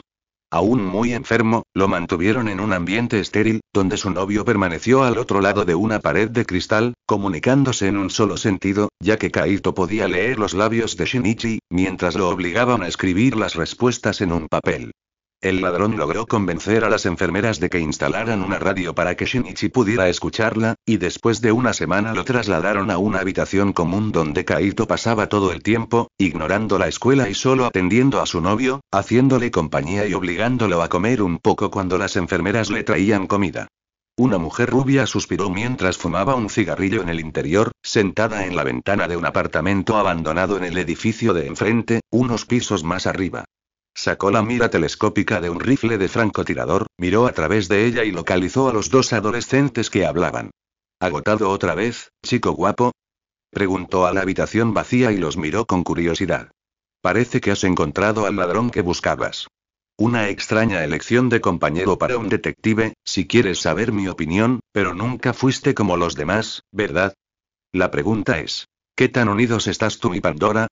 Aún muy enfermo, lo mantuvieron en un ambiente estéril, donde su novio permaneció al otro lado de una pared de cristal, comunicándose en un solo sentido, ya que Kaito podía leer los labios de Shinichi, mientras lo obligaban a escribir las respuestas en un papel. El ladrón logró convencer a las enfermeras de que instalaran una radio para que Shinichi pudiera escucharla, y después de una semana lo trasladaron a una habitación común donde Kaito pasaba todo el tiempo, ignorando la escuela y solo atendiendo a su novio, haciéndole compañía y obligándolo a comer un poco cuando las enfermeras le traían comida. Una mujer rubia suspiró mientras fumaba un cigarrillo en el interior, sentada en la ventana de un apartamento abandonado en el edificio de enfrente, unos pisos más arriba. Sacó la mira telescópica de un rifle de francotirador, miró a través de ella y localizó a los dos adolescentes que hablaban. ¿Agotado otra vez, chico guapo? Preguntó a la habitación vacía y los miró con curiosidad. Parece que has encontrado al ladrón que buscabas. Una extraña elección de compañero para un detective, si quieres saber mi opinión, pero nunca fuiste como los demás, ¿verdad? La pregunta es, ¿qué tan unidos estás tú y Pandora?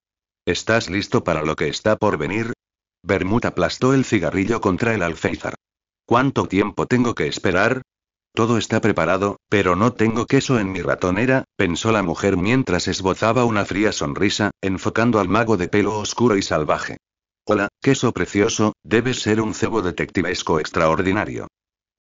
¿Estás listo para lo que está por venir? Bermud aplastó el cigarrillo contra el alféizar. ¿Cuánto tiempo tengo que esperar? Todo está preparado, pero no tengo queso en mi ratonera, pensó la mujer mientras esbozaba una fría sonrisa, enfocando al mago de pelo oscuro y salvaje. Hola, queso precioso, debes ser un cebo detectivesco extraordinario.